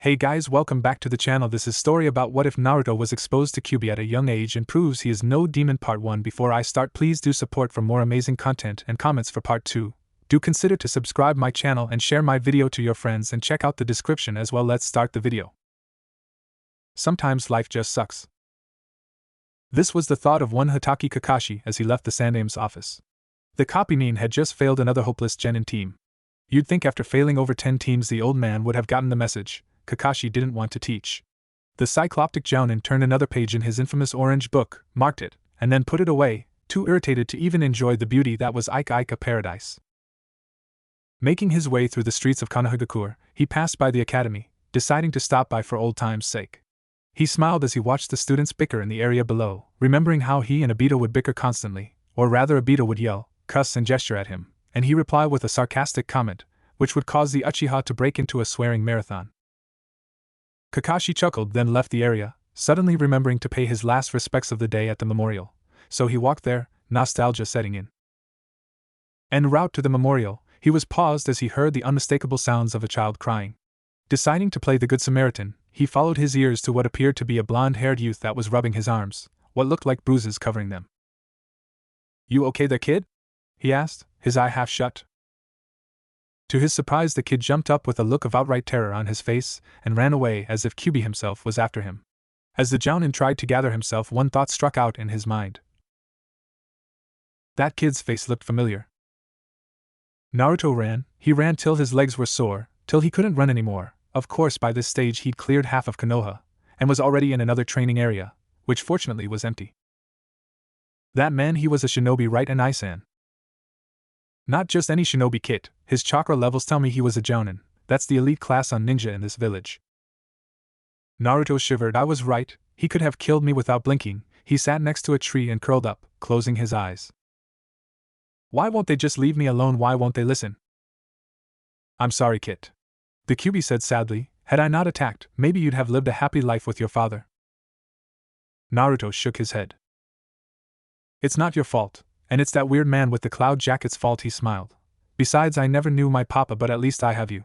Hey guys, welcome back to the channel. This is story about what if Naruto was exposed to Kyuubi at a young age and proves he is no demon. Part 1. Before I start, please do support for more amazing content and comments for part 2. Do consider to subscribe my channel and share my video to your friends and check out the description as well. Let's start the video. Sometimes life just sucks. This was the thought of one Hatake Kakashi as he left the Sandame's office. The copynin had just failed another hopeless genin team. You'd think after failing over 10 teams the old man would have gotten the message. Kakashi didn't want to teach. The cycloptic jounin turned another page in his infamous orange book, marked it, and then put it away, too irritated to even enjoy the beauty that was Ika paradise. Making his way through the streets of Konohagakure, he passed by the academy, deciding to stop by for old time's sake. He smiled as he watched the students bicker in the area below, remembering how he and Obito would bicker constantly, or rather Obito would yell, cuss and gesture at him, and he reply with a sarcastic comment, which would cause the Uchiha to break into a swearing marathon. Kakashi chuckled, then left the area, suddenly remembering to pay his last respects of the day at the memorial, so he walked there, nostalgia setting in. En route to the memorial, he was paused as he heard the unmistakable sounds of a child crying. Deciding to play the Good Samaritan, he followed his ears to what appeared to be a blonde-haired youth that was rubbing his arms, what looked like bruises covering them. "You okay there, kid?" he asked, his eye half shut. To his surprise, the kid jumped up with a look of outright terror on his face and ran away as if Kyuubi himself was after him. As the jounin tried to gather himself, one thought struck out in his mind. That kid's face looked familiar. Naruto ran. He ran till his legs were sore, till he couldn't run anymore. Of course, by this stage he'd cleared half of Konoha, and was already in another training area, which fortunately was empty. That man, he was a shinobi, right? And Isan. Not just any shinobi, kit. His chakra levels tell me he was a jounin. That's the elite class on ninja in this village. Naruto shivered. I was right, he could have killed me without blinking. He sat next to a tree and curled up, closing his eyes. Why won't they just leave me alone? Why won't they listen? I'm sorry, kit. The Kyuubi said sadly. Had I not attacked, maybe you'd have lived a happy life with your father. Naruto shook his head. It's not your fault. And it's that weird man with the cloud jacket's fault, he smiled. Besides, I never knew my papa, but at least I have you.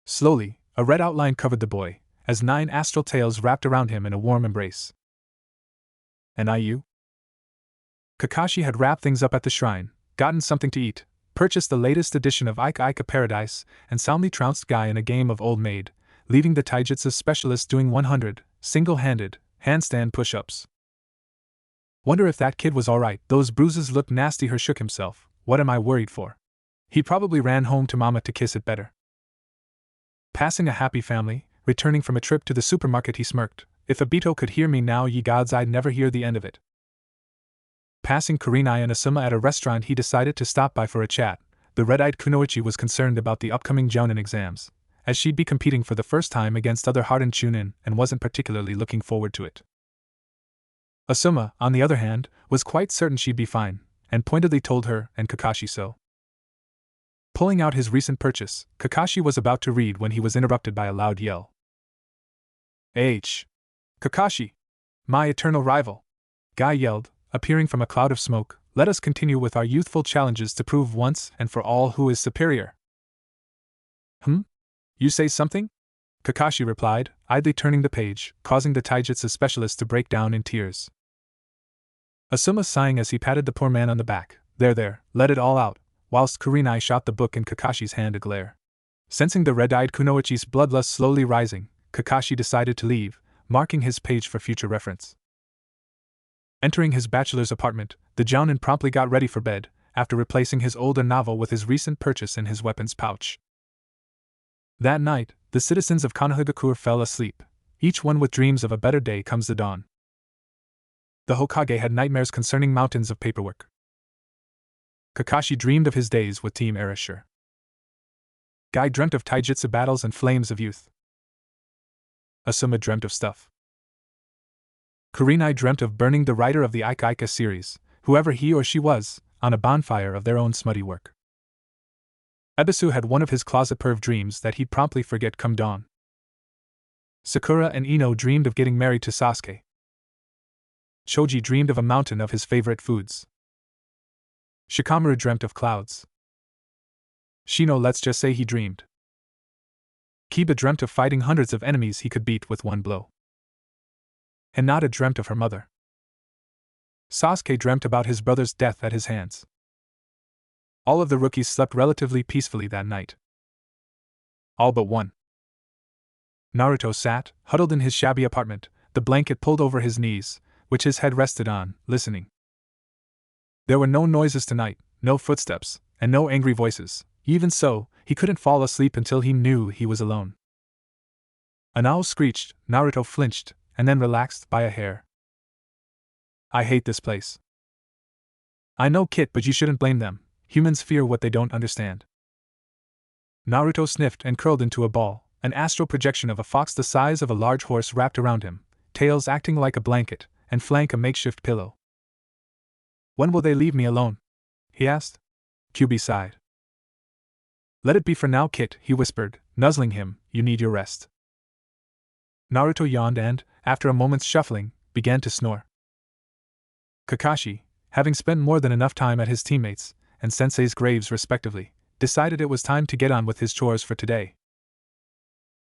Slowly, a red outline covered the boy, as 9 astral tails wrapped around him in a warm embrace. And you? Kakashi had wrapped things up at the shrine, gotten something to eat, purchased the latest edition of Ika Paradise, and soundly trounced Guy in a game of Old Maid, leaving the taijutsu specialist doing 100, single-handed, handstand push-ups. Wonder if that kid was alright. Those bruises looked nasty. He shook himself. What am I worried for? He probably ran home to mama to kiss it better. Passing a happy family, returning from a trip to the supermarket, he smirked. If Obito could hear me now, ye gods, I'd never hear the end of it. Passing Kurenai and Asuma at a restaurant, he decided to stop by for a chat. The red-eyed kunoichi was concerned about the upcoming jounin exams, as she'd be competing for the first time against other hardened chunin and wasn't particularly looking forward to it. Asuma, on the other hand, was quite certain she'd be fine, and pointedly told her and Kakashi so. Pulling out his recent purchase, Kakashi was about to read when he was interrupted by a loud yell. H. Kakashi! My eternal rival! Guy yelled, appearing from a cloud of smoke. Let us continue with our youthful challenges to prove once and for all who is superior. You say something? Kakashi replied, idly turning the page, causing the taijutsu specialist to break down in tears. Asuma sighing as he patted the poor man on the back. There, let it all out, whilst Kurenai shot the book in Kakashi's hand a glare. Sensing the red-eyed kunoichi's bloodlust slowly rising, Kakashi decided to leave, marking his page for future reference. Entering his bachelor's apartment, the jounin promptly got ready for bed, after replacing his older novel with his recent purchase in his weapons pouch. That night, the citizens of Konohagakure fell asleep, each one with dreams of a better day comes the dawn. The Hokage had nightmares concerning mountains of paperwork. Kakashi dreamed of his days with Team Erasure. Guy dreamt of taijutsu battles and flames of youth. Asuma dreamt of stuff. Kurenai dreamt of burning the writer of the Ika series, whoever he or she was, on a bonfire of their own smutty work. Ebisu had one of his closet perv dreams that he'd promptly forget come dawn. Sakura and Ino dreamed of getting married to Sasuke. Choji dreamed of a mountain of his favorite foods. Shikamaru dreamt of clouds. Shino, let's just say he dreamed. Kiba dreamt of fighting hundreds of enemies he could beat with one blow. And Nada dreamt of her mother. Sasuke dreamt about his brother's death at his hands. All of the rookies slept relatively peacefully that night. All but one. Naruto sat, huddled in his shabby apartment, the blanket pulled over his knees, which his head rested on, listening. There were no noises tonight, no footsteps, and no angry voices. Even so, he couldn't fall asleep until he knew he was alone. An owl screeched, Naruto flinched, and then relaxed by a hair. I hate this place. I know, Kit, but you shouldn't blame them. Humans fear what they don't understand. Naruto sniffed and curled into a ball, an astral projection of a fox the size of a large horse wrapped around him, tails acting like a blanket, and flank a makeshift pillow. When will they leave me alone? He asked. Kyuubi sighed. Let it be for now, Kit, he whispered, nuzzling him, you need your rest. Naruto yawned and, after a moment's shuffling, began to snore. Kakashi, having spent more than enough time at his teammates' and Sensei's graves respectively, decided it was time to get on with his chores for today.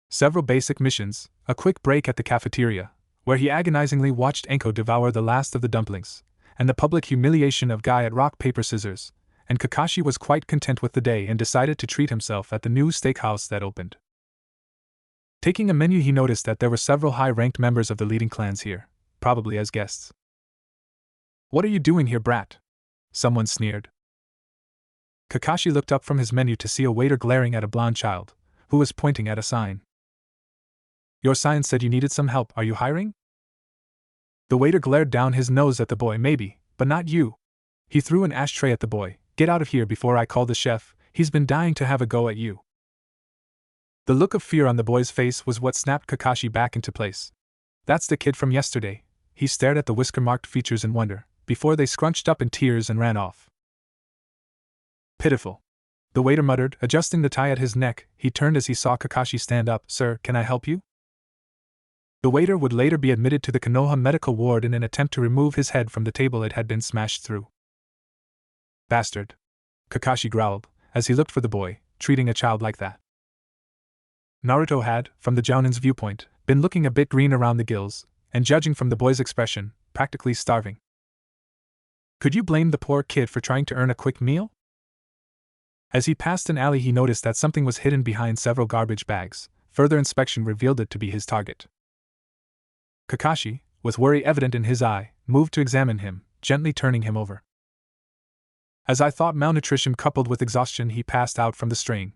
Several basic missions, a quick break at the cafeteria, where he agonizingly watched Enko devour the last of the dumplings, and the public humiliation of Guy at rock paper scissors, and Kakashi was quite content with the day and decided to treat himself at the new steakhouse that opened. Taking a menu, he noticed that there were several high-ranked members of the leading clans here, probably as guests. What are you doing here, brat? Someone sneered. Kakashi looked up from his menu to see a waiter glaring at a blonde child, who was pointing at a sign. Your sign said you needed some help, are you hiring? The waiter glared down his nose at the boy. Maybe, but not you. He threw an ashtray at the boy. Get out of here before I call the chef, he's been dying to have a go at you. The look of fear on the boy's face was what snapped Kakashi back into place. That's the kid from yesterday. He stared at the whisker-marked features in wonder, before they scrunched up in tears and ran off. Pitiful. The waiter muttered, adjusting the tie at his neck. He turned as he saw Kakashi stand up. Sir, can I help you? The waiter would later be admitted to the Konoha medical ward in an attempt to remove his head from the table it had been smashed through. Bastard. Kakashi growled, as he looked for the boy, treating a child like that. Naruto had, from the Jounin's viewpoint, been looking a bit green around the gills, and judging from the boy's expression, practically starving. Could you blame the poor kid for trying to earn a quick meal? As he passed an alley, he noticed that something was hidden behind several garbage bags. Further inspection revealed it to be his target. Kakashi, with worry evident in his eye, moved to examine him, gently turning him over. As I thought, malnutrition coupled with exhaustion, he passed out from the strain.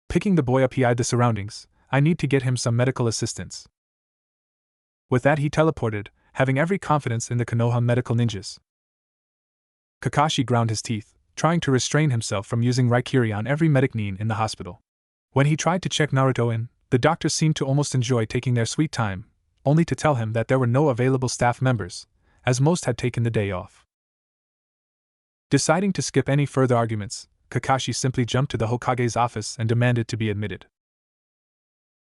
Picking the boy up, he eyed the surroundings. I need to get him some medical assistance. With that, he teleported, having every confidence in the Konoha medical ninjas. Kakashi ground his teeth, trying to restrain himself from using Raikiri on every medic nin in the hospital. When he tried to check Naruto in, the doctors seemed to almost enjoy taking their sweet time, only to tell him that there were no available staff members, as most had taken the day off. Deciding to skip any further arguments, Kakashi simply jumped to the Hokage's office and demanded to be admitted.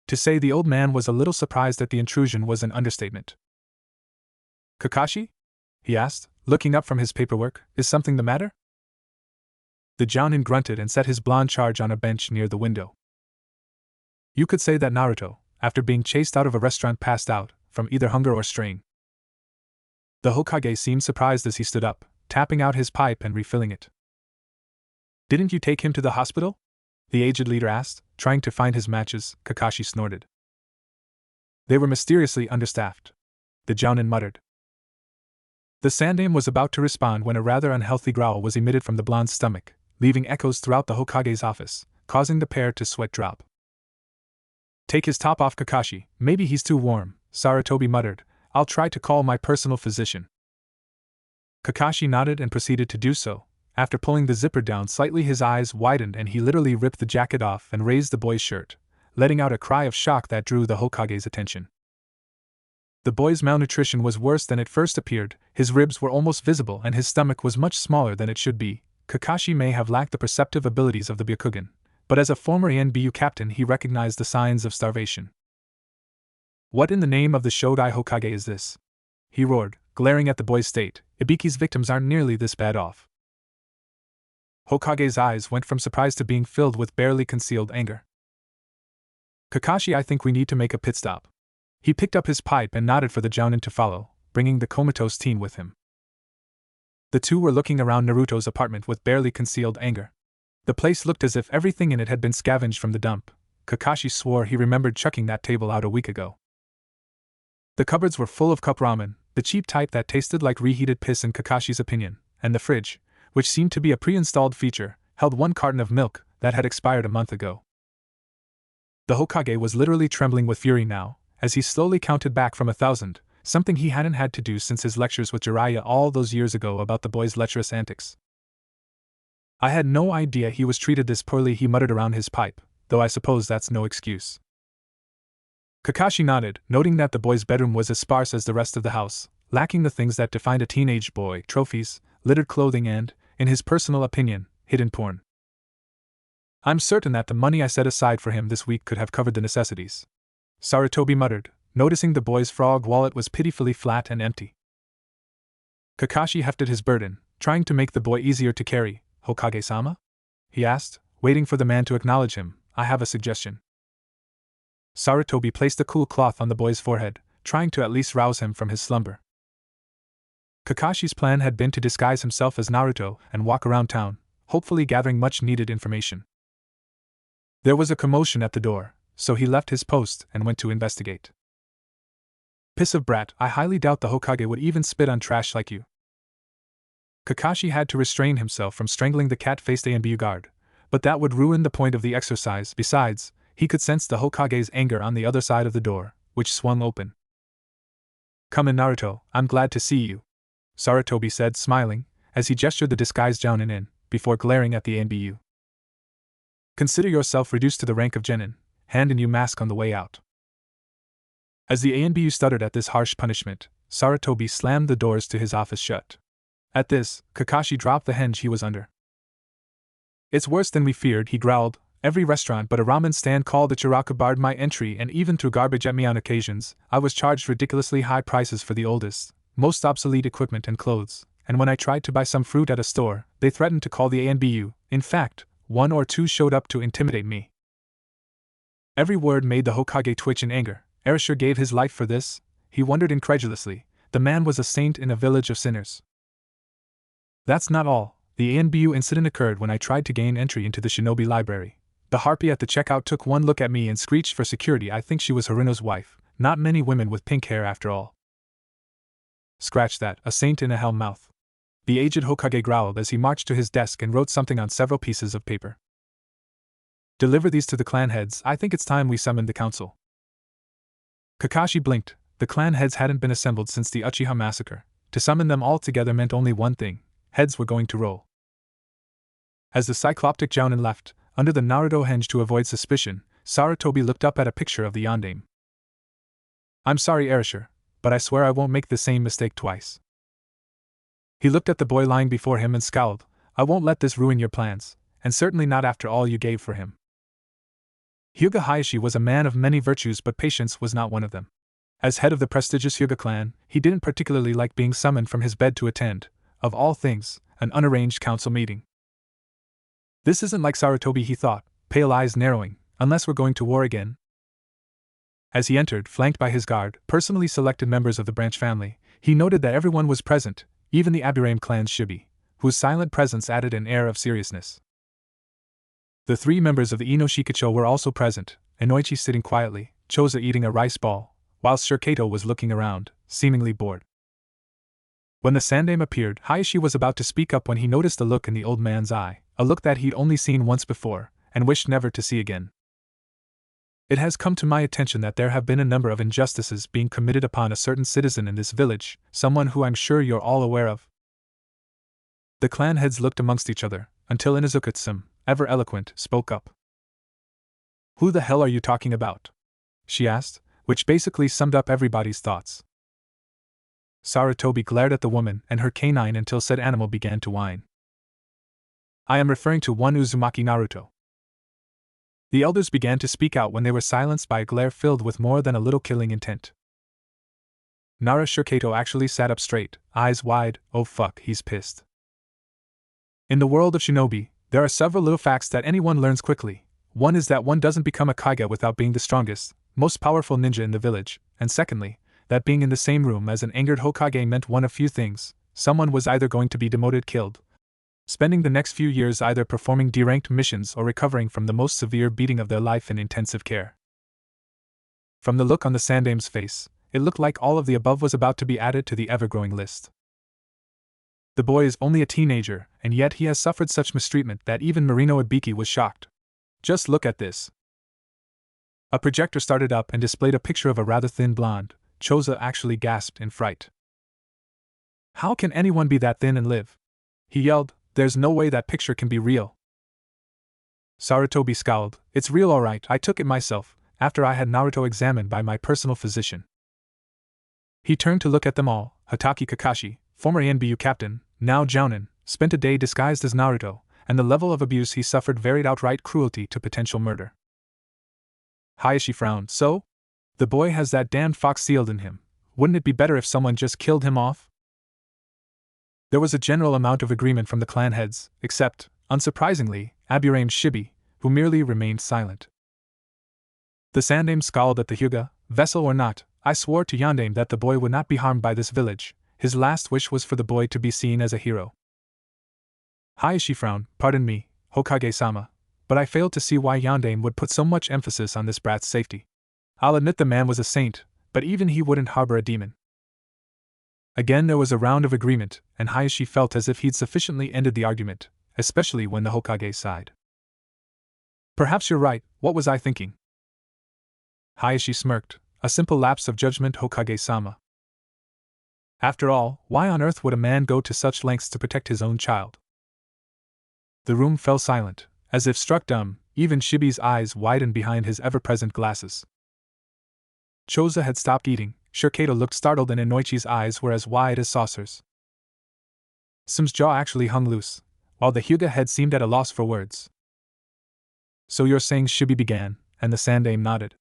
To say the old man was a little surprised at the intrusion was an understatement. Kakashi? He asked, looking up from his paperwork. Is something the matter? The Jounin grunted and set his blonde charge on a bench near the window. You could say that Naruto, after being chased out of a restaurant, passed out, from either hunger or strain. The Hokage seemed surprised as he stood up, tapping out his pipe and refilling it. Didn't you take him to the hospital? The aged leader asked, trying to find his matches. Kakashi snorted. They were mysteriously understaffed. The Jounin muttered. The Sandaime was about to respond when a rather unhealthy growl was emitted from the blonde's stomach, leaving echoes throughout the Hokage's office, causing the pair to sweat drop. Take his top off, Kakashi, maybe he's too warm, Sarutobi muttered. I'll try to call my personal physician. Kakashi nodded and proceeded to do so. After pulling the zipper down slightly, his eyes widened and he literally ripped the jacket off and raised the boy's shirt, letting out a cry of shock that drew the Hokage's attention. The boy's malnutrition was worse than it first appeared. His ribs were almost visible and his stomach was much smaller than it should be. Kakashi may have lacked the perceptive abilities of the Byakugan, but as a former ENBU captain he recognized the signs of starvation. What in the name of the Shodai Hokage is this? He roared, glaring at the boy's state. Ibiki's victims aren't nearly this bad off. Hokage's eyes went from surprise to being filled with barely concealed anger. Kakashi, I think we need to make a pit stop. He picked up his pipe and nodded for the Jounin to follow, bringing the comatose teen with him. The two were looking around Naruto's apartment with barely concealed anger. The place looked as if everything in it had been scavenged from the dump. Kakashi swore he remembered chucking that table out a week ago. The cupboards were full of cup ramen, the cheap type that tasted like reheated piss in Kakashi's opinion, and the fridge, which seemed to be a pre-installed feature, held 1 carton of milk that had expired a month ago. The Hokage was literally trembling with fury now, as he slowly counted back from 1,000, something he hadn't had to do since his lectures with Jiraiya all those years ago about the boy's lecherous antics. I had no idea he was treated this poorly, he muttered around his pipe, though I suppose that's no excuse. Kakashi nodded, noting that the boy's bedroom was as sparse as the rest of the house, lacking the things that defined a teenage boy: trophies, littered clothing and, in his personal opinion, hidden porn. I'm certain that the money I set aside for him this week could have covered the necessities, Sarutobi muttered, noticing the boy's frog wallet was pitifully flat and empty. Kakashi hefted his burden, trying to make the boy easier to carry. Hokage-sama? He asked, waiting for the man to acknowledge him. I have a suggestion. Sarutobi placed a cool cloth on the boy's forehead, trying to at least rouse him from his slumber. Kakashi's plan had been to disguise himself as Naruto and walk around town, hopefully gathering much-needed information. There was a commotion at the door, so he left his post and went to investigate. Piss of brat, I highly doubt the Hokage would even spit on trash like you. Kakashi had to restrain himself from strangling the cat-faced ANBU guard, but that would ruin the point of the exercise. Besides, he could sense the Hokage's anger on the other side of the door, which swung open. Come in, Naruto, I'm glad to see you, Sarutobi said, smiling, as he gestured the disguised Jounin in, before glaring at the ANBU. Consider yourself reduced to the rank of genin, hand in you mask on the way out. As the ANBU stuttered at this harsh punishment, Sarutobi slammed the doors to his office shut. At this, Kakashi dropped the henge he was under. It's worse than we feared, he growled. Every restaurant but a ramen stand called Ichiraku barred my entry, and even threw garbage at me on occasions. I was charged ridiculously high prices for the oldest, most obsolete equipment and clothes, and when I tried to buy some fruit at a store, they threatened to call the ANBU. In fact, 1 or 2 showed up to intimidate me. Every word made the Hokage twitch in anger. Erasure gave his life for this? He wondered incredulously. The man was a saint in a village of sinners. That's not all. The ANBU incident occurred when I tried to gain entry into the shinobi library. The harpy at the checkout took one look at me and screeched for security. I think she was Haruno's wife. Not many women with pink hair after all. Scratch that, a saint in a hell mouth. The aged Hokage growled as he marched to his desk and wrote something on several pieces of paper. Deliver these to the clan heads. I think it's time we summoned the council. Kakashi blinked. The clan heads hadn't been assembled since the Uchiha massacre. To summon them all together meant only one thing: heads were going to roll. As the cycloptic Jounin left, under the Naruto henge to avoid suspicion, Sarutobi looked up at a picture of the yondaime. I'm sorry, Erasure, but I swear I won't make the same mistake twice. He looked at the boy lying before him and scowled. I won't let this ruin your plans, and certainly not after all you gave for him. Hyuga Hayashi was a man of many virtues, but patience was not one of them. As head of the prestigious Hyuga clan, he didn't particularly like being summoned from his bed to attend, of all things, an unarranged council meeting. This isn't like Sarutobi, he thought, pale eyes narrowing, unless we're going to war again. As he entered, flanked by his guard, personally selected members of the branch family, he noted that everyone was present, even the Aburame clan's shibi, whose silent presence added an air of seriousness. The 3 members of the Ino Shikacho were also present, Inoichi sitting quietly, Choza eating a rice ball, whilst Shirkato was looking around, seemingly bored. When the Sandaime appeared, Hayashi was about to speak up when he noticed a look in the old man's eye, a look that he'd only seen once before, and wished never to see again. It has come to my attention that there have been a number of injustices being committed upon a certain citizen in this village, someone who I'm sure you're all aware of. The clan heads looked amongst each other, until Inuzuka-tsum, ever eloquent, spoke up. Who the hell are you talking about? She asked, which basically summed up everybody's thoughts. Sarutobi glared at the woman and her canine until said animal began to whine. I am referring to one Uzumaki Naruto. The elders began to speak out when they were silenced by a glare filled with more than a little killing intent. Nara Shirkato actually sat up straight, eyes wide. Oh fuck, he's pissed. In the world of shinobi, there are several little facts that anyone learns quickly. One is that one doesn't become a Kage without being the strongest, most powerful ninja in the village, and secondly, that being in the same room as an angered Hokage meant one of few things: someone was either going to be demoted, killed, spending the next few years either performing deranked missions or recovering from the most severe beating of their life in intensive care. From the look on the Sandame's face, it looked like all of the above was about to be added to the ever-growing list. The boy is only a teenager, and yet he has suffered such mistreatment that even Marino Ibiki was shocked. Just look at this. A projector started up and displayed a picture of a rather thin blonde. Choza actually gasped in fright. How can anyone be that thin and live? He yelled, there's no way that picture can be real. Sarutobi scowled, it's real alright, I took it myself, after I had Naruto examined by my personal physician. He turned to look at them all. Hatake Kakashi, former ANBU captain, now Jounin, spent a day disguised as Naruto, and the level of abuse he suffered varied outright cruelty to potential murder. Hayashi frowned. So? The boy has that damned fox sealed in him. Wouldn't it be better if someone just killed him off? There was a general amount of agreement from the clan heads, except, unsurprisingly, Aburame Shibi, who merely remained silent. The Sandame scowled at the Hyuga. Vessel or not, I swore to Yandame that the boy would not be harmed by this village. His last wish was for the boy to be seen as a hero. Hayashi frowned. Pardon me, Hokage-sama, but I failed to see why Yandame would put so much emphasis on this brat's safety. I'll admit the man was a saint, but even he wouldn't harbor a demon. Again there was a round of agreement, and Hayashi felt as if he'd sufficiently ended the argument, especially when the Hokage sighed. Perhaps you're right, what was I thinking? Hayashi smirked. A simple lapse of judgment, Hokage-sama. After all, why on earth would a man go to such lengths to protect his own child? The room fell silent, as if struck dumb. Even Shibi's eyes widened behind his ever-present glasses. Choza had stopped eating. Shirkato looked startled and Inoichi's eyes were as wide as saucers. Sim's jaw actually hung loose, while the Hyuga head seemed at a loss for words. So you're saying, Shibi began, and the Sandame nodded.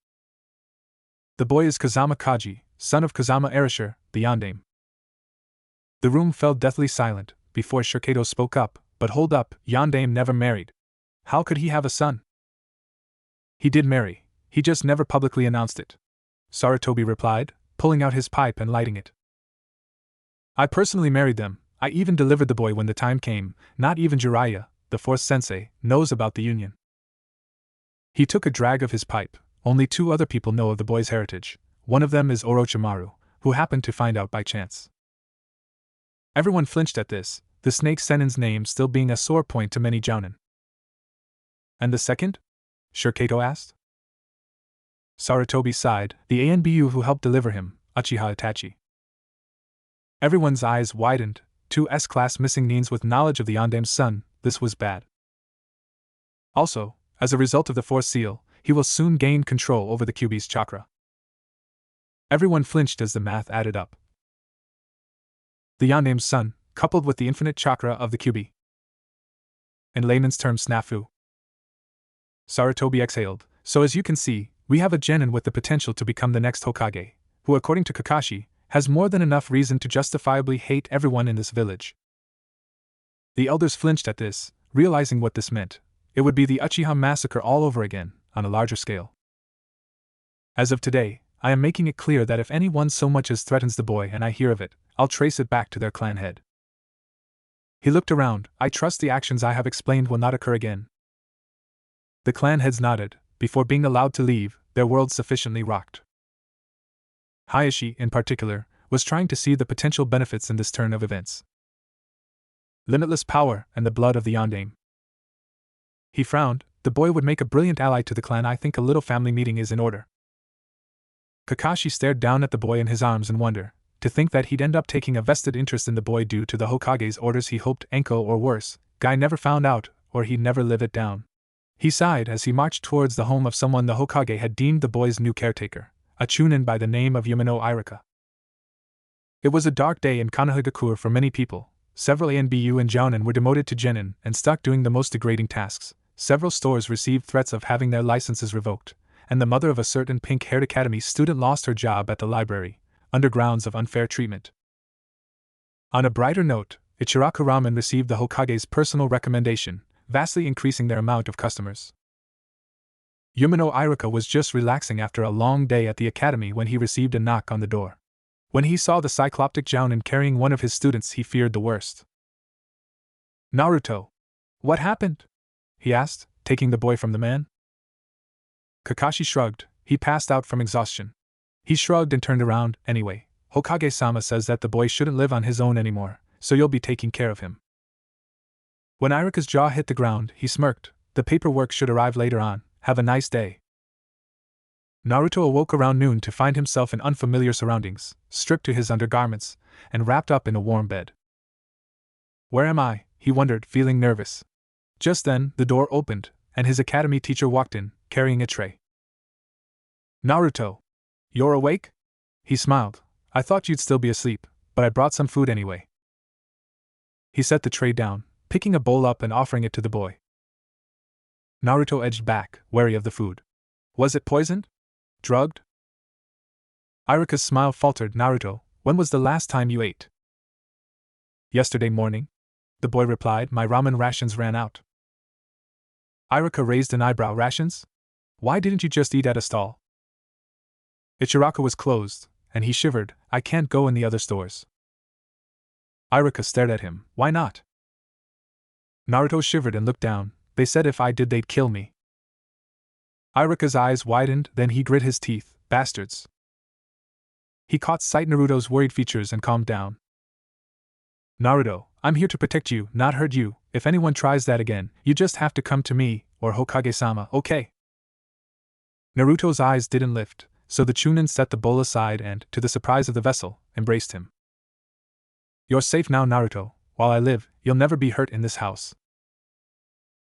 The boy is Kazama Kaji, son of Kazama Erasure, the Yandame. The room fell deathly silent, before Shirkato spoke up. But hold up, Yandame never married. How could he have a son? He did marry, he just never publicly announced it. Sarutobi replied, pulling out his pipe and lighting it. I personally married them, I even delivered the boy when the time came. Not even Jiraiya, the fourth sensei, knows about the union. He took a drag of his pipe. Only 2 other people know of the boy's heritage. One of them is Orochimaru, who happened to find out by chance. Everyone flinched at this, the snake Sennin's name still being a sore point to many Jounin. And the second? Shirkato asked. Sarutobi sighed, the ANBU who helped deliver him, Uchiha Itachi. Everyone's eyes widened. 2 S-class missing Nins with knowledge of the Yandame's son, this was bad. Also, as a result of the fourth seal, he will soon gain control over the Kyuubi's chakra. Everyone flinched as the math added up. The Yandame's son, coupled with the infinite chakra of the Kyuubi. In layman's terms, snafu. Sarutobi exhaled. So as you can see, we have a genin with the potential to become the next Hokage, who according to Kakashi, has more than enough reason to justifiably hate everyone in this village. The elders flinched at this, realizing what this meant. It would be the Uchiha massacre all over again, on a larger scale. As of today, I am making it clear that if anyone so much as threatens the boy and I hear of it, I'll trace it back to their clan head. He looked around. I trust the actions I have explained will not occur again. The clan heads nodded. Before being allowed to leave, their world sufficiently rocked. Hayashi, in particular, was trying to see the potential benefits in this turn of events. Limitless power and the blood of the Yandame. He frowned. The boy would make a brilliant ally to the clan. I think a little family meeting is in order. Kakashi stared down at the boy in his arms in wonder. To think that he'd end up taking a vested interest in the boy due to the Hokage's orders. He hoped Enko or worse, Guy never found out, or he'd never live it down. He sighed as he marched towards the home of someone the Hokage had deemed the boy's new caretaker, a chunin by the name of Yumino Irika. It was a dark day in Konohagakure for many people. Several ANBU and Jounin were demoted to genin and stuck doing the most degrading tasks. Several stores received threats of having their licenses revoked, and the mother of a certain pink-haired academy student lost her job at the library, under grounds of unfair treatment. On a brighter note, Ichiraku Ramen received the Hokage's personal recommendation, vastly increasing their amount of customers. Yumino Iruka was just relaxing after a long day at the academy when he received a knock on the door. When he saw the cycloptic Jounin carrying one of his students, he feared the worst. Naruto. What happened? He asked, taking the boy from the man. Kakashi shrugged. He passed out from exhaustion. He shrugged and turned around. Anyway, Hokage-sama says that the boy shouldn't live on his own anymore, so you'll be taking care of him. When Iruka's jaw hit the ground, he smirked. The paperwork should arrive later on. Have a nice day. Naruto awoke around noon to find himself in unfamiliar surroundings, stripped to his undergarments, and wrapped up in a warm bed. Where am I? He wondered, feeling nervous. Just then, the door opened, and his academy teacher walked in, carrying a tray. Naruto. You're awake? He smiled. I thought you'd still be asleep, but I brought some food anyway. He set the tray down, picking a bowl up and offering it to the boy. Naruto edged back, wary of the food. Was it poisoned? Drugged? Iruka's smile faltered. Naruto, when was the last time you ate? Yesterday morning. The boy replied, my ramen rations ran out. Iruka raised an eyebrow. Rations? Why didn't you just eat at a stall? Ichiraka was closed, and he shivered. I can't go in the other stores. Iruka stared at him. Why not? Naruto shivered and looked down. They said if I did they'd kill me. Iruka's eyes widened, then he grit his teeth. Bastards. He caught sight Naruto's worried features and calmed down. Naruto, I'm here to protect you, not hurt you. If anyone tries that again, you just have to come to me, or Hokage-sama, okay? Naruto's eyes didn't lift, so the Chunin set the bowl aside and, to the surprise of the vessel, embraced him. You're safe now, Naruto. While I live, you'll never be hurt in this house.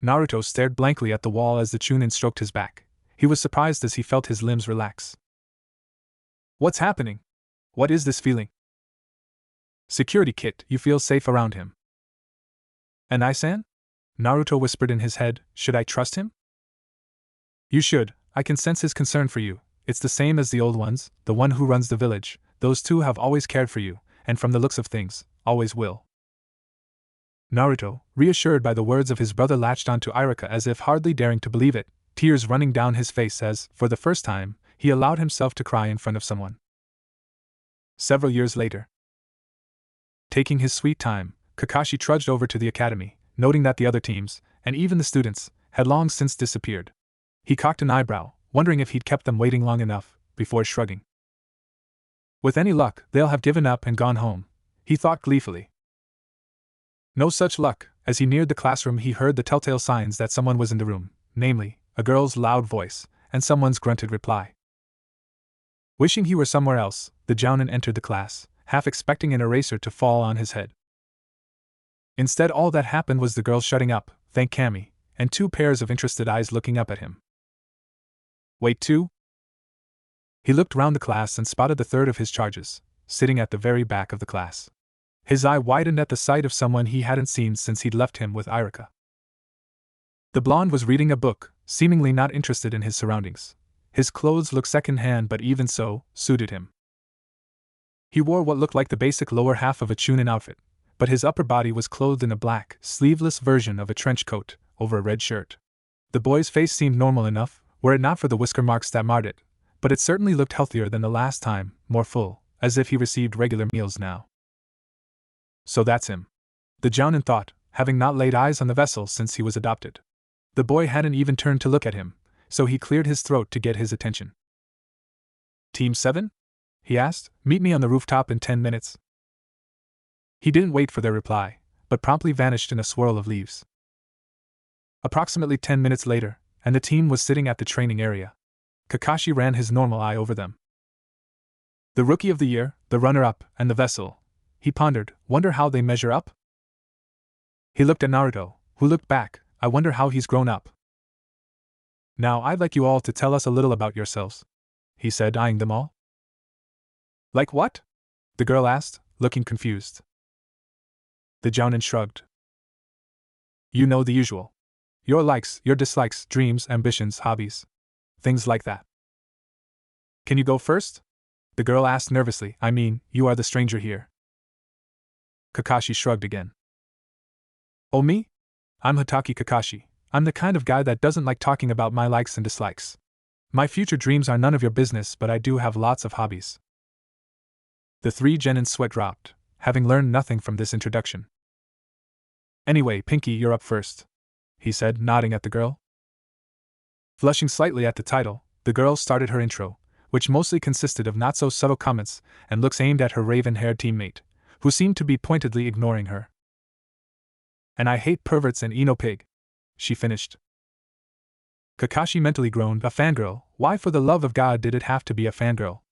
Naruto stared blankly at the wall as the Chunin stroked his back. He was surprised as he felt his limbs relax. What's happening? What is this feeling? Security Kit, you feel safe around him. And I-san? Naruto whispered in his head, should I trust him? You should, I can sense his concern for you. It's the same as the old ones, the one who runs the village. Those two have always cared for you, and from the looks of things, always will. Naruto, reassured by the words of his brother, latched onto Iruka as if hardly daring to believe it, tears running down his face as, for the first time, he allowed himself to cry in front of someone. Several years later. Taking his sweet time, Kakashi trudged over to the academy, noting that the other teams, and even the students, had long since disappeared. He cocked an eyebrow, wondering if he'd kept them waiting long enough, before shrugging. With any luck, they'll have given up and gone home, he thought gleefully. No such luck. As he neared the classroom, he heard the telltale signs that someone was in the room, namely, a girl's loud voice, and someone's grunted reply. Wishing he were somewhere else, the Jounin entered the class, half expecting an eraser to fall on his head. Instead, all that happened was the girl shutting up, thank Kami, and two pairs of interested eyes looking up at him. Wait, two? He looked round the class and spotted the third of his charges, sitting at the very back of the class. His eye widened at the sight of someone he hadn't seen since he'd left him with Iruka. The blonde was reading a book, seemingly not interested in his surroundings. His clothes looked second-hand, but even so, suited him. He wore what looked like the basic lower half of a Chunin outfit, but his upper body was clothed in a black, sleeveless version of a trench coat, over a red shirt. The boy's face seemed normal enough, were it not for the whisker marks that marred it, but it certainly looked healthier than the last time, more full, as if he received regular meals now. So that's him. The Jounin thought, having not laid eyes on the vessel since he was adopted. The boy hadn't even turned to look at him, so he cleared his throat to get his attention. Team 7? He asked. Meet me on the rooftop in 10 minutes. He didn't wait for their reply, but promptly vanished in a swirl of leaves. Approximately 10 minutes later, and the team was sitting at the training area. Kakashi ran his normal eye over them. The Rookie of the Year, the runner-up, and the vessel. He pondered, wonder how they measure up? He looked at Naruto, who looked back, I wonder how he's grown up. Now I'd like you all to tell us a little about yourselves, he said, eyeing them all. Like what? The girl asked, looking confused. The Jounin shrugged. You know the usual. Your likes, your dislikes, dreams, ambitions, hobbies. Things like that. Can you go first? The girl asked nervously. I mean, you are the stranger here. Kakashi shrugged again. Oh, me? I'm Hatake Kakashi. I'm the kind of guy that doesn't like talking about my likes and dislikes. My future dreams are none of your business, but I do have lots of hobbies. The three genins sweat dropped, having learned nothing from this introduction. Anyway, Pinky, you're up first, he said, nodding at the girl. Flushing slightly at the title, the girl started her intro, which mostly consisted of not-so-subtle comments and looks aimed at her raven-haired teammate, who seemed to be pointedly ignoring her. And I hate perverts and Eno pig, she finished. Kakashi mentally groaned, a fangirl, why for the love of God did it have to be a fangirl?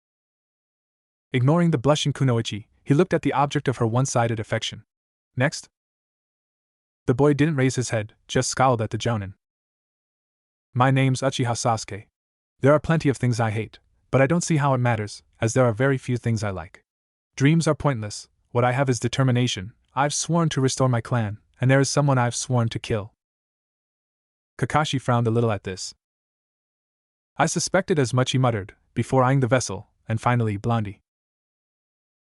Ignoring the blushing Kunoichi, he looked at the object of her one-sided affection. Next? The boy didn't raise his head, just scowled at the jounin. My name's Uchiha Sasuke. There are plenty of things I hate, but I don't see how it matters, as there are very few things I like. Dreams are pointless, what I have is determination. I've sworn to restore my clan, and there is someone I've sworn to kill. Kakashi frowned a little at this. I suspected as much, he muttered, before eyeing the vessel, and finally Blondie.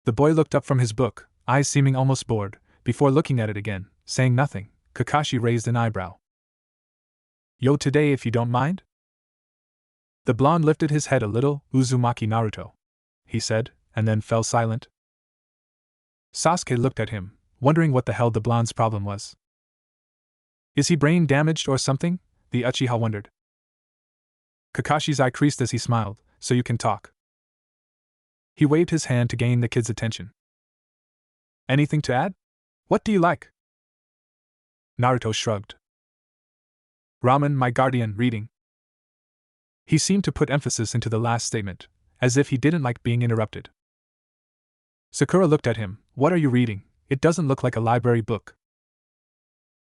The boy looked up from his book, eyes seeming almost bored, before looking at it again, saying nothing. Kakashi raised an eyebrow. Yo, today if you don't mind? The blonde lifted his head a little. Uzumaki Naruto, he said, and then fell silent. Sasuke looked at him, wondering what the hell the blonde's problem was. Is he brain damaged or something? The Uchiha wondered. Kakashi's eye creased as he smiled. So you can talk. He waved his hand to gain the kid's attention. Anything to add? What do you like? Naruto shrugged. Ramen, my guardian, reading. He seemed to put emphasis into the last statement, as if he didn't like being interrupted. Sakura looked at him. What are you reading? It doesn't look like a library book.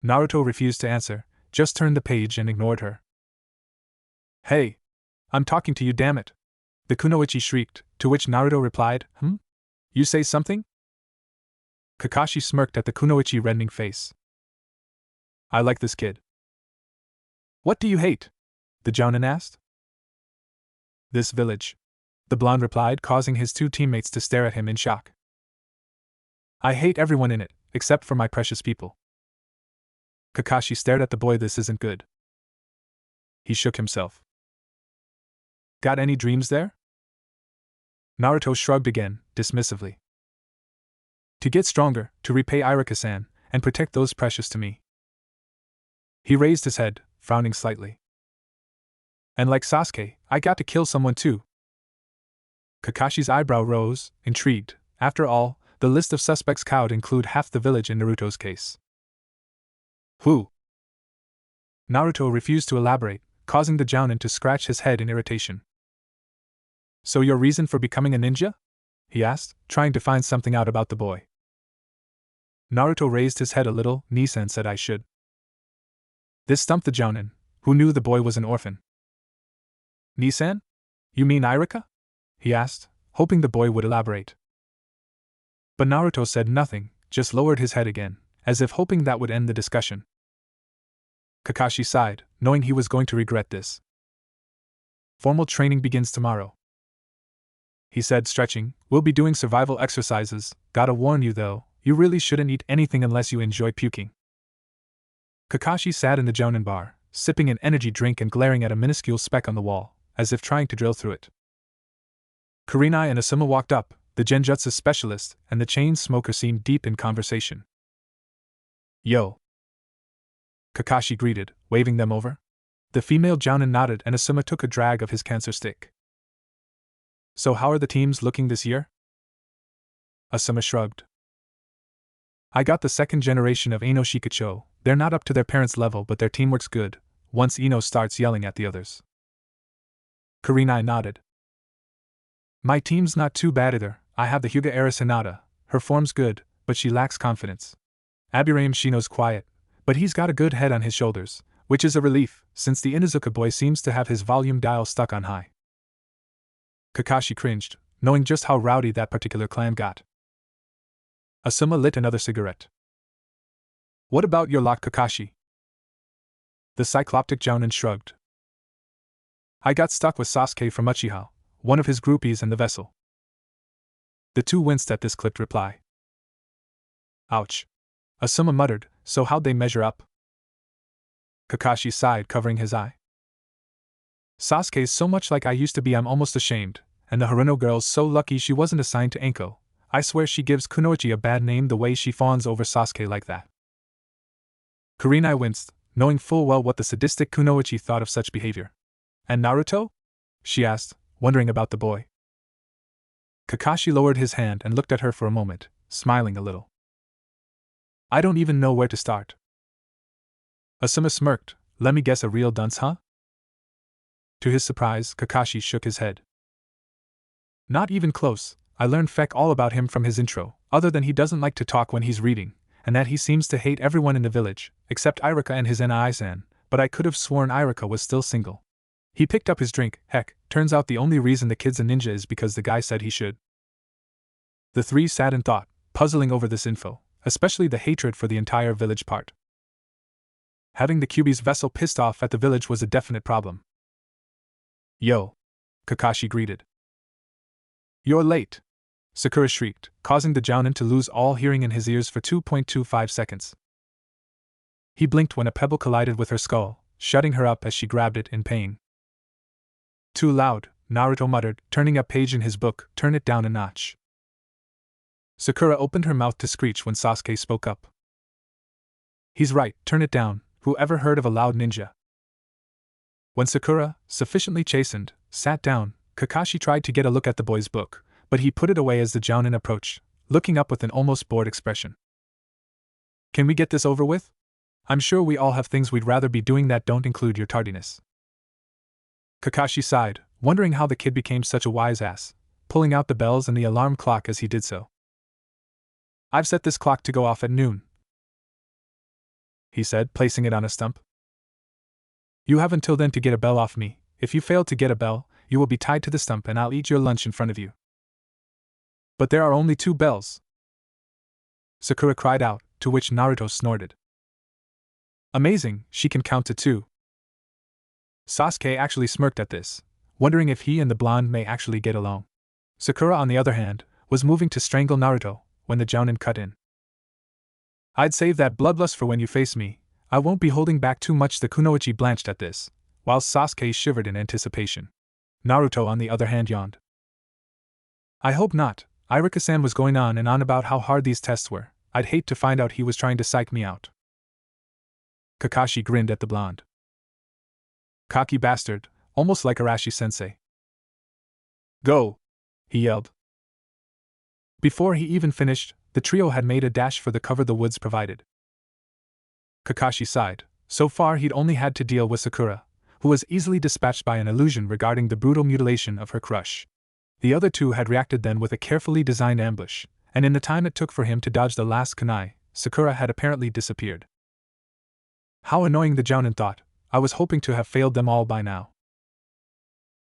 Naruto refused to answer, just turned the page and ignored her. Hey! I'm talking to you, damn it! The Kunoichi shrieked, to which Naruto replied, You say something? Kakashi smirked at the Kunoichi reddening face. I like this kid. What do you hate? The jounin asked. This village. The blonde replied, causing his two teammates to stare at him in shock. I hate everyone in it, except for my precious people. Kakashi stared at the boy. This isn't good. He shook himself. Got any dreams there? Naruto shrugged again, dismissively. To get stronger, to repay Iruka-san, and protect those precious to me. He raised his head, frowning slightly. And like Sasuke, I got to kill someone too. Kakashi's eyebrow rose, intrigued. After all, the list of suspects could include half the village in Naruto's case. Who? Naruto refused to elaborate, causing the jounin to scratch his head in irritation. So your reason for becoming a ninja? He asked, trying to find something out about the boy. Naruto raised his head a little. Nisan said I should. This stumped the jounin, who knew the boy was an orphan. Nisan? You mean Iruka? He asked, hoping the boy would elaborate. But Naruto said nothing, just lowered his head again, as if hoping that would end the discussion. Kakashi sighed, knowing he was going to regret this. Formal training begins tomorrow, he said, stretching. We'll be doing survival exercises. Gotta warn you though, you really shouldn't eat anything unless you enjoy puking. Kakashi sat in the jounin bar, sipping an energy drink and glaring at a minuscule speck on the wall, as if trying to drill through it. Kurenai and Asuma walked up. The genjutsu specialist and the chain smoker seemed deep in conversation. Yo! Kakashi greeted, waving them over. The female jounin nodded and Asuma took a drag of his cancer stick. So how are the teams looking this year? Asuma shrugged. I got the second generation of Ino Shikacho. They're not up to their parents' level, but their teamwork's good, once Ino starts yelling at the others. Kurenai nodded. My team's not too bad either. I have the Hyuga heiress Hinata. Her form's good, but she lacks confidence. Aburaim Shino's quiet, but he's got a good head on his shoulders, which is a relief, since the Inuzuka boy seems to have his volume dial stuck on high. Kakashi cringed, knowing just how rowdy that particular clan got. Asuma lit another cigarette. What about your lot, Kakashi? The cycloptic jounin shrugged. I got stuck with Sasuke from Uchiha, one of his groupies and the vessel. The two winced at this clipped reply. Ouch. Asuma muttered, so how'd they measure up? Kakashi sighed, covering his eye. Sasuke's so much like I used to be I'm almost ashamed, and the Haruno girl's so lucky she wasn't assigned to Anko. I swear she gives Kunoichi a bad name the way she fawns over Sasuke like that. Kurenai winced, knowing full well what the sadistic Kunoichi thought of such behavior. And Naruto? She asked, wondering about the boy. Kakashi lowered his hand and looked at her for a moment, smiling a little. I don't even know where to start. Asuma smirked. Let me guess, a real dunce, huh? To his surprise, Kakashi shook his head. Not even close. I learned feck all about him from his intro, other than he doesn't like to talk when he's reading, and that he seems to hate everyone in the village, except Irika and his Nai-san, but I could have sworn Irika was still single. He picked up his drink. Heck, turns out the only reason the kid's a ninja is because the guy said he should. The three sat in thought, puzzling over this info, especially the hatred for the entire village part. Having the Kyuubi's vessel pissed off at the village was a definite problem. Yo! Kakashi greeted. You're late! Sakura shrieked, causing the Jounin to lose all hearing in his ears for 2.25 seconds. He blinked when a pebble collided with her skull, shutting her up as she grabbed it in pain. Too loud, Naruto muttered, turning a page in his book. Turn it down a notch. Sakura opened her mouth to screech when Sasuke spoke up. He's right, turn it down. Whoever heard of a loud ninja? When Sakura, sufficiently chastened, sat down, Kakashi tried to get a look at the boy's book, but he put it away as the Jounin approached, looking up with an almost bored expression. Can we get this over with? I'm sure we all have things we'd rather be doing that don't include your tardiness. Kakashi sighed, wondering how the kid became such a wise ass, pulling out the bells and the alarm clock as he did so. I've set this clock to go off at noon, he said, placing it on a stump. You have until then to get a bell off me. If you fail to get a bell, you will be tied to the stump and I'll eat your lunch in front of you. But there are only 2 bells, Sakura cried out, to which Naruto snorted. Amazing, she can count to 2. Sasuke actually smirked at this, wondering if he and the blonde may actually get along. Sakura, on the other hand, was moving to strangle Naruto when the Jounin cut in. I'd save that bloodlust for when you face me. I won't be holding back too much. The Kunoichi blanched at this, while Sasuke shivered in anticipation. Naruto, on the other hand, yawned. I hope not. Irika-san was going on and on about how hard these tests were. I'd hate to find out he was trying to psych me out. Kakashi grinned at the blonde. Cocky bastard, almost like Arashi-sensei. Go! He yelled. Before he even finished, the trio had made a dash for the cover the woods provided. Kakashi sighed. So far he'd only had to deal with Sakura, who was easily dispatched by an illusion regarding the brutal mutilation of her crush. The other 2 had reacted then with a carefully designed ambush, and in the time it took for him to dodge the last kunai, Sakura had apparently disappeared. How annoying, the Jounin thought. I was hoping to have failed them all by now.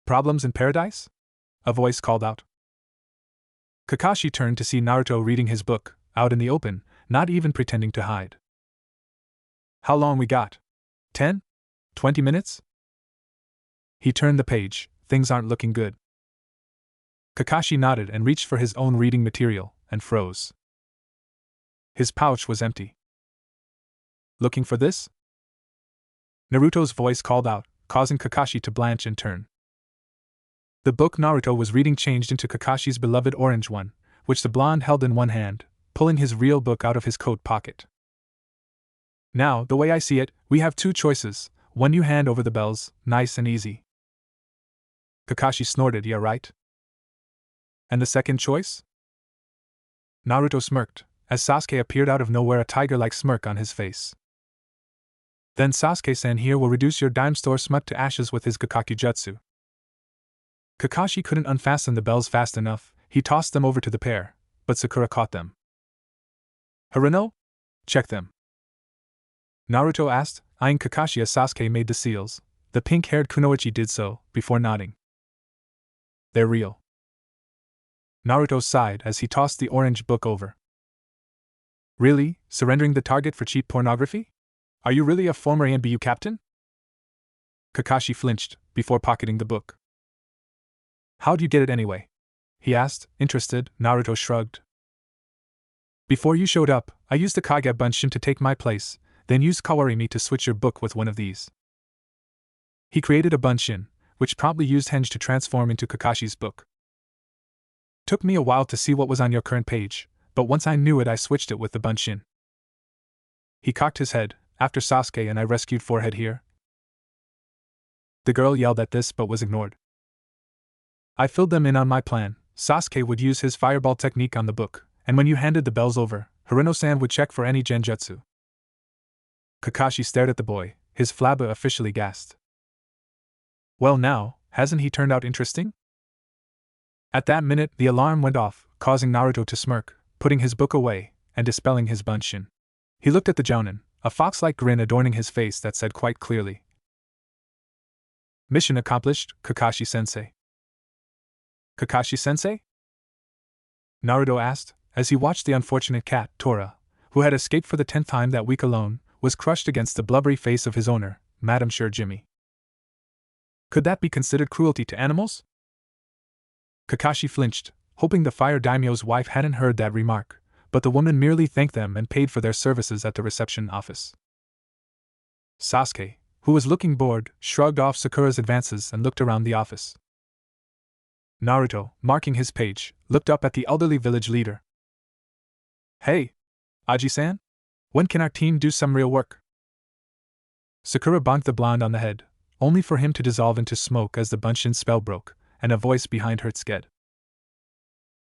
Problems in paradise? A voice called out. Kakashi turned to see Naruto reading his book, out in the open, not even pretending to hide. How long we got? 10? 20 minutes? He turned the page. Things aren't looking good. Kakashi nodded and reached for his own reading material, and froze. His pouch was empty. Looking for this? Naruto's voice called out, causing Kakashi to blanch and turn. The book Naruto was reading changed into Kakashi's beloved orange one, which the blonde held in one hand, pulling his real book out of his coat pocket. Now, the way I see it, we have 2 choices. One, you hand over the bells, nice and easy. Kakashi snorted, yeah right? And the second choice? Naruto smirked, as Sasuke appeared out of nowhere, a tiger-like smirk on his face. Then Sasuke-san here will reduce your dime store smut to ashes with his Gakaki Jutsu. Kakashi couldn't unfasten the bells fast enough. He tossed them over to the pair, but Sakura caught them. Haruno? Check them. Naruto asked, eyeing Kakashi as Sasuke made the seals. The pink-haired Kunoichi did so, before nodding. They're real. Naruto sighed as he tossed the orange book over. Really? Surrendering the target for cheap pornography? Are you really a former ANBU captain? Kakashi flinched, before pocketing the book. How'd you get it anyway? He asked, interested. Naruto shrugged. Before you showed up, I used the Kage Bunshin to take my place. Then use Kawarimi to switch your book with one of these. He created a bunshin, which promptly used Henge to transform into Kakashi's book. Took me a while to see what was on your current page, but once I knew it I switched it with the bunshin. He cocked his head. After Sasuke and I rescued Forehead here. The girl yelled at this but was ignored. I filled them in on my plan. Sasuke would use his fireball technique on the book, and when you handed the bells over, Hirano-san would check for any genjutsu. Kakashi stared at the boy, his flabba officially gasped. Well now, hasn't he turned out interesting? At that minute, the alarm went off, causing Naruto to smirk, putting his book away, and dispelling his bunshin. He looked at the jounin, a fox-like grin adorning his face that said quite clearly, "Mission accomplished, Kakashi-sensei." Kakashi-sensei? Naruto asked, as he watched the unfortunate cat, Tora, who had escaped for the 10th time that week alone, was crushed against the blubbery face of his owner, Madame Sure Jimmy. Could that be considered cruelty to animals? Kakashi flinched, hoping the fire daimyo's wife hadn't heard that remark, but the woman merely thanked them and paid for their services at the reception office. Sasuke, who was looking bored, shrugged off Sakura's advances and looked around the office. Naruto, marking his page, looked up at the elderly village leader. "Hey, Aji-san? When can our team do some real work?" Sakura bonked the blonde on the head, only for him to dissolve into smoke as the bunshin spell broke, and a voice behind her said,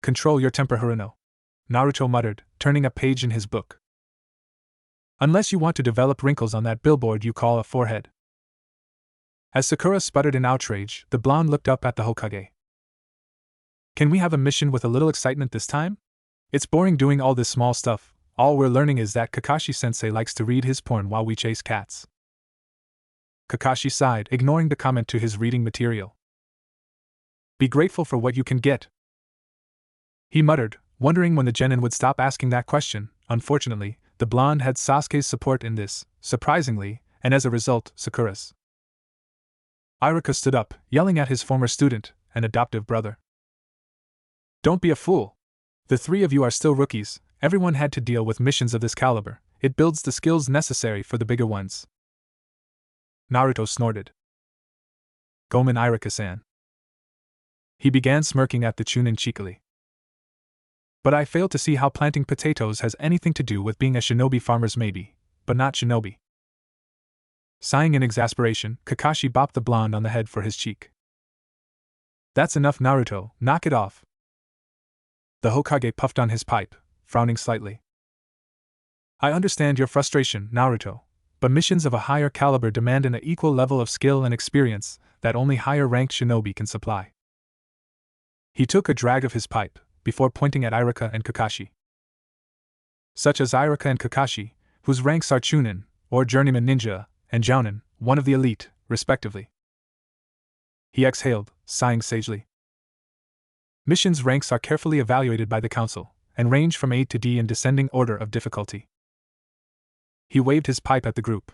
"Control your temper, Hirano," Naruto muttered, turning a page in his book. "Unless you want to develop wrinkles on that billboard you call a forehead." As Sakura sputtered in outrage, the blonde looked up at the Hokage. "Can we have a mission with a little excitement this time? It's boring doing all this small stuff. All we're learning is that Kakashi-sensei likes to read his porn while we chase cats." Kakashi sighed, ignoring the comment to his reading material. "Be grateful for what you can get," he muttered, wondering when the genin would stop asking that question. Unfortunately, the blonde had Sasuke's support in this, surprisingly, and as a result, Sakura's. Iruka stood up, yelling at his former student, and adoptive brother. "Don't be a fool. The three of you are still rookies. Everyone had to deal with missions of this caliber. It builds the skills necessary for the bigger ones." Naruto snorted. "Gomen Iruka-san." He began smirking at the Chunin cheekily. "But I fail to see how planting potatoes has anything to do with being a shinobi. Farmers maybe, but not shinobi." Sighing in exasperation, Kakashi bopped the blonde on the head for his cheek. "That's enough, Naruto, knock it off." The Hokage puffed on his pipe, frowning slightly. "I understand your frustration, Naruto, but missions of a higher caliber demand an equal level of skill and experience that only higher-ranked shinobi can supply." He took a drag of his pipe, before pointing at Iruka and Kakashi. "Such as Iruka and Kakashi, whose ranks are Chunin, or Journeyman Ninja, and Jounin, one of the elite, respectively." He exhaled, sighing sagely. "Missions' ranks are carefully evaluated by the council, and range from A to D in descending order of difficulty." He waved his pipe at the group.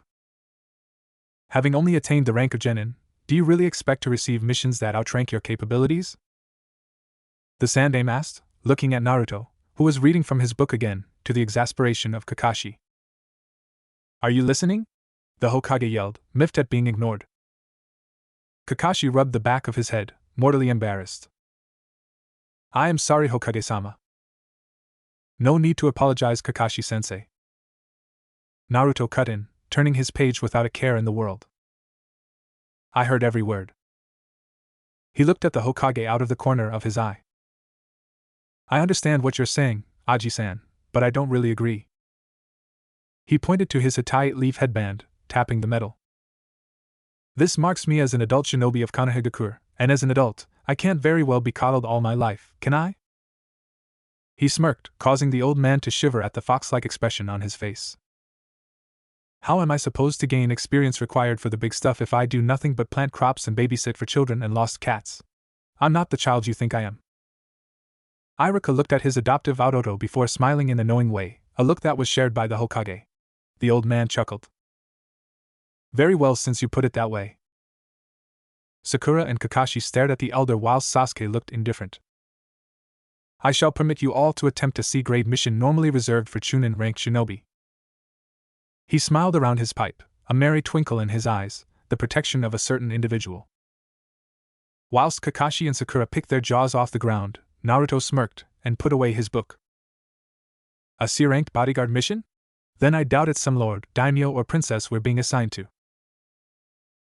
"Having only attained the rank of genin, do you really expect to receive missions that outrank your capabilities?" The Sandaime asked, looking at Naruto, who was reading from his book again, to the exasperation of Kakashi. "Are you listening?" the Hokage yelled, miffed at being ignored. Kakashi rubbed the back of his head, mortally embarrassed. "I am sorry, Hokage-sama." "No need to apologize, Kakashi-sensei." Naruto cut in, turning his page without a care in the world. "I heard every word." He looked at the Hokage out of the corner of his eye. "I understand what you're saying, Aji-san, but I don't really agree." He pointed to his Hittite leaf headband, tapping the metal. "This marks me as an adult shinobi of Konohagakure, and as an adult, I can't very well be coddled all my life, can I?" He smirked, causing the old man to shiver at the fox-like expression on his face. "How am I supposed to gain experience required for the big stuff if I do nothing but plant crops and babysit for children and lost cats? I'm not the child you think I am." Iruka looked at his adoptive Aoto before smiling in a knowing way, a look that was shared by the Hokage. The old man chuckled. "Very well, since you put it that way." Sakura and Kakashi stared at the elder while Sasuke looked indifferent. "I shall permit you all to attempt a C-grade mission normally reserved for Chunin-ranked shinobi." He smiled around his pipe, a merry twinkle in his eyes, the protection of a certain individual. Whilst Kakashi and Sakura picked their jaws off the ground, Naruto smirked and put away his book. A C-ranked bodyguard mission? Then I doubt it's some lord, daimyo or princess we're being assigned to.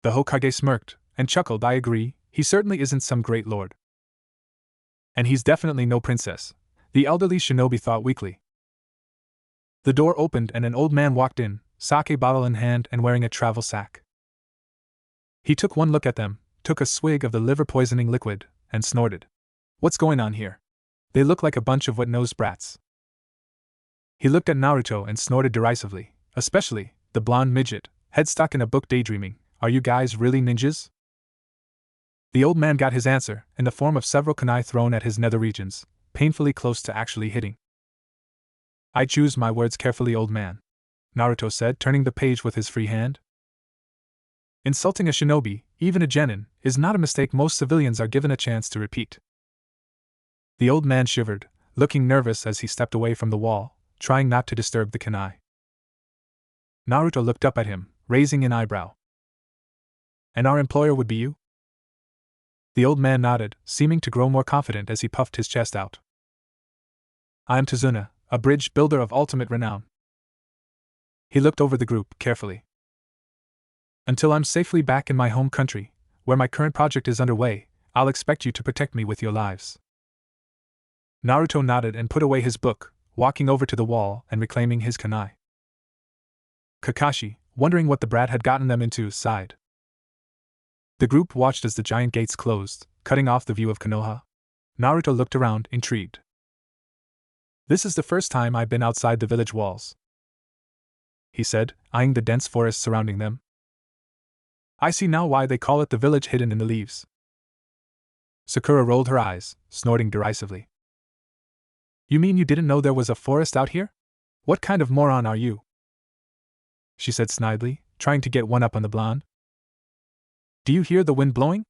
The Hokage smirked and chuckled. I agree, he certainly isn't some great lord. And he's definitely no princess, the elderly shinobi thought weakly. The door opened and an old man walked in, sake bottle in hand and wearing a travel sack. He took one look at them, took a swig of the liver-poisoning liquid, and snorted. What's going on here? They look like a bunch of wet-nosed brats. He looked at Naruto and snorted derisively, especially the blonde midget, head stuck in a book daydreaming. Are you guys really ninjas? The old man got his answer, in the form of several kunai thrown at his nether regions, painfully close to actually hitting. I choose my words carefully, old man, Naruto said, turning the page with his free hand. Insulting a shinobi, even a genin, is not a mistake most civilians are given a chance to repeat. The old man shivered, looking nervous as he stepped away from the wall, trying not to disturb the kunai. Naruto looked up at him, raising an eyebrow. And our employer would be you? The old man nodded, seeming to grow more confident as he puffed his chest out. I am Tazuna, a bridge builder of ultimate renown. He looked over the group carefully. Until I'm safely back in my home country, where my current project is underway, I'll expect you to protect me with your lives. Naruto nodded and put away his book, walking over to the wall and reclaiming his kunai. Kakashi, wondering what the brat had gotten them into, sighed. The group watched as the giant gates closed, cutting off the view of Konoha. Naruto looked around, intrigued. This is the first time I've been outside the village walls, he said, eyeing the dense forest surrounding them. I see now why they call it the village hidden in the leaves. Sakura rolled her eyes, snorting derisively. You mean you didn't know there was a forest out here? What kind of moron are you? She said snidely, trying to get one up on the blonde. Do you hear the wind blowing?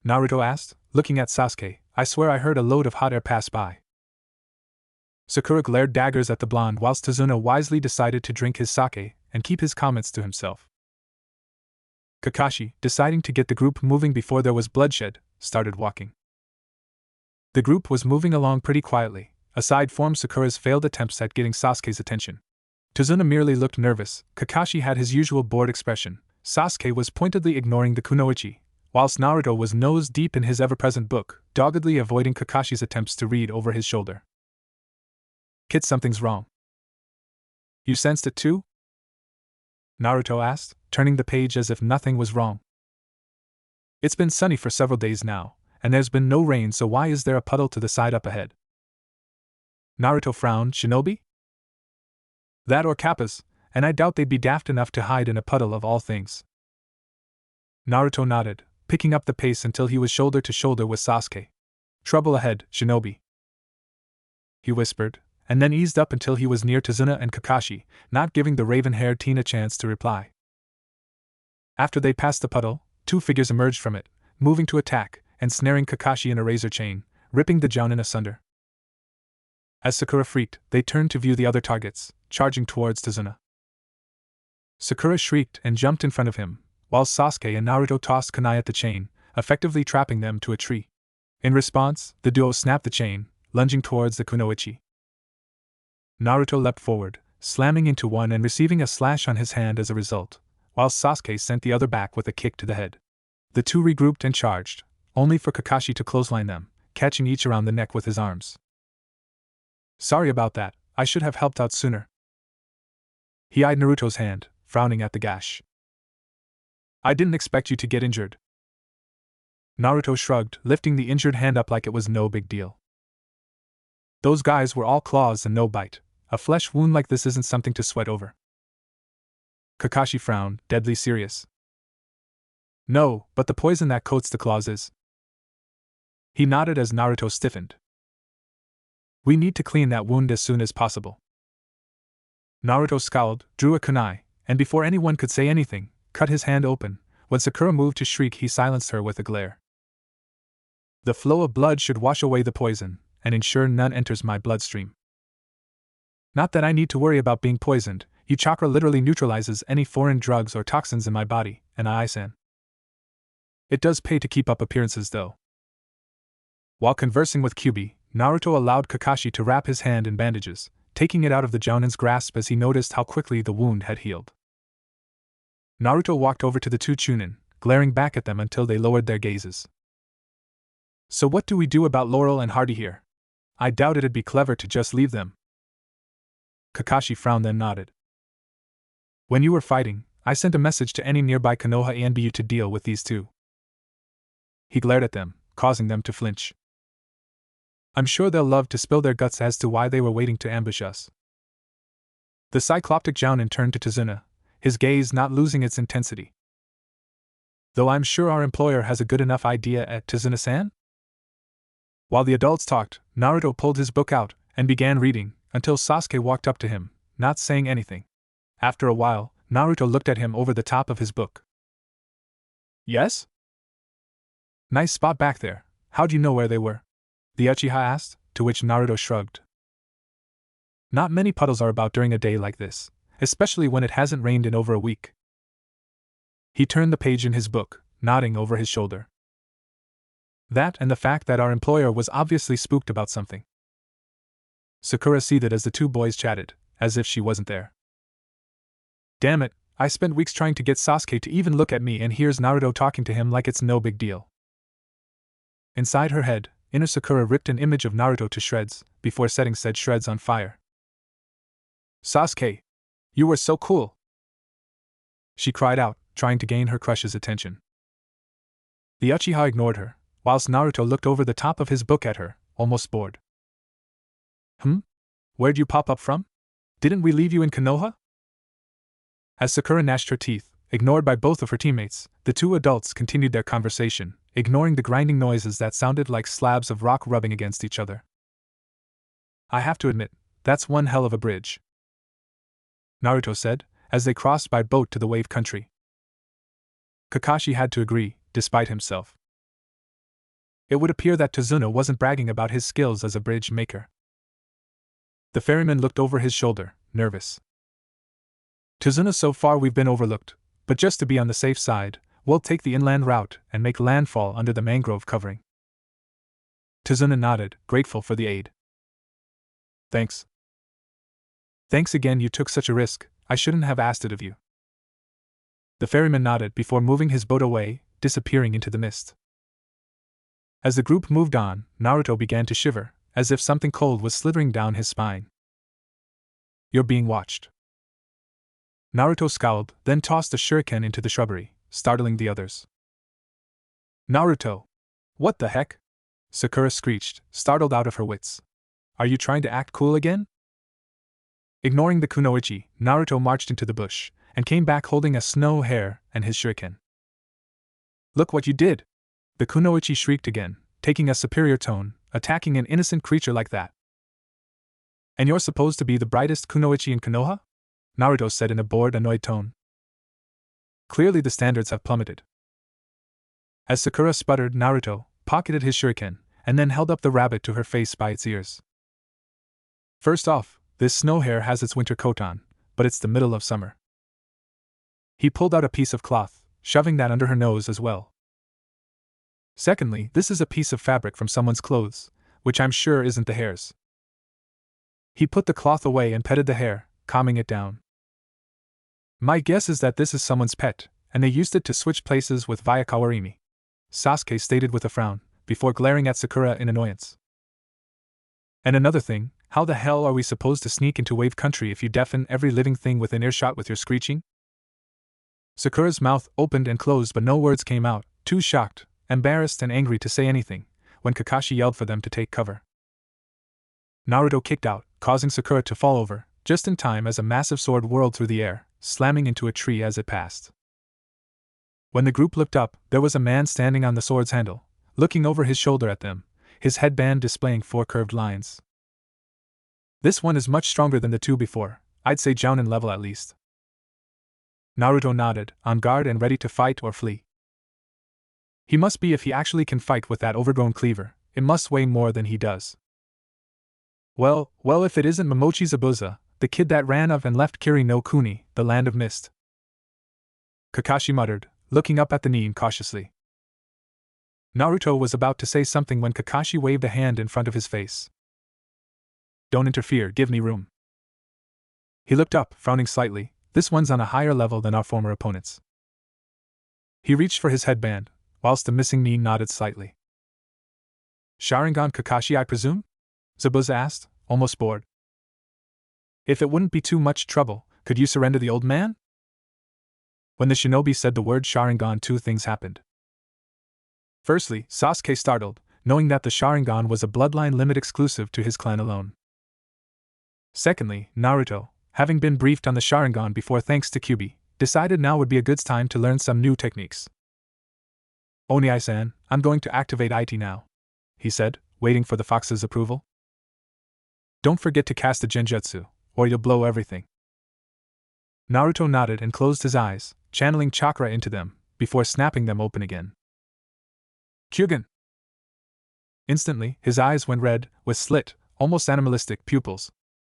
Naruto asked, looking at Sasuke. I swear I heard a load of hot air pass by. Sakura glared daggers at the blonde whilst Tazuna wisely decided to drink his sake and keep his comments to himself. Kakashi, deciding to get the group moving before there was bloodshed, started walking. The group was moving along pretty quietly, aside from Sakura's failed attempts at getting Sasuke's attention. Tazuna merely looked nervous, Kakashi had his usual bored expression, Sasuke was pointedly ignoring the kunoichi, whilst Naruto was nose deep in his ever-present book, doggedly avoiding Kakashi's attempts to read over his shoulder. Kid, something's wrong. You sensed it too? Naruto asked, turning the page as if nothing was wrong. It's been sunny for several days now, and there's been no rain, so why is there a puddle to the side up ahead? Naruto frowned. Shinobi? That or kappas, and I doubt they'd be daft enough to hide in a puddle of all things. Naruto nodded, picking up the pace until he was shoulder to shoulder with Sasuke. Trouble ahead, Shinobi, he whispered, and then eased up until he was near Tazuna and Kakashi, not giving the raven-haired teen a chance to reply. After they passed the puddle, two figures emerged from it, moving to attack, and snaring Kakashi in a razor chain, ripping the jounin asunder. As Sakura freaked, they turned to view the other targets, charging towards Tazuna. Sakura shrieked and jumped in front of him, while Sasuke and Naruto tossed kunai at the chain, effectively trapping them to a tree. In response, the duo snapped the chain, lunging towards the kunoichi. Naruto leapt forward, slamming into one and receiving a slash on his hand as a result, while Sasuke sent the other back with a kick to the head. The two regrouped and charged, only for Kakashi to clothesline them, catching each around the neck with his arms. Sorry about that, I should have helped out sooner. He eyed Naruto's hand, frowning at the gash. I didn't expect you to get injured. Naruto shrugged, lifting the injured hand up like it was no big deal. Those guys were all claws and no bite. A flesh wound like this isn't something to sweat over. Kakashi frowned, deadly serious. No, but the poison that coats the claws is. He nodded as Naruto stiffened. We need to clean that wound as soon as possible. Naruto scowled, drew a kunai, and before anyone could say anything, cut his hand open. When Sakura moved to shriek, he silenced her with a glare. The flow of blood should wash away the poison, and ensure none enters my bloodstream. Not that I need to worry about being poisoned, Your chakra literally neutralizes any foreign drugs or toxins in my body, and I-san. It does pay to keep up appearances though. While conversing with Kyuubi, Naruto allowed Kakashi to wrap his hand in bandages, taking it out of the Jounin's grasp as he noticed how quickly the wound had healed. Naruto walked over to the two Chunin, glaring back at them until they lowered their gazes. So what do we do about Laurel and Hardy here? I doubt it'd be clever to just leave them. Kakashi frowned then nodded. When you were fighting, I sent a message to any nearby Konoha and BU to deal with these two. He glared at them, causing them to flinch. I'm sure they'll love to spill their guts as to why they were waiting to ambush us. The cycloptic Jounin turned to Tazuna, his gaze not losing its intensity. Though I'm sure our employer has a good enough idea at Tazuna-san? While the adults talked, Naruto pulled his book out and began reading, until Sasuke walked up to him, not saying anything. After a while, Naruto looked at him over the top of his book. Yes? Nice spot back there. How'd you know where they were? The Uchiha asked, to which Naruto shrugged. Not many puddles are about during a day like this, especially when it hasn't rained in over a week. He turned the page in his book, nodding over his shoulder. That and the fact that our employer was obviously spooked about something. Sakura seethed as the two boys chatted, as if she wasn't there. Damn it, I spent weeks trying to get Sasuke to even look at me, and here's Naruto talking to him like it's no big deal. Inside her head, inner Sakura ripped an image of Naruto to shreds, before setting said shreds on fire. Sasuke! You were so cool! She cried out, trying to gain her crush's attention. The Uchiha ignored her, whilst Naruto looked over the top of his book at her, almost bored. Where'd you pop up from? Didn't we leave you in Konoha? As Sakura gnashed her teeth, ignored by both of her teammates, the two adults continued their conversation, ignoring the grinding noises that sounded like slabs of rock rubbing against each other. I have to admit, that's one hell of a bridge, Naruto said, as they crossed by boat to the wave country. Kakashi had to agree, despite himself. It would appear that Tazuna wasn't bragging about his skills as a bridge maker. The ferryman looked over his shoulder, nervous. Tazuna, so far we've been overlooked, but just to be on the safe side, we'll take the inland route and make landfall under the mangrove covering. Tazuna nodded, grateful for the aid. Thanks. Thanks again, you took such a risk, I shouldn't have asked it of you. The ferryman nodded before moving his boat away, disappearing into the mist. As the group moved on, Naruto began to shiver, as if something cold was slithering down his spine. You're being watched. Naruto scowled, then tossed a shuriken into the shrubbery, startling the others. Naruto! What the heck? Sakura screeched, startled out of her wits. Are you trying to act cool again? Ignoring the kunoichi, Naruto marched into the bush, and came back holding a snow hare and his shuriken. Look what you did! The kunoichi shrieked again, taking a superior tone, attacking an innocent creature like that. And you're supposed to be the brightest kunoichi in Konoha? Naruto said in a bored, annoyed tone. Clearly the standards have plummeted. As Sakura sputtered, Naruto pocketed his shuriken, and then held up the rabbit to her face by its ears. First off, this snow hare has its winter coat on, but it's the middle of summer. He pulled out a piece of cloth, shoving that under her nose as well. Secondly, this is a piece of fabric from someone's clothes, which I'm sure isn't the hare's. He put the cloth away and petted the hare, calming it down. My guess is that this is someone's pet, and they used it to switch places with via Kawarimi, Sasuke stated with a frown, before glaring at Sakura in annoyance. And another thing, how the hell are we supposed to sneak into wave country if you deafen every living thing within earshot with your screeching? Sakura's mouth opened and closed, but no words came out, too shocked, embarrassed and angry to say anything, when Kakashi yelled for them to take cover. Naruto kicked out, causing Sakura to fall over, just in time as a massive sword whirled through the air, slamming into a tree as it passed. When the group looked up, there was a man standing on the sword's handle, looking over his shoulder at them, his headband displaying 4 curved lines. This one is much stronger than the two before, I'd say Jounin level at least. Naruto nodded, on guard and ready to fight or flee. He must be if he actually can fight with that overgrown cleaver, it must weigh more than he does. Well, if it isn't Momochi Zabuza, the kid that ran off and left Kiri no Kuni, the land of mist. Kakashi muttered, looking up at the nin cautiously. Naruto was about to say something when Kakashi waved a hand in front of his face. Don't interfere, give me room. He looked up, frowning slightly. This one's on a higher level than our former opponents. He reached for his headband, whilst the missing nin nodded slightly. Sharingan Kakashi, I presume? Zabuza asked, almost bored. If it wouldn't be too much trouble, could you surrender the old man? When the shinobi said the word Sharingan, two things happened. Firstly, Sasuke startled, knowing that the Sharingan was a bloodline limit exclusive to his clan alone. Secondly, Naruto, having been briefed on the Sharingan before thanks to Kyuubi, decided now would be a good time to learn some new techniques. Oni-san, I'm going to activate IT now, he said, waiting for the fox's approval. Don't forget to cast the genjutsu, or you'll blow everything. Naruto nodded and closed his eyes, channeling chakra into them, before snapping them open again. Kyugen! Instantly, his eyes went red, with slit, almost animalistic pupils.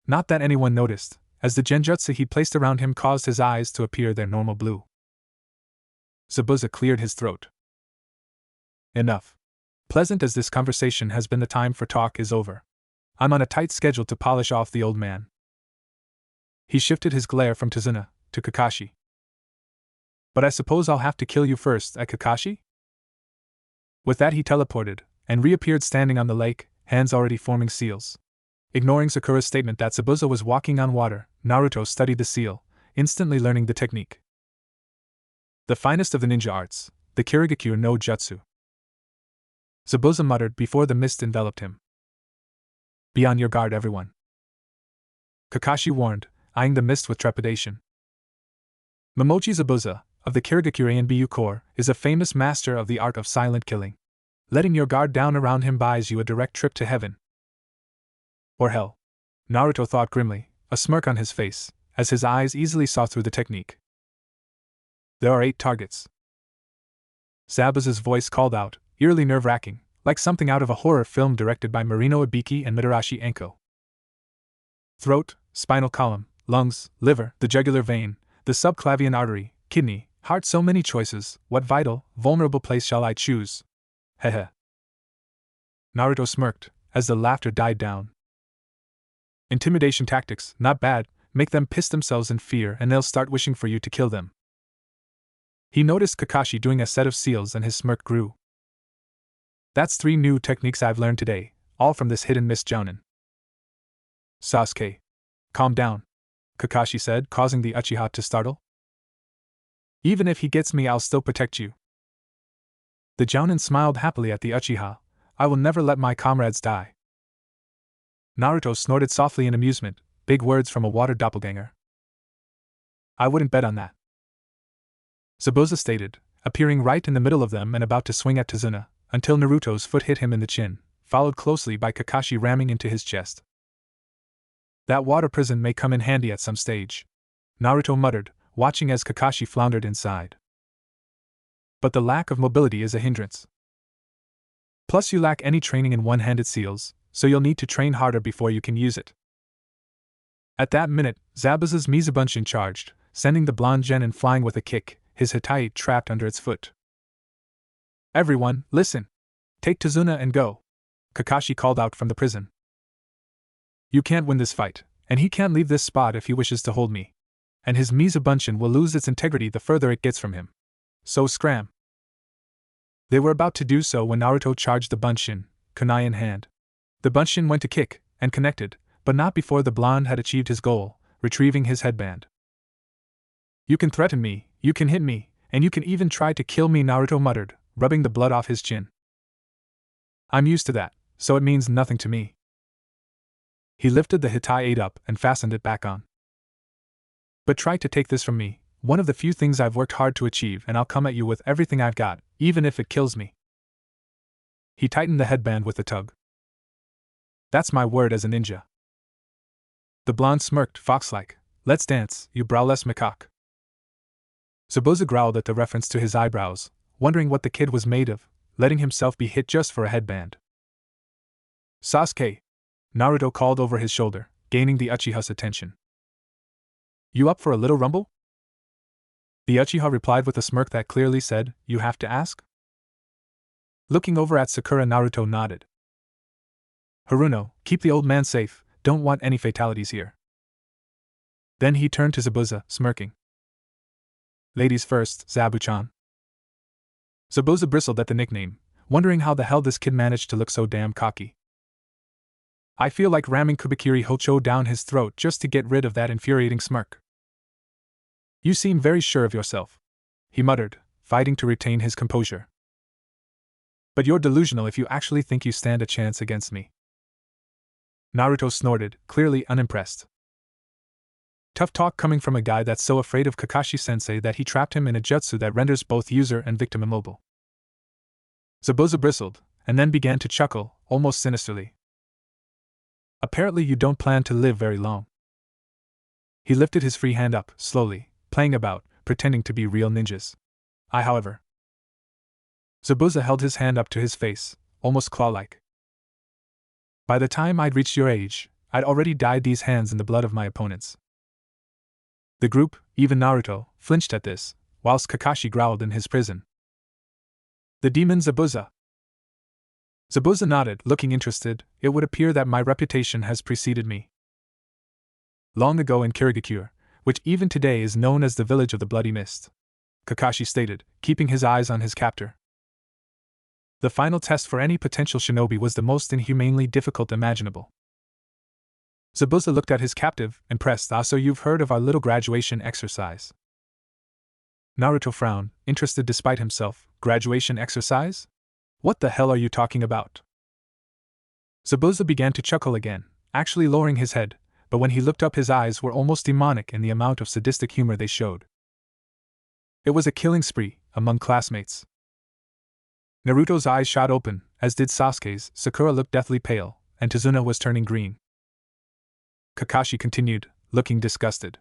Not that anyone noticed, as the genjutsu he placed around him caused his eyes to appear their normal blue. Zabuza cleared his throat. Enough. Pleasant as this conversation has been, the time for talk is over. I'm on a tight schedule to polish off the old man. He shifted his glare from Tazuna to Kakashi. But I suppose I'll have to kill you first, Kakashi? With that he teleported, and reappeared standing on the lake, hands already forming seals. Ignoring Sakura's statement that Zabuza was walking on water, Naruto studied the seal, instantly learning the technique. The finest of the ninja arts, the Kirigakure no Jutsu. Zabuza muttered before the mist enveloped him. Be on your guard, everyone. Kakashi warned, eyeing the mist with trepidation. Momochi Zabuza, of the Kirigakure and Bu Corps, is a famous master of the art of silent killing. Letting your guard down around him buys you a direct trip to heaven. Or hell. Naruto thought grimly, a smirk on his face, as his eyes easily saw through the technique. There are 8 targets. Zabuza's voice called out, eerily nerve-wracking, like something out of a horror film directed by Marino Ibiki and Mitarashi Enko. Throat, spinal column, lungs, liver, the jugular vein, the subclavian artery, kidney, heart. So many choices. What vital, vulnerable place shall I choose? Heh. Naruto smirked, as the laughter died down. Intimidation tactics, not bad. Make them piss themselves in fear and they'll start wishing for you to kill them. He noticed Kakashi doing a set of seals and his smirk grew. That's 3 new techniques I've learned today, all from this hidden mist jounin. Sasuke. Calm down, Kakashi said, causing the Uchiha to startle. Even if he gets me, I'll still protect you. The jounin smiled happily at the Uchiha. I will never let my comrades die. Naruto snorted softly in amusement, big words from a water doppelganger. I wouldn't bet on that. Zabuza stated, appearing right in the middle of them and about to swing at Tazuna, until Naruto's foot hit him in the chin, followed closely by Kakashi ramming into his chest. That water prison may come in handy at some stage, Naruto muttered, watching as Kakashi floundered inside. But the lack of mobility is a hindrance. Plus you lack any training in one-handed seals, so you'll need to train harder before you can use it. At that minute, Zabuza's Mizubunshin charged, sending the blonde genin flying with a kick, his Hitai trapped under its foot. Everyone, listen! Take Tazuna and go! Kakashi called out from the prison. You can't win this fight, and he can't leave this spot if he wishes to hold me. And his Mizubunshin will lose its integrity the further it gets from him. So scram! They were about to do so when Naruto charged the Bunshin, kunai in hand. The Bunshin went to kick, and connected, but not before the blonde had achieved his goal, retrieving his headband. You can threaten me, you can hit me, and you can even try to kill me, Naruto muttered, rubbing the blood off his chin. I'm used to that, so it means nothing to me. He lifted the Hitai 8 up and fastened it back on. But try to take this from me, one of the few things I've worked hard to achieve, and I'll come at you with everything I've got, even if it kills me. He tightened the headband with a tug. That's my word as a ninja. The blonde smirked, fox-like. Let's dance, you browless macaque. Zabuza growled at the reference to his eyebrows, wondering what the kid was made of, letting himself be hit just for a headband. Sasuke! Naruto called over his shoulder, gaining the Uchiha's attention. You up for a little rumble? The Uchiha replied with a smirk that clearly said, You have to ask? Looking over at Sakura, Naruto nodded. Haruno, keep the old man safe, don't want any fatalities here. Then he turned to Zabuza, smirking. Ladies first, Zabu-chan. Zabuza bristled at the nickname, wondering how the hell this kid managed to look so damn cocky. I feel like ramming Kubikiri Hocho down his throat just to get rid of that infuriating smirk. You seem very sure of yourself, he muttered, fighting to retain his composure. But you're delusional if you actually think you stand a chance against me. Naruto snorted, clearly unimpressed. Tough talk coming from a guy that's so afraid of Kakashi-sensei that he trapped him in a jutsu that renders both user and victim immobile. Zabuza bristled, and then began to chuckle, almost sinisterly. Apparently you don't plan to live very long. He lifted his free hand up, slowly, playing about, pretending to be real ninjas. However. Zabuza held his hand up to his face, almost claw-like. By the time I'd reached your age, I'd already dyed these hands in the blood of my opponents. The group, even Naruto, flinched at this, whilst Kakashi growled in his prison. The demon Zabuza. Zabuza nodded, looking interested. It would appear that my reputation has preceded me. Long ago in Kirigakure, which even today is known as the village of the Bloody Mist, Kakashi stated, keeping his eyes on his captor. The final test for any potential shinobi was the most inhumanely difficult imaginable. Zabuza looked at his captive, impressed. So you've heard of our little graduation exercise? Naruto frowned, interested despite himself. Graduation exercise? What the hell are you talking about? Zabuza began to chuckle again, actually lowering his head, but when he looked up his eyes were almost demonic in the amount of sadistic humor they showed. It was a killing spree, among classmates. Naruto's eyes shot open, as did Sasuke's. Sakura looked deathly pale, and Tazuna was turning green. Kakashi continued, looking disgusted.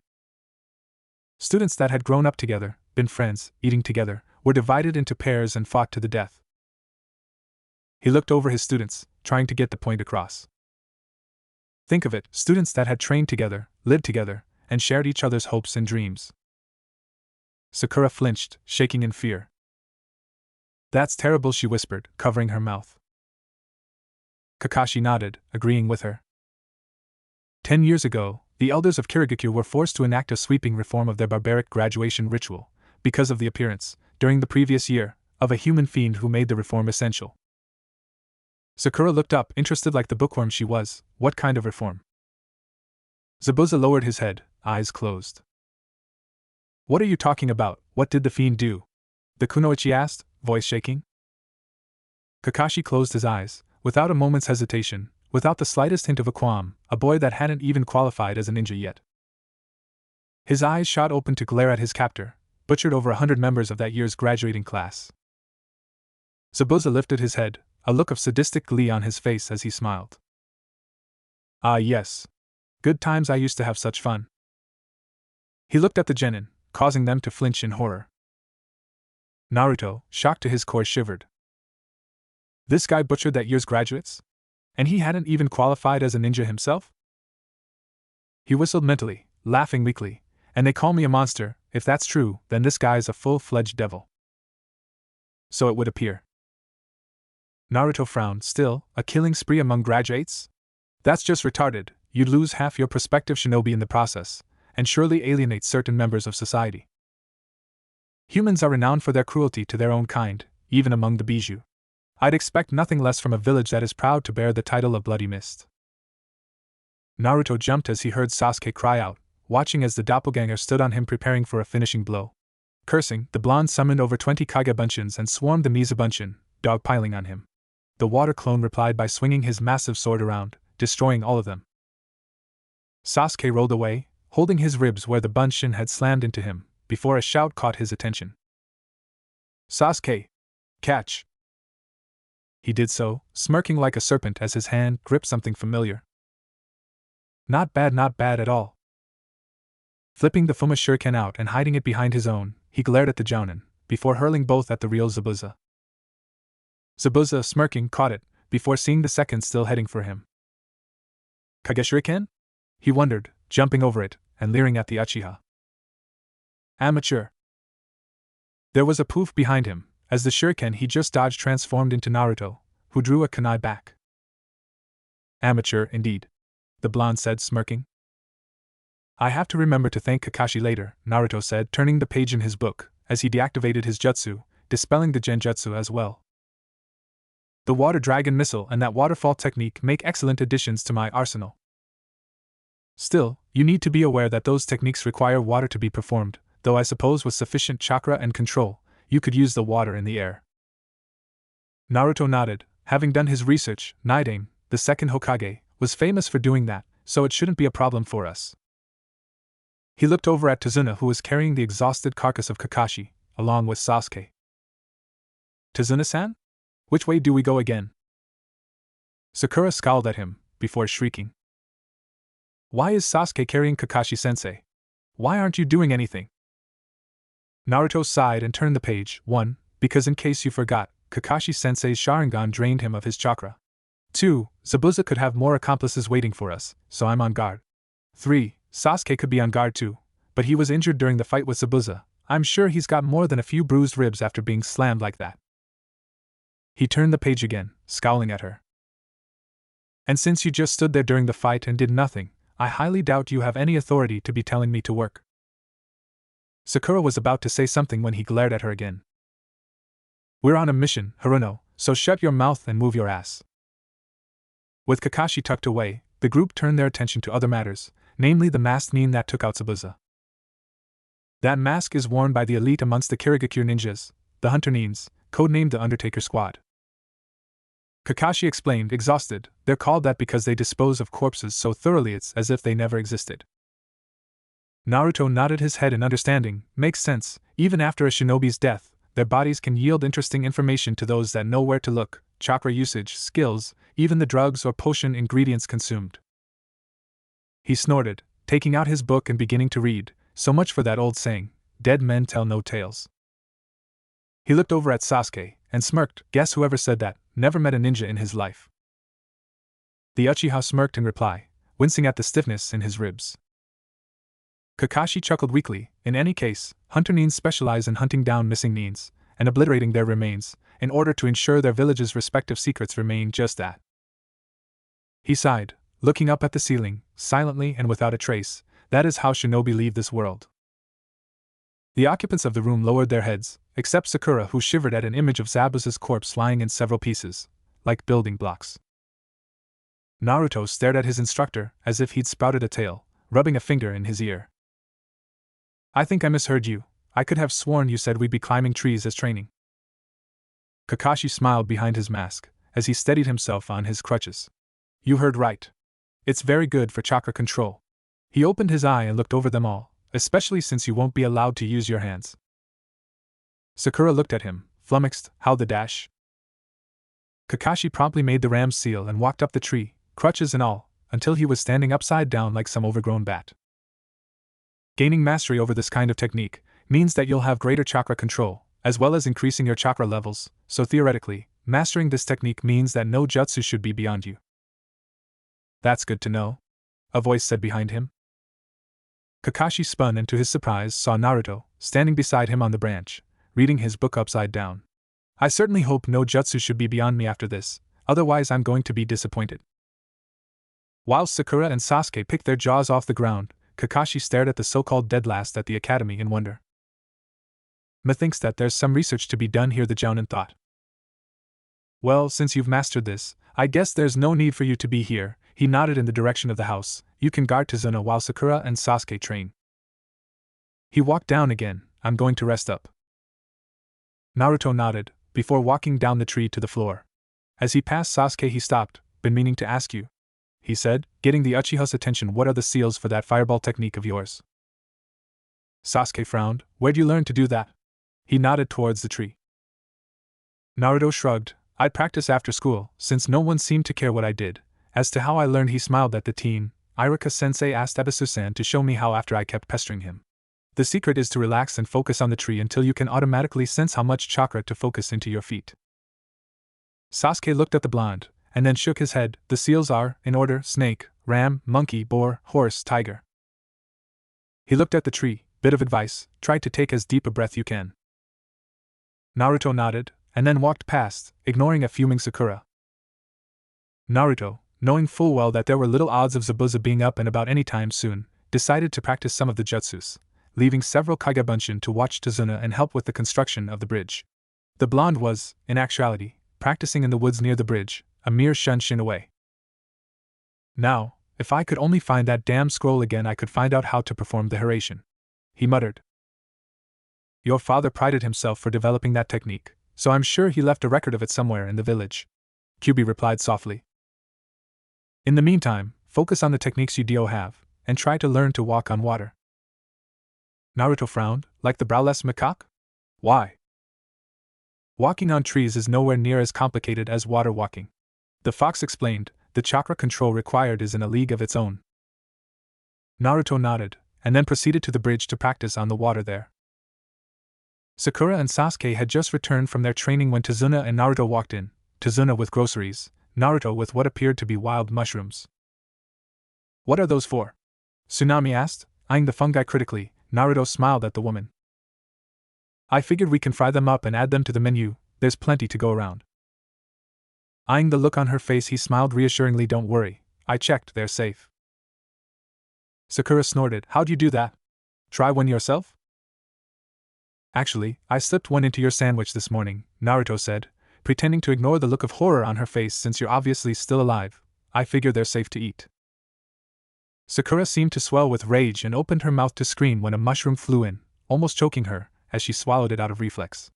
Students that had grown up together, been friends, eating together, were divided into pairs and fought to the death. He looked over his students, trying to get the point across. Think of it, students that had trained together, lived together, and shared each other's hopes and dreams. Sakura flinched, shaking in fear. That's terrible, she whispered, covering her mouth. Kakashi nodded, agreeing with her. 10 years ago, the elders of Kirigakure were forced to enact a sweeping reform of their barbaric graduation ritual, because of the appearance, during the previous year, of a human fiend who made the reform essential. Sakura looked up, interested like the bookworm she was. What kind of reform? Zabuza lowered his head, eyes closed. What are you talking about? What did the fiend do? The kunoichi asked, voice shaking. Kakashi closed his eyes, without a moment's hesitation, without the slightest hint of a qualm, a boy that hadn't even qualified as a ninja yet. His eyes shot open to glare at his captor, butchered over 100 members of that year's graduating class. Zabuza lifted his head, a look of sadistic glee on his face as he smiled. Ah yes. Good times, I used to have such fun. He looked at the genin, causing them to flinch in horror. Naruto, shocked to his core, shivered. This guy butchered that year's graduates? And he hadn't even qualified as a ninja himself? He whistled mentally, laughing weakly. And they call me a monster. If that's true, then this guy's a full-fledged devil. So it would appear. Naruto frowned. Still, a killing spree among graduates? That's just retarded. You'd lose half your prospective shinobi in the process, and surely alienate certain members of society. Humans are renowned for their cruelty to their own kind, even among the Bijou. I'd expect nothing less from a village that is proud to bear the title of Bloody Mist. Naruto jumped as he heard Sasuke cry out, watching as the doppelganger stood on him preparing for a finishing blow. Cursing, the blonde summoned over 20 Kage Bunshin and swarmed the Mizubunshin, dogpiling on him. The water clone replied by swinging his massive sword around, destroying all of them. Sasuke rolled away, holding his ribs where the Bunshin had slammed into him, before a shout caught his attention. Sasuke! Catch! He did so, smirking like a serpent as his hand gripped something familiar. Not bad at all. Flipping the Fuma shuriken out and hiding it behind his own, he glared at the jounin, before hurling both at the real Zabuza. Zabuza, smirking, caught it, before seeing the second still heading for him. Kage shuriken? He wondered, jumping over it, and leering at the Uchiha. Amateur. There was a poof behind him, as the shuriken he just dodged transformed into Naruto, who drew a kunai back. Amateur, indeed, the blonde said, smirking. I have to remember to thank Kakashi later, Naruto said, turning the page in his book, as he deactivated his jutsu, dispelling the genjutsu as well. The water dragon missile and that waterfall technique make excellent additions to my arsenal. Still, you need to be aware that those techniques require water to be performed, though I suppose with sufficient chakra and control, you could use the water in the air. Naruto nodded. Having done his research, Naidame, the second Hokage, was famous for doing that, so it shouldn't be a problem for us. He looked over at Tazuna, who was carrying the exhausted carcass of Kakashi, along with Sasuke. Tazuna-san? Which way do we go again? Sakura scowled at him, before shrieking. Why is Sasuke carrying Kakashi-sensei? Why aren't you doing anything? Naruto sighed and turned the page. 1. Because in case you forgot, Kakashi-sensei's Sharingan drained him of his chakra. 2. Zabuza could have more accomplices waiting for us, so I'm on guard. 3. Sasuke could be on guard too, but he was injured during the fight with Zabuza. I'm sure he's got more than a few bruised ribs after being slammed like that. He turned the page again, scowling at her. And since you just stood there during the fight and did nothing, I highly doubt you have any authority to be telling me to work. Sakura was about to say something when he glared at her again. We're on a mission, Haruno, so shut your mouth and move your ass. With Kakashi tucked away, the group turned their attention to other matters, namely the masked nin that took out Zabuza. That mask is worn by the elite amongst the Kirigakure ninjas, the Hunter Nins, codenamed the Undertaker Squad. Kakashi explained, exhausted, they're called that because they dispose of corpses so thoroughly it's as if they never existed. Naruto nodded his head in understanding. Makes sense, even after a shinobi's death, their bodies can yield interesting information to those that know where to look, chakra usage, skills, even the drugs or potion ingredients consumed. He snorted, taking out his book and beginning to read. So much for that old saying, dead men tell no tales. He looked over at Sasuke, and smirked. Guess whoever said that, never met a ninja in his life. The Uchiha smirked in reply, wincing at the stiffness in his ribs. Kakashi chuckled weakly. In any case, Hunter Nins specialize in hunting down missing Nins, and obliterating their remains, in order to ensure their village's respective secrets remain just that. He sighed, looking up at the ceiling, silently and without a trace. That is how shinobi leave this world. The occupants of the room lowered their heads, except Sakura, who shivered at an image of Zabuza's corpse lying in several pieces, like building blocks. Naruto stared at his instructor, as if he'd sprouted a tail, rubbing a finger in his ear. I think I misheard you. I could have sworn you said we'd be climbing trees as training. Kakashi smiled behind his mask, as he steadied himself on his crutches. You heard right. It's very good for chakra control. He opened his eye and looked over them all, especially since you won't be allowed to use your hands. Sakura looked at him, flummoxed. How the dash? Kakashi promptly made the ram's seal and walked up the tree, crutches and all, until he was standing upside down like some overgrown bat. Gaining mastery over this kind of technique means that you'll have greater chakra control, as well as increasing your chakra levels, so theoretically, mastering this technique means that no jutsu should be beyond you. That's good to know, a voice said behind him. Kakashi spun and to his surprise saw Naruto, standing beside him on the branch, reading his book upside down. I certainly hope no jutsu should be beyond me after this, otherwise I'm going to be disappointed. While Sakura and Sasuke picked their jaws off the ground, Kakashi stared at the so-called dead last at the academy in wonder. Methinks that there's some research to be done here, the Jounin thought. Well, since you've mastered this, I guess there's no need for you to be here. He nodded in the direction of the house. You can guard Tazuna while Sakura and Sasuke train. He walked down again. I'm going to rest up. Naruto nodded, before walking down the tree to the floor. As he passed Sasuke he stopped. Been meaning to ask you, he said, getting the Uchiha's attention. What are the seals for that fireball technique of yours? Sasuke frowned. Where'd you learn to do that? He nodded towards the tree. Naruto shrugged. I'd practice after school, since no one seemed to care what I did. As to how I learned, he smiled at the teen. Iruka-sensei asked Ebisu-san to show me how after I kept pestering him. The secret is to relax and focus on the tree until you can automatically sense how much chakra to focus into your feet. Sasuke looked at the blonde, and then shook his head. The seals are, in order, snake, ram, monkey, boar, horse, tiger. He looked at the tree, Bit of advice, try to take as deep a breath you can. Naruto nodded, and then walked past, ignoring a fuming Sakura. Naruto, knowing full well that there were little odds of Zabuza being up and about any time soon, decided to practice some of the jutsus, leaving several Kage-bunshin to watch Tazuna and help with the construction of the bridge. The blonde was, in actuality, practicing in the woods near the bridge, a mere shunshin away. Now, if I could only find that damn scroll again, I could find out how to perform the Haration, he muttered. Your father prided himself for developing that technique, so I'm sure he left a record of it somewhere in the village, Kyuubi replied softly. In the meantime, focus on the techniques you do have, and try to learn to walk on water. Naruto frowned, like the browless macaque? Why? Walking on trees is nowhere near as complicated as water walking. The fox explained, the chakra control required is in a league of its own. Naruto nodded, and then proceeded to the bridge to practice on the water there. Sakura and Sasuke had just returned from their training when Tazuna and Naruto walked in, Tazuna with groceries, Naruto with what appeared to be wild mushrooms. What are those for? Tsunami asked, eyeing the fungi critically. Naruto smiled at the woman. I figured we can fry them up and add them to the menu, there's plenty to go around. Eyeing the look on her face, he smiled reassuringly. Don't worry, I checked, they're safe. Sakura snorted. How'd you do that? Try one yourself? Actually, I slipped one into your sandwich this morning, Naruto said, pretending to ignore the look of horror on her face. Since you're obviously still alive, I figure they're safe to eat. Sakura seemed to swell with rage and opened her mouth to scream when a mushroom flew in, almost choking her, as she swallowed it out of reflex.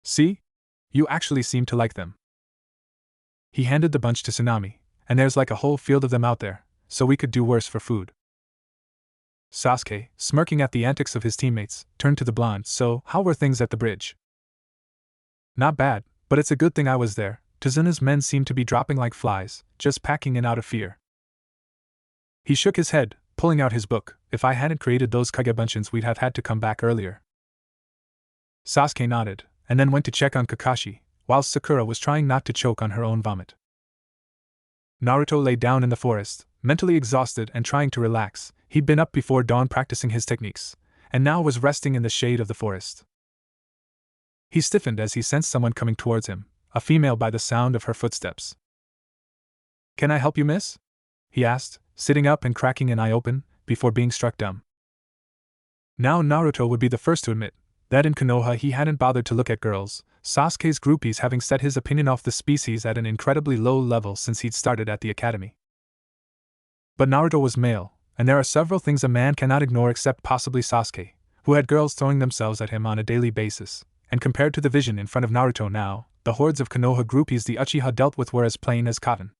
See? You actually seem to like them. He handed the bunch to Tsunami, and there's like a whole field of them out there, so we could do worse for food. Sasuke, smirking at the antics of his teammates, turned to the blonde. So, how were things at the bridge? Not bad, but it's a good thing I was there. Tazuna's men seemed to be dropping like flies, just packing in out of fear. He shook his head, pulling out his book. If I hadn't created those Kage-bunshins, we'd have had to come back earlier. Sasuke nodded, and then went to check on Kakashi, whilst Sakura was trying not to choke on her own vomit. Naruto lay down in the forest, mentally exhausted and trying to relax. He'd been up before dawn practicing his techniques, and now was resting in the shade of the forest. He stiffened as he sensed someone coming towards him, a female by the sound of her footsteps. Can I help you, miss? He asked, sitting up and cracking an eye open, before being struck dumb. Now Naruto would be the first to admit that in Konoha he hadn't bothered to look at girls, Sasuke's groupies having set his opinion of the species at an incredibly low level since he'd started at the academy. But Naruto was male, and there are several things a man cannot ignore except possibly Sasuke, who had girls throwing themselves at him on a daily basis, and compared to the vision in front of Naruto now, the hordes of Konoha groupies the Uchiha dealt with were as plain as cotton.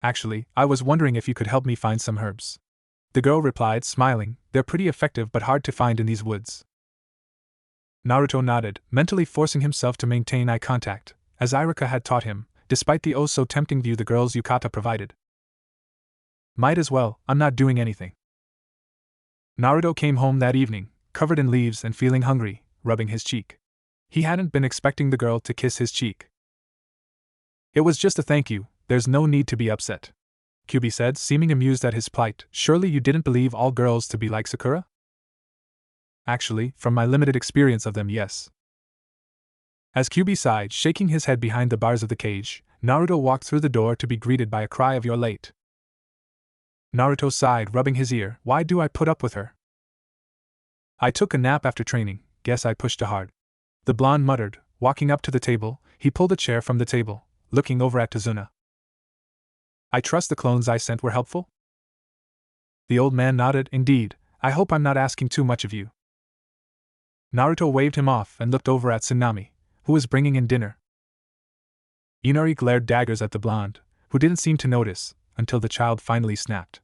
Actually, I was wondering if you could help me find some herbs. The girl replied, smiling. They're pretty effective but hard to find in these woods. Naruto nodded, mentally forcing himself to maintain eye contact, as Iruka had taught him, despite the oh-so-tempting view the girl's yukata provided. Might as well, I'm not doing anything. Naruto came home that evening, covered in leaves and feeling hungry, rubbing his cheek. He hadn't been expecting the girl to kiss his cheek. It was just a thank you, there's no need to be upset, Kyuubi said, seeming amused at his plight. Surely you didn't believe all girls to be like Sakura? Actually, from my limited experience of them, yes. As Kyuubi sighed, shaking his head behind the bars of the cage, Naruto walked through the door to be greeted by a cry of "You're late." Naruto sighed, rubbing his ear. Why do I put up with her? I took a nap after training, guess I pushed too hard. The blonde muttered, walking up to the table. He pulled a chair from the table, looking over at Tazuna. I trust the clones I sent were helpful? The old man nodded. Indeed, I hope I'm not asking too much of you. Naruto waved him off and looked over at Tsunami, who was bringing in dinner. Inari glared daggers at the blonde, who didn't seem to notice, until the child finally snapped.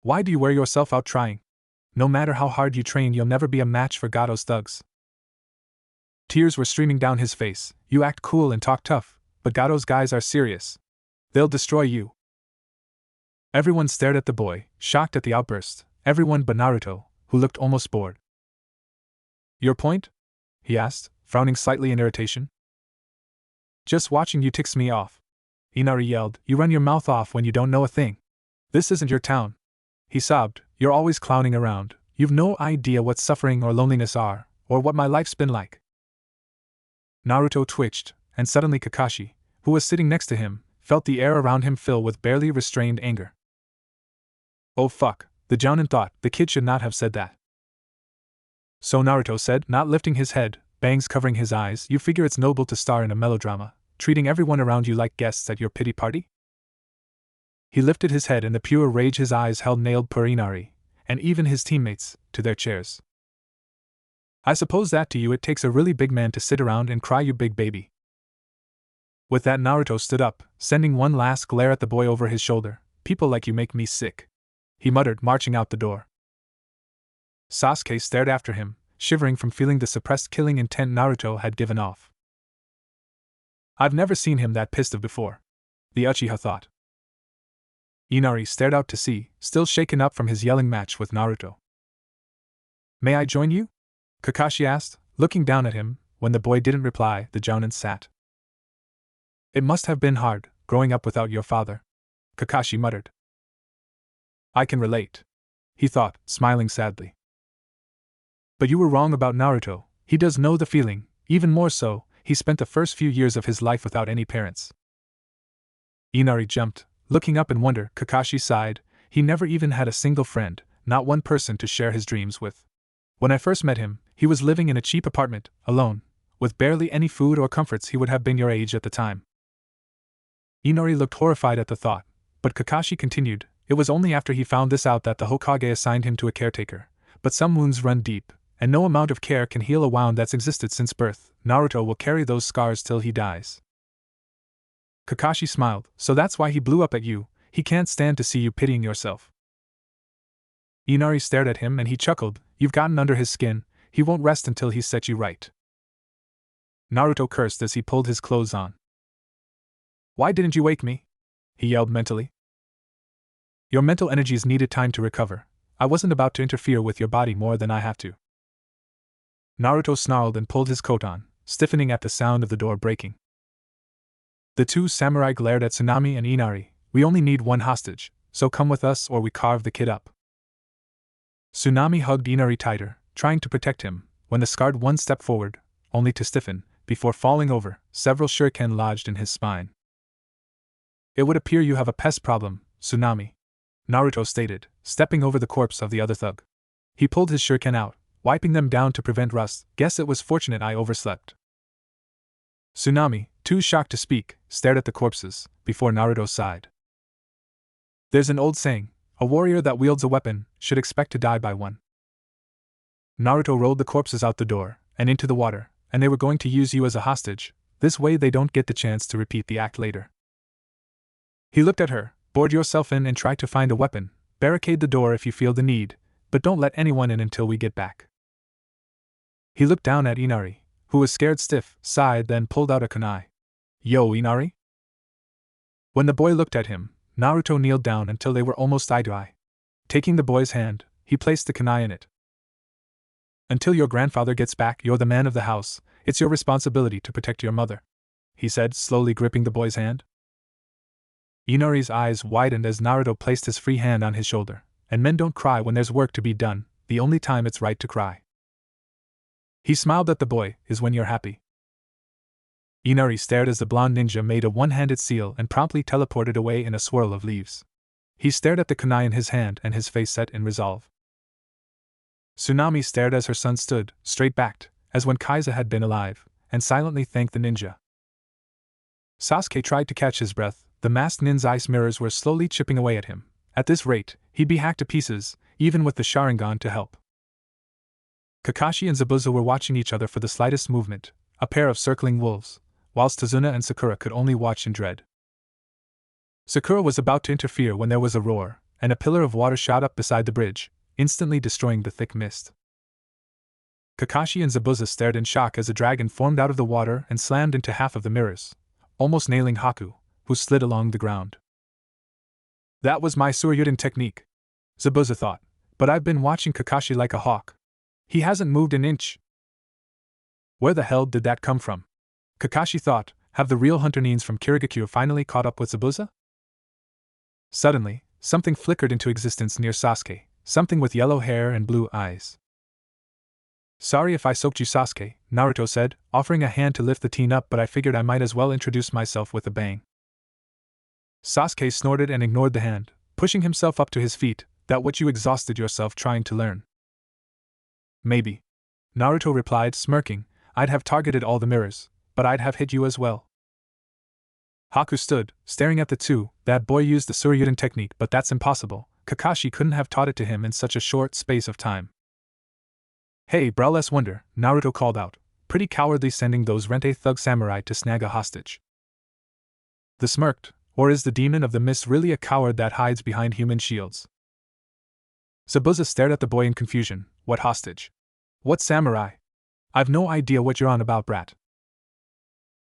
Why do you wear yourself out trying? No matter how hard you train, you'll never be a match for Gato's thugs. Tears were streaming down his face. You act cool and talk tough, but Gato's guys are serious. They'll destroy you. Everyone stared at the boy, shocked at the outburst, everyone but Naruto, who looked almost bored. Your point? He asked, frowning slightly in irritation. Just watching you ticks me off. Inari yelled. You run your mouth off when you don't know a thing. This isn't your town. He sobbed. You're always clowning around. You've no idea what suffering or loneliness are, or what my life's been like. Naruto twitched, and suddenly Kakashi, who was sitting next to him, felt the air around him fill with barely restrained anger. Oh fuck, the Jounin thought, the kid should not have said that. So Naruto said, not lifting his head, bangs covering his eyes, you figure it's noble to star in a melodrama, treating everyone around you like guests at your pity party? He lifted his head in the pure rage his eyes held nailed poor Inari, and even his teammates, to their chairs. I suppose that to you it takes a really big man to sit around and cry, you big baby. With that Naruto stood up, sending one last glare at the boy over his shoulder. People like you make me sick, he muttered, marching out the door. Sasuke stared after him, shivering from feeling the suppressed killing intent Naruto had given off. I've never seen him that pissed off before, the Uchiha thought. Inari stared out to sea, still shaken up from his yelling match with Naruto. May I join you? Kakashi asked, looking down at him. When the boy didn't reply, the Jounin sat. It must have been hard, growing up without your father, Kakashi muttered. I can relate, he thought, smiling sadly. But you were wrong about Naruto. He does know the feeling. Even more so, he spent the first few years of his life without any parents. Inari jumped, looking up in wonder. Kakashi sighed. He never even had a single friend, not one person to share his dreams with. When I first met him, he was living in a cheap apartment, alone, with barely any food or comforts. He would have been your age at the time. Inari looked horrified at the thought, but Kakashi continued, it was only after he found this out that the Hokage assigned him to a caretaker. But some wounds run deep, and no amount of care can heal a wound that's existed since birth. Naruto will carry those scars till he dies. Kakashi smiled, so that's why he blew up at you. He can't stand to see you pitying yourself. Inari stared at him and he chuckled, you've gotten under his skin, he won't rest until he's set you right. Naruto cursed as he pulled his clothes on. Why didn't you wake me? He yelled mentally. Your mental energies needed time to recover. I wasn't about to interfere with your body more than I have to. Naruto snarled and pulled his coat on, stiffening at the sound of the door breaking. The two samurai glared at Tsunami and Inari. We only need one hostage, so come with us or we carve the kid up. Tsunami hugged Inari tighter, trying to protect him, when the scarred one stepped forward, only to stiffen, before falling over, several shuriken lodged in his spine. It would appear you have a pest problem, Tsunami, Naruto stated, stepping over the corpse of the other thug. He pulled his shuriken out, wiping them down to prevent rust. Guess it was fortunate I overslept. Tsunami, too shocked to speak, stared at the corpses, before Naruto sighed. There's an old saying, a warrior that wields a weapon should expect to die by one. Naruto rolled the corpses out the door, and into the water, and they were going to use you as a hostage. This way they don't get the chance to repeat the act later. He looked at her. Board yourself in and try to find a weapon. Barricade the door if you feel the need, but don't let anyone in until we get back. He looked down at Inari, who was scared stiff, sighed, then pulled out a kunai. Yo, Inari? When the boy looked at him, Naruto kneeled down until they were almost eye to eye. Taking the boy's hand, he placed the kunai in it. Until your grandfather gets back, you're the man of the house. It's your responsibility to protect your mother, he said, slowly gripping the boy's hand. Inari's eyes widened as Naruto placed his free hand on his shoulder. And men don't cry when there's work to be done, the only time it's right to cry. He smiled at the boy, is when you're happy. Inari stared as the blonde ninja made a one-handed seal and promptly teleported away in a swirl of leaves. He stared at the kunai in his hand and his face set in resolve. Tsunami stared as her son stood, straight-backed, as when Kaiza had been alive, and silently thanked the ninja. Sasuke tried to catch his breath. The masked nin's ice mirrors were slowly chipping away at him. At this rate, he'd be hacked to pieces, even with the Sharingan to help. Kakashi and Zabuza were watching each other for the slightest movement, a pair of circling wolves, whilst Tazuna and Sakura could only watch in dread. Sakura was about to interfere when there was a roar, and a pillar of water shot up beside the bridge, instantly destroying the thick mist. Kakashi and Zabuza stared in shock as a dragon formed out of the water and slammed into half of the mirrors, almost nailing Haku, who slid along the ground. That was my Suryuden technique, Zabuza thought, but I've been watching Kakashi like a hawk. He hasn't moved an inch. Where the hell did that come from? Kakashi thought, have the real hunter Nins from Kirigakure finally caught up with Zabuza? Suddenly, something flickered into existence near Sasuke, something with yellow hair and blue eyes. Sorry if I soaked you, Sasuke, Naruto said, offering a hand to lift the teen up, but I figured I might as well introduce myself with a bang. Sasuke snorted and ignored the hand, pushing himself up to his feet. That what you exhausted yourself trying to learn? Maybe. Naruto replied, smirking. I'd have targeted all the mirrors, but I'd have hit you as well. Haku stood, staring at the two. That boy used the Suryuden technique, but that's impossible. Kakashi couldn't have taught it to him in such a short space of time. Hey, browless wonder, Naruto called out. Pretty cowardly sending those Rente thug samurai to snag a hostage. The smirked. Or is the demon of the mist really a coward that hides behind human shields? Zabuza stared at the boy in confusion. What hostage? What samurai? I've no idea what you're on about, brat.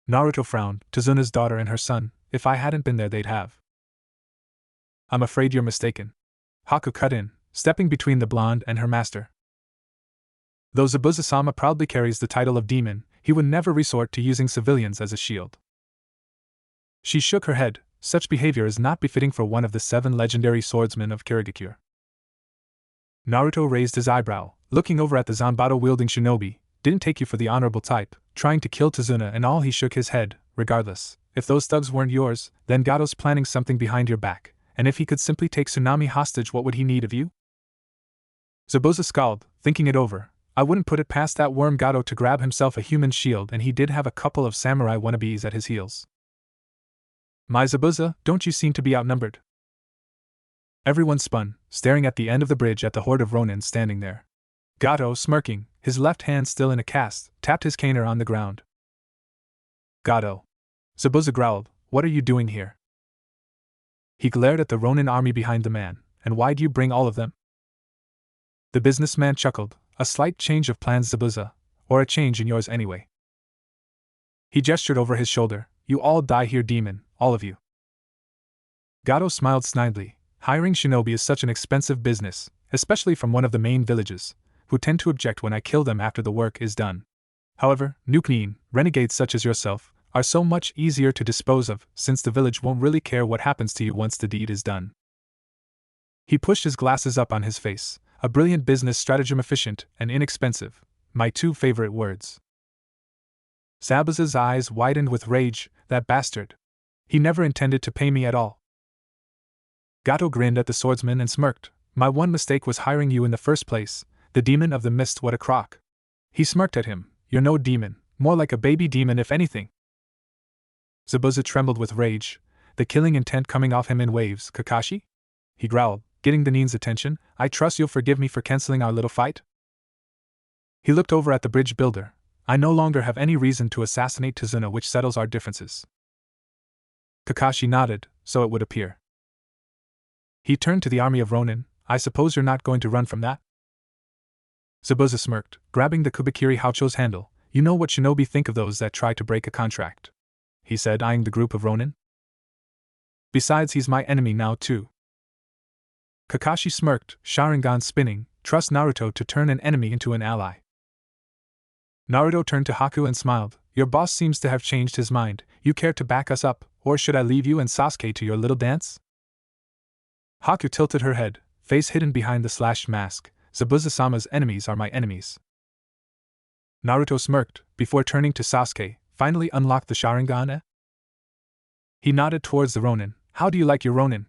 Naruto frowned. Tazuna's daughter and her son. If I hadn't been there, they'd have. I'm afraid you're mistaken. Haku cut in, stepping between the blonde and her master. Though Zabuza-sama proudly carries the title of demon, he would never resort to using civilians as a shield. She shook her head. Such behavior is not befitting for one of the 7 legendary swordsmen of Kirigakure. Naruto raised his eyebrow, looking over at the Zanbato-wielding shinobi. Didn't take you for the honorable type, trying to kill Tazuna and all. He shook his head. Regardless, if those thugs weren't yours, then Gato's planning something behind your back, and if he could simply take Tsunami hostage, what would he need of you? Zabuza scowled, thinking it over. I wouldn't put it past that worm Gato to grab himself a human shield, and he did have a couple of samurai wannabes at his heels. My Zabuza, don't you seem to be outnumbered? Everyone spun, staring at the end of the bridge at the horde of Ronin standing there. Gato, smirking, his left hand still in a cast, tapped his caner on the ground. Gato. Zabuza growled, what are you doing here? He glared at the Ronin army behind the man. And why'd you bring all of them? The businessman chuckled. A slight change of plans, Zabuza, or a change in yours anyway. He gestured over his shoulder. You all die here, demon, all of you. Gato smiled snidely. Hiring shinobi is such an expensive business, especially from one of the main villages, who tend to object when I kill them after the work is done. However, Nukenin, renegades such as yourself, are so much easier to dispose of, since the village won't really care what happens to you once the deed is done. He pushed his glasses up on his face. A brilliant business stratagem, efficient and inexpensive, my 2 favorite words. Zabuza's eyes widened with rage. That bastard. He never intended to pay me at all. Gato grinned at the swordsman and smirked. My one mistake was hiring you in the first place, the demon of the mist, what a crock. He smirked at him. You're no demon, more like a baby demon if anything. Zabuza trembled with rage, the killing intent coming off him in waves. Kakashi? He growled, getting the Nin's attention. I trust you'll forgive me for canceling our little fight? He looked over at the bridge builder. I no longer have any reason to assassinate Tazuna, which settles our differences. Kakashi nodded, so it would appear. He turned to the army of Ronin. I suppose you're not going to run from that? Zabuza smirked, grabbing the Kubikiri Haucho's handle. You know what shinobi think of those that try to break a contract? He said, eyeing the group of Ronin. Besides, he's my enemy now too. Kakashi smirked, Sharingan spinning. Trust Naruto to turn an enemy into an ally. Naruto turned to Haku and smiled. Your boss seems to have changed his mind. You care to back us up, or should I leave you and Sasuke to your little dance? Haku tilted her head, face hidden behind the slashed mask. Zabuza-sama's enemies are my enemies. Naruto smirked, before turning to Sasuke. Finally unlocked the Sharingan, eh? He nodded towards the Ronin. How do you like your Ronin?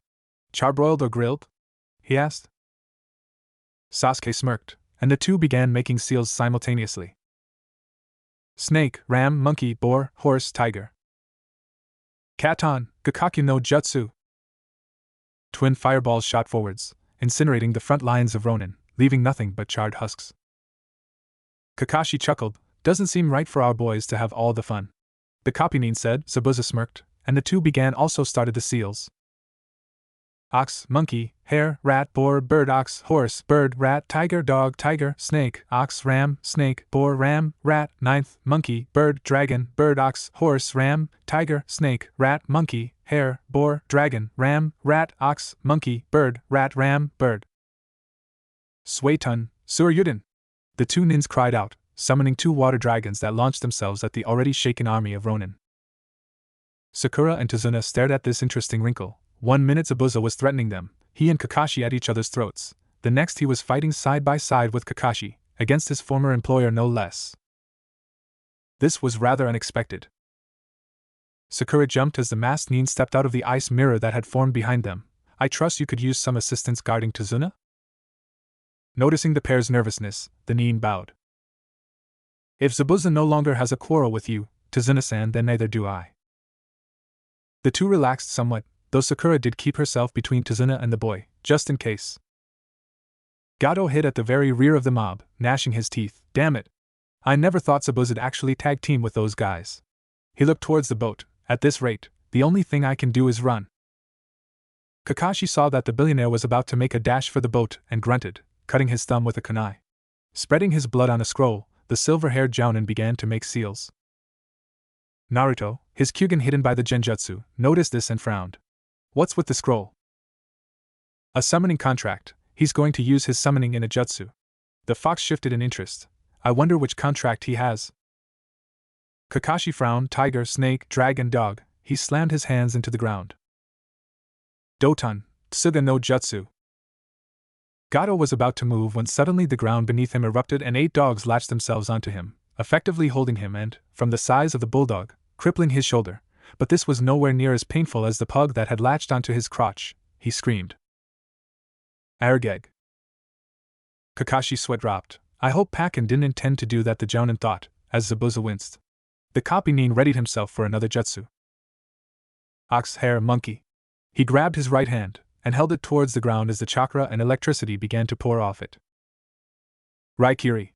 Charbroiled or grilled? He asked. Sasuke smirked, and the two began making seals simultaneously. Snake, ram, monkey, boar, horse, tiger. Katon, Gakkaku no Jutsu. Twin fireballs shot forwards, incinerating the front lines of Ronin, leaving nothing but charred husks. Kakashi chuckled. Doesn't seem right for our boys to have all the fun. The Kapunin said. Zabuza smirked, and the two began also started the seals. Ox, monkey, hare, rat, boar, bird, ox, horse, bird, rat, tiger, dog, tiger, snake, ox, ram, snake, boar, ram, rat, ninth, monkey, bird, dragon, bird, ox, horse, ram, tiger, snake, rat, monkey, hare, boar, dragon, ram, rat, ox, monkey, bird, rat, ram, bird. Suetun, Suryuden! The two nins cried out, summoning 2 water dragons that launched themselves at the already shaken army of Ronin. Sakura and Tazuna stared at this interesting wrinkle. 1 minute Zabuza was threatening them, he and Kakashi at each other's throats. the next he was fighting side by side with Kakashi, against his former employer no less. This was rather unexpected. Sakura jumped as the masked nin stepped out of the ice mirror that had formed behind them. I trust you could use some assistance guarding Tazuna? Noticing the pair's nervousness, the nin bowed. If Zabuza no longer has a quarrel with you, Tazuna-san, then neither do I. The two relaxed somewhat, though Sakura did keep herself between Tazuna and the boy, just in case. Gato hid at the very rear of the mob, gnashing his teeth. Damn it! I never thought Zabuza'd actually tag team with those guys. He looked towards the boat. At this rate, the only thing I can do is run. Kakashi saw that the billionaire was about to make a dash for the boat and grunted, cutting his thumb with a kunai. Spreading his blood on a scroll, the silver-haired Jounin began to make seals. Naruto, his Kyuubi hidden by the genjutsu, noticed this and frowned. What's with the scroll? A summoning contract. He's going to use his summoning in a jutsu. The fox shifted in interest. I wonder which contract he has. Kakashi frowned. Tiger, snake, dragon, dog. He slammed his hands into the ground. Doton, Tsuga no Jutsu. Gato was about to move when suddenly the ground beneath him erupted and 8 dogs latched themselves onto him, effectively holding him and, from the size of the bulldog, crippling his shoulder. But this was nowhere near as painful as the pug that had latched onto his crotch. He screamed. Argeg. Kakashi's sweat dropped. I hope Pakken didn't intend to do that, the Jounin thought, as Zabuza winced. The copy nin readied himself for another jutsu. Ox, hare, monkey. He grabbed his right hand and held it towards the ground as the chakra and electricity began to pour off it. Raikiri.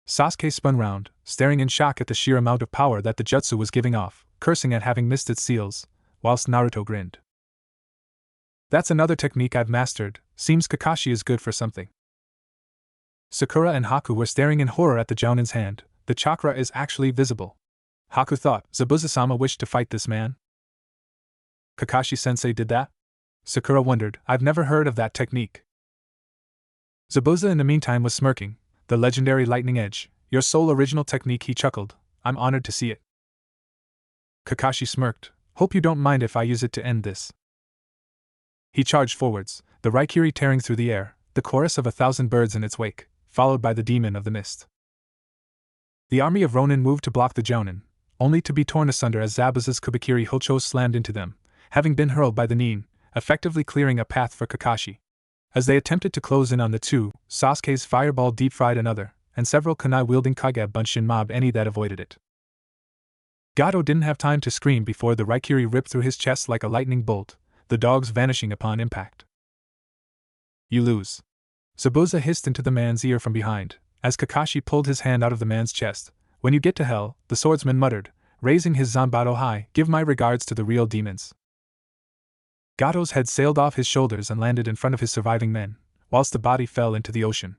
Sasuke spun round, staring in shock at the sheer amount of power that the jutsu was giving off, cursing at having missed its seals, whilst Naruto grinned. That's another technique I've mastered. Seems Kakashi is good for something. Sakura and Haku were staring in horror at the Jounin's hand. The chakra is actually visible. Haku thought, Zabuza-sama wished to fight this man? Kakashi-sensei did that? Sakura wondered, I've never heard of that technique. Zabuza in the meantime was smirking. The legendary lightning edge, your sole original technique, he chuckled. I'm honored to see it. Kakashi smirked. Hope you don't mind if I use it to end this. He charged forwards, the Raikiri tearing through the air, the chorus of 1,000 birds in its wake, followed by the demon of the mist. The army of Ronin moved to block the Jounin, only to be torn asunder as Zabuza's Kubikiri Hocho slammed into them, having been hurled by the nin, effectively clearing a path for Kakashi. As they attempted to close in on the two, Sasuke's fireball deep-fried another, and several kunai-wielding Kage bunched in mob any that avoided it. Gato didn't have time to scream before the Raikiri ripped through his chest like a lightning bolt, the dogs vanishing upon impact. You lose. Zabuza hissed into the man's ear from behind, as Kakashi pulled his hand out of the man's chest. When you get to hell, the swordsman muttered, raising his zanbato high, give my regards to the real demons. Gato's head sailed off his shoulders and landed in front of his surviving men, whilst the body fell into the ocean.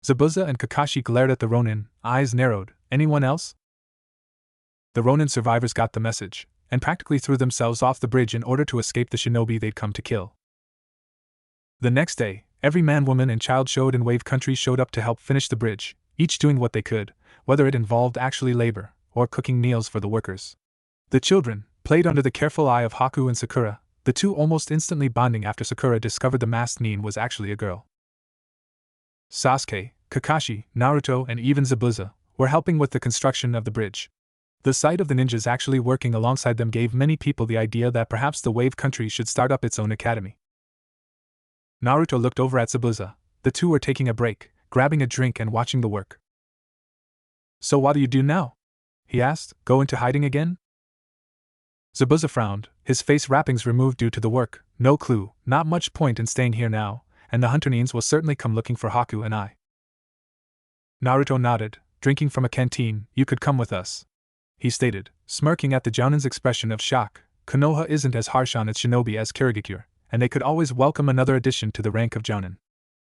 Zabuza and Kakashi glared at the Ronin, eyes narrowed. Anyone else? The Ronin survivors got the message, and practically threw themselves off the bridge in order to escape the shinobi they'd come to kill. The next day, every man, woman, and child showed in Wave Country showed up to help finish the bridge, each doing what they could, whether it involved actually labor or cooking meals for the workers. The children played under the careful eye of Haku and Sakura, the two almost instantly bonding after Sakura discovered the masked nin was actually a girl. Sasuke, Kakashi, Naruto, and even Zabuza were helping with the construction of the bridge. The sight of the ninjas actually working alongside them gave many people the idea that perhaps the Wave Country should start up its own academy. Naruto looked over at Zabuza. The two were taking a break, grabbing a drink and watching the work. So what do you do now? He asked. Go into hiding again? Zabuza frowned, his face wrappings removed due to the work. No clue, not much point in staying here now, and the hunter nins will certainly come looking for Haku and I. Naruto nodded, drinking from a canteen. You could come with us, he stated, smirking at the Jounin's expression of shock. Konoha isn't as harsh on its shinobi as Kirigakure, and they could always welcome another addition to the rank of Jounin.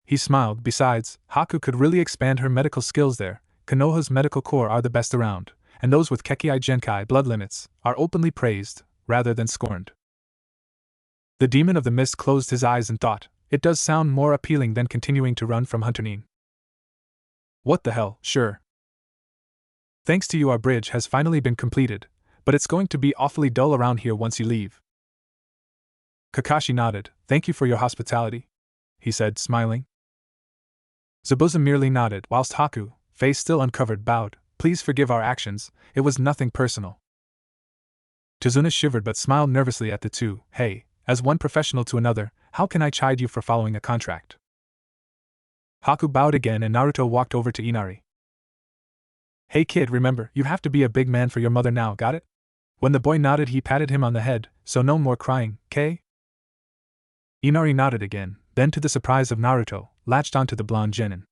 He smiled. Besides, Haku could really expand her medical skills there. Konoha's medical corps are the best around, and those with Kekkei Genkai blood limits are openly praised, rather than scorned. The demon of the mist closed his eyes and thought, it does sound more appealing than continuing to run from Hunter Nin. What the hell, sure. Thanks to you our bridge has finally been completed, but it's going to be awfully dull around here once you leave. Kakashi nodded. Thank you for your hospitality. he said, smiling. Zabuza merely nodded, whilst Haku, face still uncovered, bowed. Please forgive our actions, it was nothing personal. Tazuna shivered but smiled nervously at the two. Hey, as one professional to another, how can I chide you for following a contract? Haku bowed again and Naruto walked over to Inari. Hey kid, remember, you have to be a big man for your mother now, got it? When the boy nodded, he patted him on the head, so no more crying, K? Inari nodded again, then to the surprise of Naruto, latched onto the blonde genin.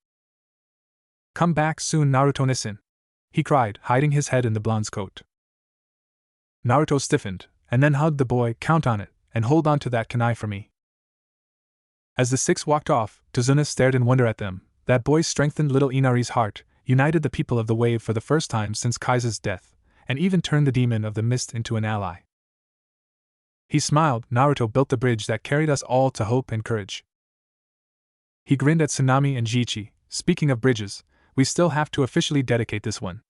Come back soon, Naruto-nisin, he cried, hiding his head in the blonde's coat. Naruto stiffened, and then hugged the boy. Count on it, and hold on to that kunai for me. As the six walked off, Tazuna stared in wonder at them. That boy strengthened little Inari's heart, united the people of the wave for the first time since Kaisa's death, and even turned the demon of the mist into an ally. He smiled. Naruto built the bridge that carried us all to hope and courage. He grinned at Tsunami and Jiichi. Speaking of bridges, we still have to officially dedicate this one.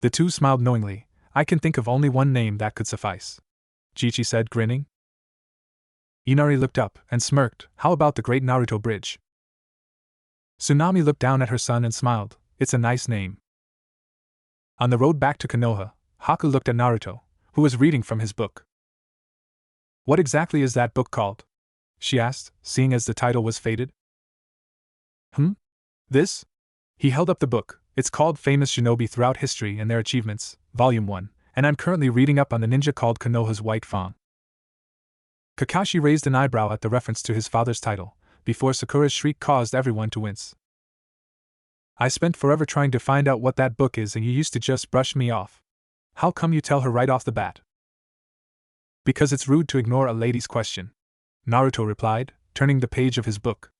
The two smiled knowingly. I can think of only one name that could suffice, Jiichi said, grinning. Inari looked up and smirked. How about the Great Naruto Bridge? Tsunami looked down at her son and smiled. It's a nice name. On the road back to Konoha, Haku looked at Naruto, who was reading from his book. What exactly is that book called? She asked, seeing as the title was faded. This? He held up the book. It's called Famous Shinobi Throughout History and Their Achievements, Volume 1, and I'm currently reading up on the ninja called Konoha's White Fang. Kakashi raised an eyebrow at the reference to his father's title, before Sakura's shriek caused everyone to wince. I spent forever trying to find out what that book is and you used to just brush me off. How come you tell her right off the bat? Because it's rude to ignore a lady's question, Naruto replied, turning the page of his book.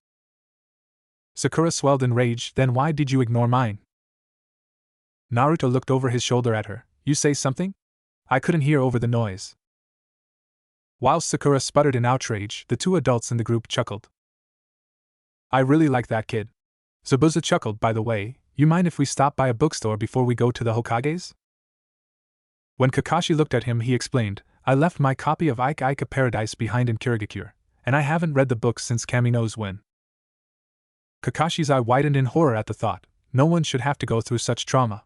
Sakura swelled in rage. Then why did you ignore mine? Naruto looked over his shoulder at her. You say something? I couldn't hear over the noise. Whilst Sakura sputtered in outrage, the two adults in the group chuckled. I really like that kid. Zabuza chuckled. By the way, you mind if we stop by a bookstore before we go to the Hokage's? When Kakashi looked at him, he explained, I left my copy of Ike Ike Paradise behind in Kirigakure, and I haven't read the book since Kami knows when. Kakashi's eye widened in horror at the thought. No one should have to go through such trauma.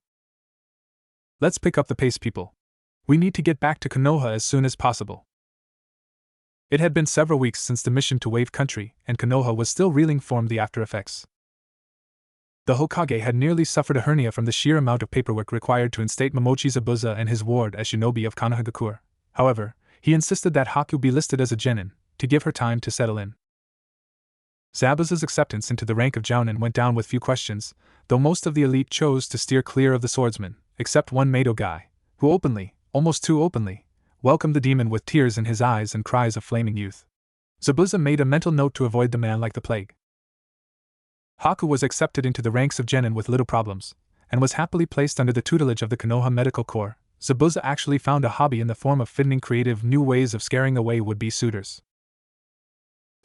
Let's pick up the pace, people. We need to get back to Konoha as soon as possible. It had been several weeks since the mission to Wave Country, and Konoha was still reeling from the after effects. The Hokage had nearly suffered a hernia from the sheer amount of paperwork required to instate Momochi Zabuza and his ward as shinobi of Konohagakure. However, he insisted that Haku be listed as a genin, to give her time to settle in. Zabuza's acceptance into the rank of jounin went down with few questions, though most of the elite chose to steer clear of the swordsman, except one Mado guy, who openly, almost too openly, welcomed the demon with tears in his eyes and cries of flaming youth. Zabuza made a mental note to avoid the man like the plague. Haku was accepted into the ranks of genin with little problems, and was happily placed under the tutelage of the Konoha Medical Corps. Zabuza actually found a hobby in the form of finding creative new ways of scaring away would-be suitors.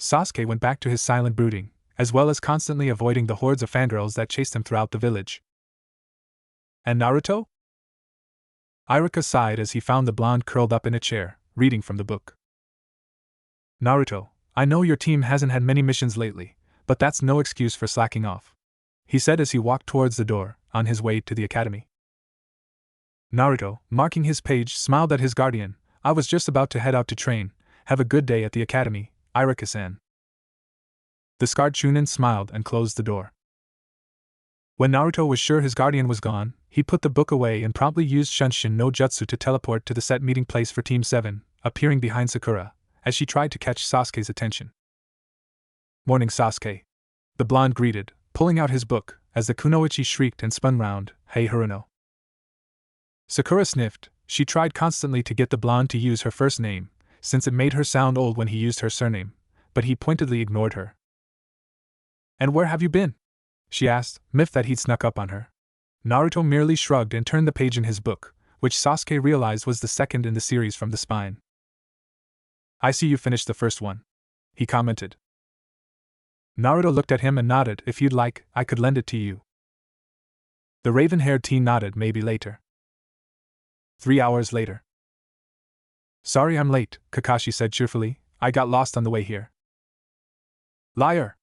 Sasuke went back to his silent brooding, as well as constantly avoiding the hordes of fangirls that chased him throughout the village. And Naruto? Iruka sighed as he found the blonde curled up in a chair, reading from the book. Naruto, I know your team hasn't had many missions lately, but that's no excuse for slacking off, he said as he walked towards the door, on his way to the academy. Naruto, marking his page, smiled at his guardian. I was just about to head out to train. Have a good day at the academy, Iruka-san. The scarred Chunin smiled and closed the door. When Naruto was sure his guardian was gone, he put the book away and promptly used Shunshin no Jutsu to teleport to the set meeting place for Team 7, appearing behind Sakura, as she tried to catch Sasuke's attention. Morning, Sasuke. The blonde greeted, pulling out his book, as the kunoichi shrieked and spun round. Hey Haruno. Sakura sniffed. She tried constantly to get the blonde to use her first name, since it made her sound old when he used her surname, but he pointedly ignored her. And where have you been? She asked, miffed that he'd snuck up on her. Naruto merely shrugged and turned the page in his book, which Sasuke realized was the second in the series from the spine. I see you finished the first one, he commented. Naruto looked at him and nodded. If you'd like, I could lend it to you. The raven-haired teen nodded. Maybe later. 3 hours later. Sorry I'm late, Kakashi said cheerfully. I got lost on the way here. Liar!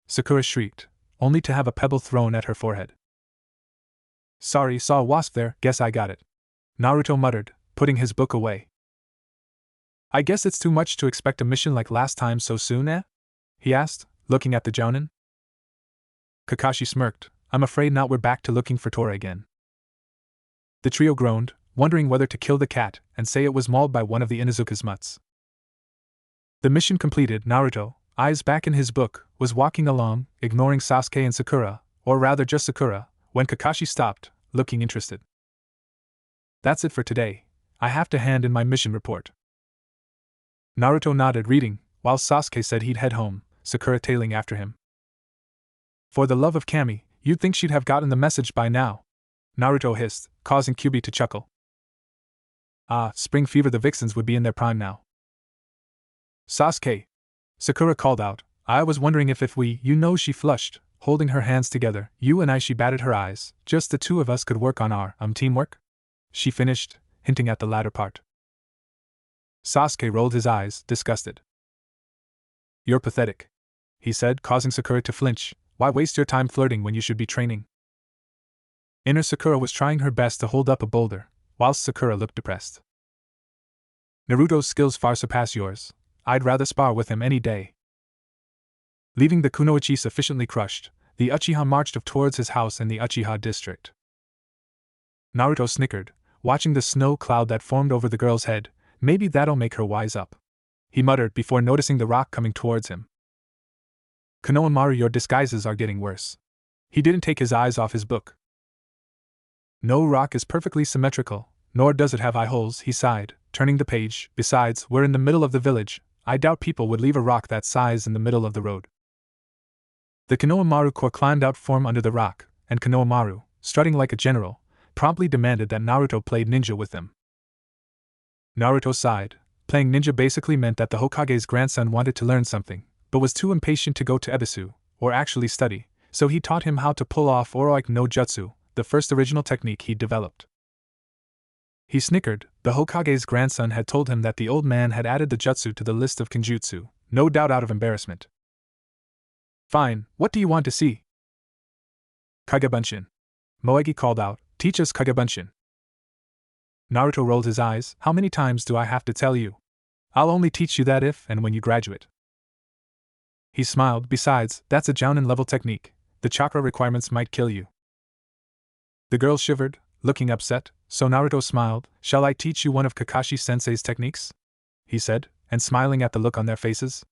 Sakura shrieked, only to have a pebble thrown at her forehead. Sorry, saw a wasp there, guess I got it. Naruto muttered, putting his book away. I guess it's too much to expect a mission like last time so soon, eh? He asked, looking at the jounin. Kakashi smirked, I'm afraid not, we're back to looking for Tora again. The trio groaned, wondering whether to kill the cat and say it was mauled by one of the Inuzuka's mutts. The mission completed, Naruto, eyes back in his book, was walking along, ignoring Sasuke and Sakura, or rather just Sakura, when Kakashi stopped, looking interested. That's it for today. I have to hand in my mission report. Naruto nodded, reading, while Sasuke said he'd head home, Sakura tailing after him. For the love of Kami, you'd think she'd have gotten the message by now, Naruto hissed, causing Kyuubi to chuckle. Ah, spring fever, the vixens would be in their prime now. Sasuke! Sakura called out, I was wondering if we, she flushed, holding her hands together, you and I, she batted her eyes, just the two of us could work on our, teamwork? She finished, hinting at the latter part. Sasuke rolled his eyes, disgusted. You're pathetic, he said, causing Sakura to flinch. Why waste your time flirting when you should be training? Inner Sakura was trying her best to hold up a boulder, whilst Sakura looked depressed. Naruto's skills far surpass yours. I'd rather spar with him any day. Leaving the kunoichi sufficiently crushed, the Uchiha marched towards his house in the Uchiha district. Naruto snickered, watching the snow cloud that formed over the girl's head. Maybe that'll make her wise up, he muttered before noticing the rock coming towards him. Konohamaru, your disguises are getting worse. He didn't take his eyes off his book. No rock is perfectly symmetrical, nor does it have eye holes, he sighed, turning the page. Besides, we're in the middle of the village. I doubt people would leave a rock that size in the middle of the road. The Konohamaru Corps climbed out from under the rock, and Konohamaru, strutting like a general, promptly demanded that Naruto played ninja with them. Naruto sighed. Playing ninja basically meant that the Hokage's grandson wanted to learn something, but was too impatient to go to Ebisu, or actually study, so he taught him how to pull off Oroike no Jutsu, the first original technique he'd developed. He snickered. The Hokage's grandson had told him that the old man had added the jutsu to the list of kenjutsu, no doubt out of embarrassment. Fine, what do you want to see? Kagebunshin. Moegi called out, teach us Kagebunshin. Naruto rolled his eyes. How many times do I have to tell you? I'll only teach you that if and when you graduate. He smiled. Besides, that's a jounin level technique. The chakra requirements might kill you. The girl shivered, looking upset, so Naruto smiled. Shall I teach you one of Kakashi-sensei's techniques? He said, and smiling at the look on their faces.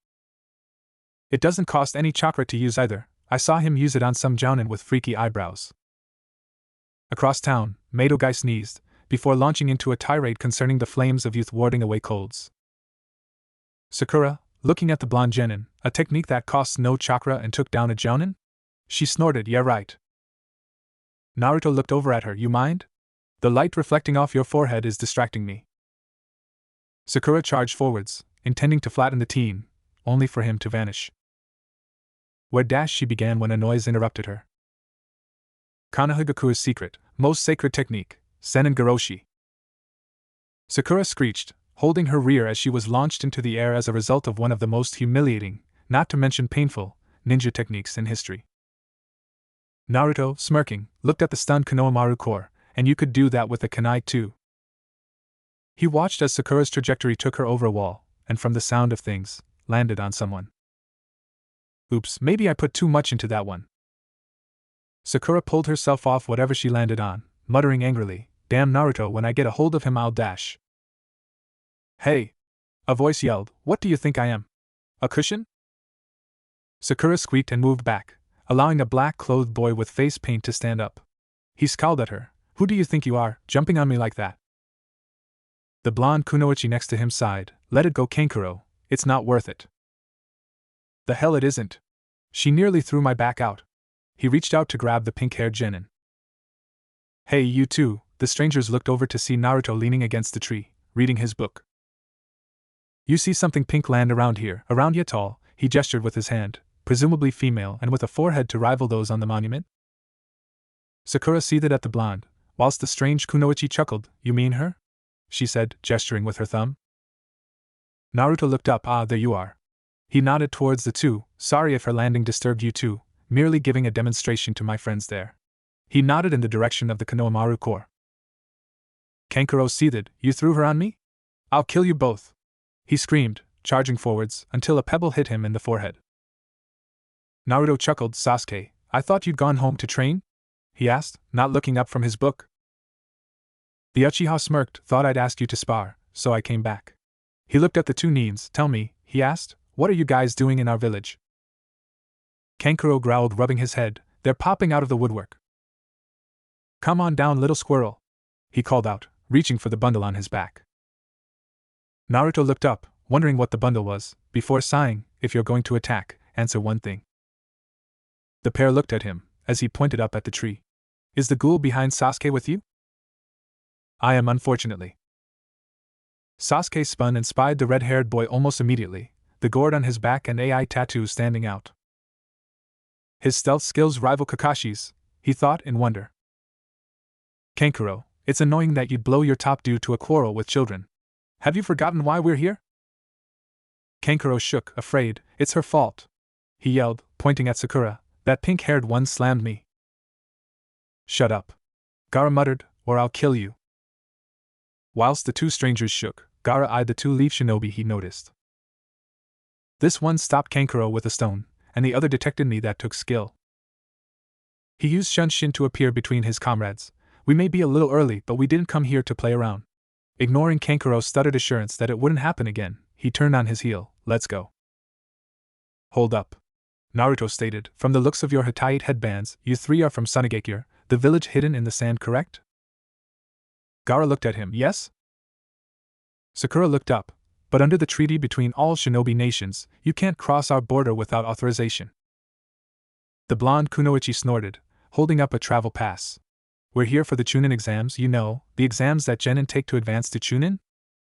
It doesn't cost any chakra to use either. I saw him use it on some jounin with freaky eyebrows. Across town, Madogai sneezed, before launching into a tirade concerning the flames of youth warding away colds. Sakura, looking at the blonde genin, a technique that costs no chakra and took down a jounin? She snorted, yeah right. Naruto looked over at her, you mind? The light reflecting off your forehead is distracting me. Sakura charged forwards, intending to flatten the teen, only for him to vanish. Where she began when a noise interrupted her. Konohagaku's secret, most sacred technique, Senin Goroshi. Sakura screeched, holding her rear as she was launched into the air as a result of one of the most humiliating, not to mention painful, ninja techniques in history. Naruto, smirking, looked at the stunned Konohamaru Corps, and you could do that with a kunai too. He watched as Sakura's trajectory took her over a wall, and from the sound of things, landed on someone. Oops, maybe I put too much into that one. Sakura pulled herself off whatever she landed on, muttering angrily, damn Naruto, when I get a hold of him I'll dash. Hey! A voice yelled, what do you think I am? A cushion? Sakura squeaked and moved back, allowing a black-clothed boy with face paint to stand up. He scowled at her. Who do you think you are, jumping on me like that? The blonde kunoichi next to him sighed. Let it go, Kankuro, it's not worth it. The hell it isn't. She nearly threw my back out. He reached out to grab the pink-haired genin. Hey, you two. The strangers looked over to see Naruto leaning against the tree, reading his book. You see something pink land around here, around ya tall, he gestured with his hand, presumably female and with a forehead to rival those on the monument? Sakura seethed at the blonde, whilst the strange kunoichi chuckled. You mean her? She said, gesturing with her thumb. Naruto looked up. Ah, there you are. He nodded towards the two. Sorry if her landing disturbed you too, merely giving a demonstration to my friends there. He nodded in the direction of the Konohamaru Corps. Kankuro seethed. You threw her on me? I'll kill you both! He screamed, charging forwards, until a pebble hit him in the forehead. Naruto chuckled. Sasuke, I thought you'd gone home to train? He asked, not looking up from his book. The Uchiha smirked. Thought I'd ask you to spar, so I came back. He looked at the two Nins. Tell me, he asked, what are you guys doing in our village? Kankuro growled, rubbing his head. They're popping out of the woodwork. Come on down, little squirrel, he called out, reaching for the bundle on his back. Naruto looked up, wondering what the bundle was, before sighing. If you're going to attack, answer one thing. The pair looked at him, as he pointed up at the tree. Is the ghoul behind Sasuke with you? I am, unfortunately. Sasuke spun and spied the red-haired boy almost immediately, the gourd on his back and AI tattoos standing out. His stealth skills rival Kakashi's, he thought in wonder. Kankuro, it's annoying that you'd blow your top due to a quarrel with children. Have you forgotten why we're here? Kankuro shook, afraid. It's her fault, he yelled, pointing at Sakura. That pink-haired one slammed me. Shut up, Gaara muttered, or I'll kill you. Whilst the two strangers shook, Gaara eyed the two leaf shinobi he noticed. This one stopped Kankuro with a stone, and the other detected me that took skill. He used Shunshin to appear between his comrades. We may be a little early, but we didn't come here to play around. Ignoring Kankuro's stuttered assurance that it wouldn't happen again, he turned on his heel. Let's go. Hold up, Naruto stated. From the looks of your Hitite headbands, you three are from Sunagakure, the village hidden in the sand, correct? Gaara looked at him. Yes? Sakura looked up. But under the treaty between all shinobi nations, you can't cross our border without authorization. The blonde kunoichi snorted, holding up a travel pass. We're here for the Chunin exams, you know, the exams that genin take to advance to Chunin?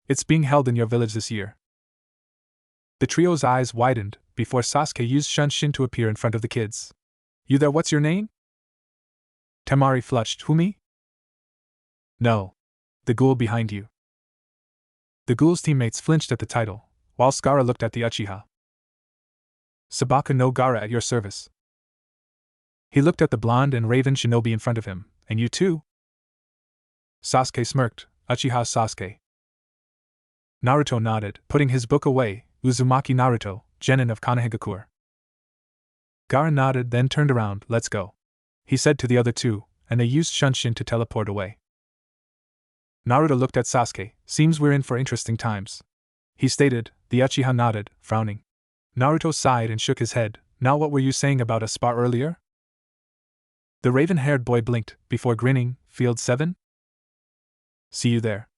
It's being held in your village this year. The trio's eyes widened, before Sasuke used Shunshin to appear in front of the kids. You there, what's your name? Temari flushed. Who, me? No. The ghoul behind you. The ghoul's teammates flinched at the title, while Gaara looked at the Uchiha. Sabaka no Gaara at your service. He looked at the blonde and raven shinobi in front of him. And you too? Sasuke smirked. Uchiha Sasuke. Naruto nodded, putting his book away. Uzumaki Naruto, genin of Konohagakure. Gaara nodded, then turned around. Let's go, he said to the other two, and they used Shunshin to teleport away. Naruto looked at Sasuke. Seems we're in for interesting times, he stated. The Uchiha nodded, frowning. Naruto sighed and shook his head. Now what were you saying about a spar earlier? The raven-haired boy blinked, before grinning. Field 7? See you there,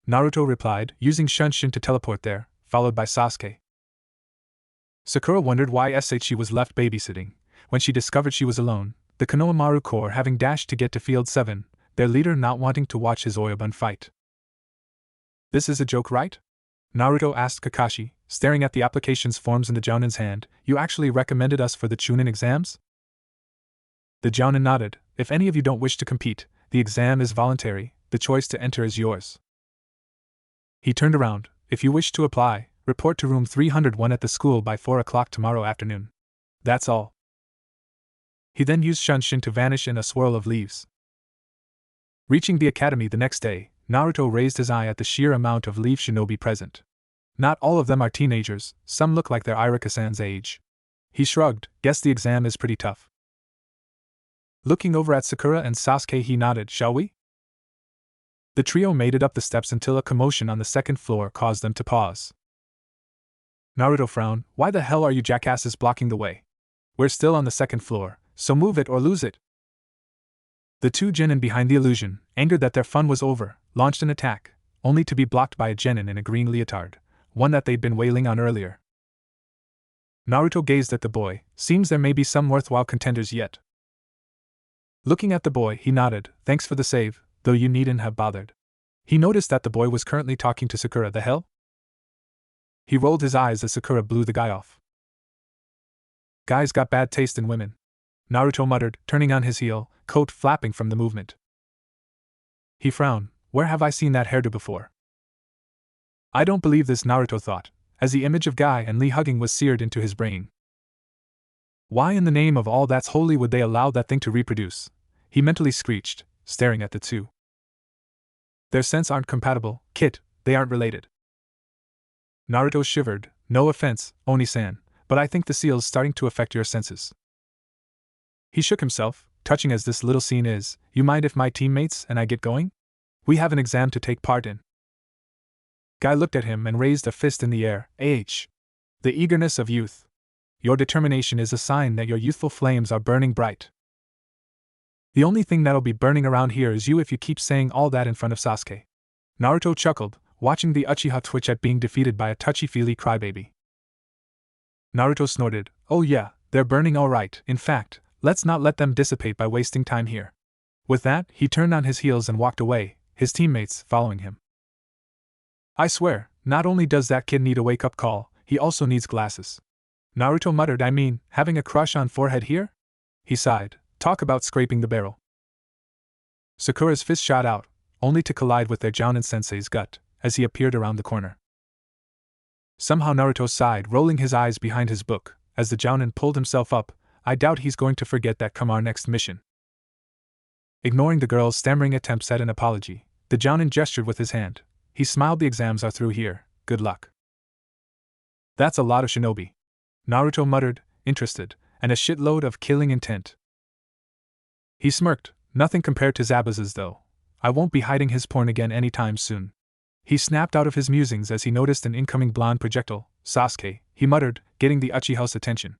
Naruto replied, using Shunshin to teleport there, followed by Sasuke. Sakura wondered why she was left babysitting. When she discovered she was alone, the Konohamaru Corps having dashed to get to Field 7, their leader not wanting to watch his Oyabun fight. This is a joke, right? Naruto asked Kakashi, staring at the applications forms in the Jounin's hand. You actually recommended us for the Chunin exams? The Jounin nodded. If any of you don't wish to compete, the exam is voluntary, the choice to enter is yours. He turned around. If you wish to apply, report to room 301 at the school by 4 o'clock tomorrow afternoon. That's all. He then used Shunshin to vanish in a swirl of leaves. Reaching the academy the next day, Naruto raised his eye at the sheer amount of leaf shinobi present. Not all of them are teenagers, some look like they're Irika-san's age. He shrugged, guess the exam is pretty tough. Looking over at Sakura and Sasuke, he nodded. Shall we? The trio made it up the steps until a commotion on the second floor caused them to pause. Naruto frowned. Why the hell are you jackasses blocking the way? We're still on the second floor, so move it or lose it. The two genin behind the illusion, angered that their fun was over, launched an attack, only to be blocked by a genin in a green leotard, one that they'd been wailing on earlier. Naruto gazed at the boy. Seems there may be some worthwhile contenders yet. Looking at the boy, he nodded. Thanks for the save, though you needn't have bothered. He noticed that the boy was currently talking to Sakura. The hell? He rolled his eyes as Sakura blew the guy off. Guys got bad taste in women, Naruto muttered, turning on his heel, coat flapping from the movement. He frowned. Where have I seen that hairdo before? I don't believe this, Naruto thought, as the image of Guy and Lee hugging was seared into his brain. Why in the name of all that's holy would they allow that thing to reproduce? He mentally screeched, staring at the two. Their scents aren't compatible, Kit, they aren't related. Naruto shivered. No offense, Oni-san, but I think the seal's starting to affect your senses. He shook himself. Touching as this little scene is, you mind if my teammates and I get going? We have an exam to take part in. Guy looked at him and raised a fist in the air. The eagerness of youth. Your determination is a sign that your youthful flames are burning bright. The only thing that'll be burning around here is you if you keep saying all that in front of Sasuke. Naruto chuckled, watching the Uchiha twitch at being defeated by a touchy-feely crybaby. Naruto snorted, oh yeah, they're burning all right. In fact, let's not let them dissipate by wasting time here. With that, he turned on his heels and walked away, his teammates following him. I swear, not only does that kid need a wake-up call, he also needs glasses. Naruto muttered, I mean, having a crush on forehead here? He sighed, talk about scraping the barrel. Sakura's fist shot out, only to collide with their Jounin-sensei's gut, as he appeared around the corner. Somehow Naruto sighed, rolling his eyes behind his book, as the Jounin pulled himself up. I doubt he's going to forget that come our next mission. Ignoring the girl's stammering attempts at an apology, the Jounin gestured with his hand. He smiled, the exams are through here, good luck. That's a lot of shinobi. Naruto muttered, interested, and a shitload of killing intent. He smirked, nothing compared to Zabuza's though. I won't be hiding his porn again anytime soon. He snapped out of his musings as he noticed an incoming blonde projectile. Sasuke, he muttered, getting the Uchiha's attention.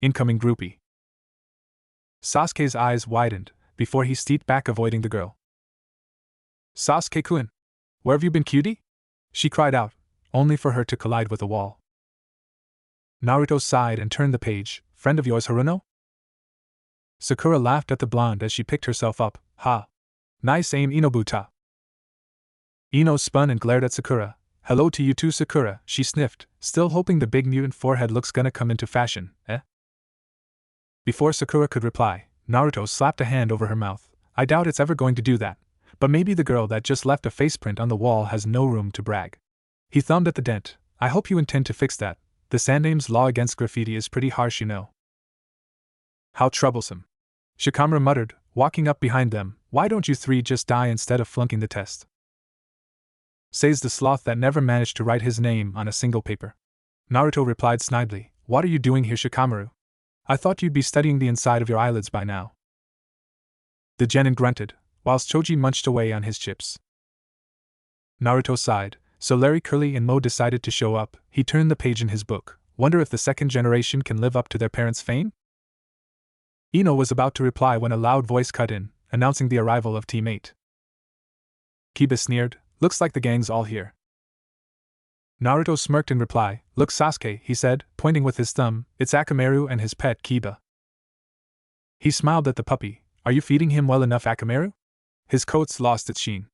Incoming groupie. Sasuke's eyes widened, before he stepped back avoiding the girl. Sasuke-kun, where have you been, cutie? She cried out, only for her to collide with a wall. Naruto sighed and turned the page. Friend of yours, Haruno? Sakura laughed at the blonde as she picked herself up. Ha! Nice aim, Inobuta. Ino spun and glared at Sakura. Hello to you too, Sakura, she sniffed, still hoping the big mutant forehead look's gonna come into fashion, eh? Before Sakura could reply, Naruto slapped a hand over her mouth. I doubt it's ever going to do that, but maybe the girl that just left a faceprint on the wall has no room to brag. He thumbed at the dent. I hope you intend to fix that. The Sandame's law against graffiti is pretty harsh, you know. How troublesome. Shikamaru muttered, walking up behind them. Why don't you three just die instead of flunking the test? Says the sloth that never managed to write his name on a single paper. Naruto replied snidely, what are you doing here, Shikamaru? I thought you'd be studying the inside of your eyelids by now. The genin grunted, whilst Choji munched away on his chips. Naruto sighed. So Larry, Curly, and Mo decided to show up. He turned the page in his book. Wonder if the second generation can live up to their parents' fame? Ino was about to reply when a loud voice cut in, announcing the arrival of Team 8. Kiba sneered, looks like the gang's all here. Naruto smirked in reply. Look, Sasuke, he said, pointing with his thumb, it's Akamaru and his pet, Kiba. He smiled at the puppy. Are you feeding him well enough, Akamaru? His coat's lost its sheen.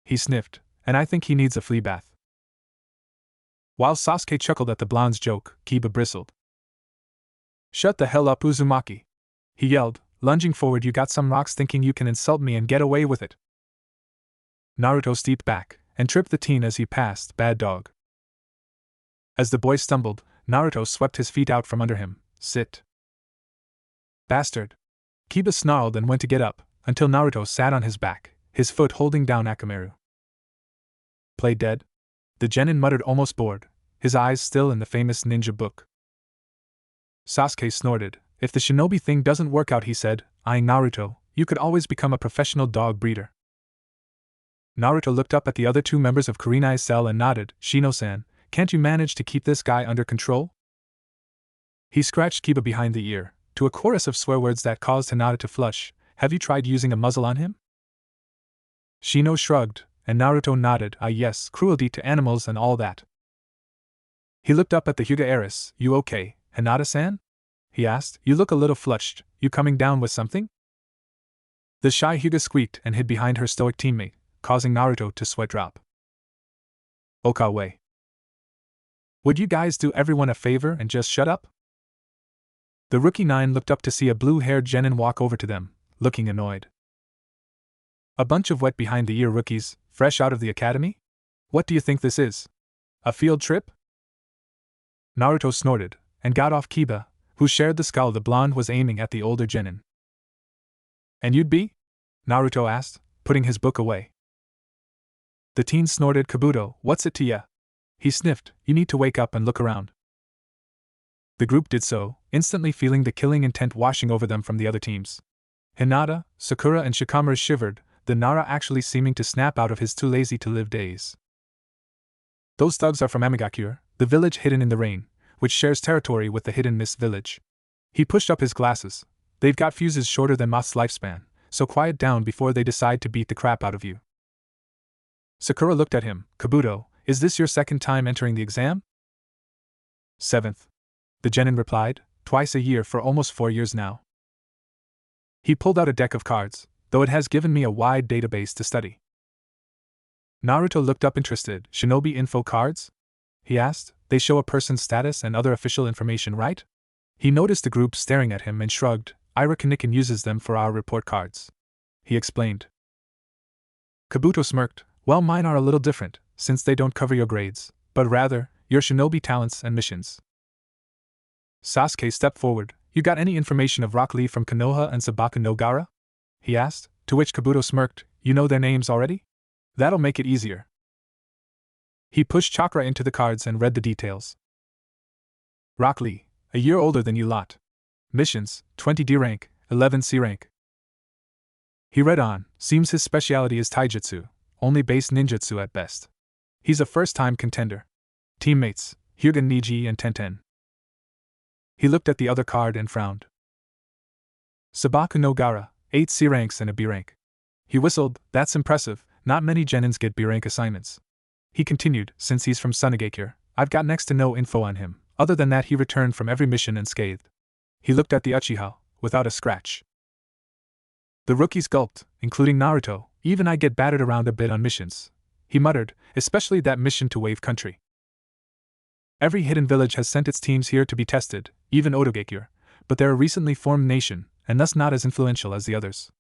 He sniffed, and I think he needs a flea bath. While Sasuke chuckled at the blonde's joke, Kiba bristled. Shut the hell up, Uzumaki! He yelled, lunging forward. You got some rocks thinking you can insult me and get away with it. Naruto stepped back and tripped the teen as he passed. Bad dog. As the boy stumbled, Naruto swept his feet out from under him. Sit. Bastard. Kiba snarled and went to get up, until Naruto sat on his back, his foot holding down Akamaru. Play dead? The genin muttered, almost bored, his eyes still in the famous ninja book. Sasuke snorted. If the shinobi thing doesn't work out, he said, eyeing Naruto, you could always become a professional dog breeder. Naruto looked up at the other two members of Kurenai's cell and nodded. Shino-san, can't you manage to keep this guy under control? He scratched Kiba behind the ear, to a chorus of swear words that caused Hinata to flush. Have you tried using a muzzle on him? Shino shrugged, and Naruto nodded. Ah yes, cruelty to animals and all that. He looked up at the Hyuga heiress. You okay, Hinata-san? He asked. You look a little flushed. You coming down with something? The shy Hyuga squeaked and hid behind her stoic teammate, causing Naruto to sweat drop. Okawe. Would you guys do everyone a favor and just shut up? The rookie 9 looked up to see a blue-haired genin walk over to them, looking annoyed. A bunch of wet behind-the-ear rookies, fresh out of the academy? What do you think this is? A field trip? Naruto snorted, and got off Kiba, who shared the skull the blonde was aiming at the older genin. And you'd be? Naruto asked, putting his book away. The teen snorted. Kabuto, what's it to ya? He sniffed, you need to wake up and look around. The group did so, instantly feeling the killing intent washing over them from the other teams. Hinata, Sakura and Shikamaru shivered, the Nara actually seeming to snap out of his too lazy to live days. Those thugs are from Amigakure, the village hidden in the rain, which shares territory with the hidden mist village. He pushed up his glasses. They've got fuses shorter than Moth's lifespan, so quiet down before they decide to beat the crap out of you. Sakura looked at him. Kabuto, is this your second time entering the exam? 7th. The genin replied, twice a year for almost 4 years now. He pulled out a deck of cards, though it has given me a wide database to study. Naruto looked up interested. Shinobi info cards? He asked. They show a person's status and other official information, right? He noticed the group staring at him and shrugged. Ira Kanikin uses them for our report cards. He explained. Kabuto smirked. Well, mine are a little different, since they don't cover your grades, but rather, your shinobi talents and missions. Sasuke stepped forward. You got any information of Rock Lee from Konoha and Sabaka no Gaara? He asked, to which Kabuto smirked. You know their names already? That'll make it easier. He pushed chakra into the cards and read the details. Rock Lee, a year older than you lot. Missions, 20 D rank, 11 C rank. He read on. Seems his specialty is taijutsu, only base ninjutsu at best. He's a first-time contender. Teammates, Hyuga Niji and Tenten. He looked at the other card and frowned. Sabaka no Gaara, 8 C ranks and a B rank. He whistled. That's impressive, not many genins get B rank assignments. He continued, since he's from Sunagakure, I've got next to no info on him, other than that he returned from every mission unscathed. He looked at the Uchiha, without a scratch. The rookies gulped, including Naruto. Even I get battered around a bit on missions, he muttered, especially that mission to Wave Country. Every hidden village has sent its teams here to be tested, even Otogakure, but they're a recently formed nation, and thus not as influential as the others.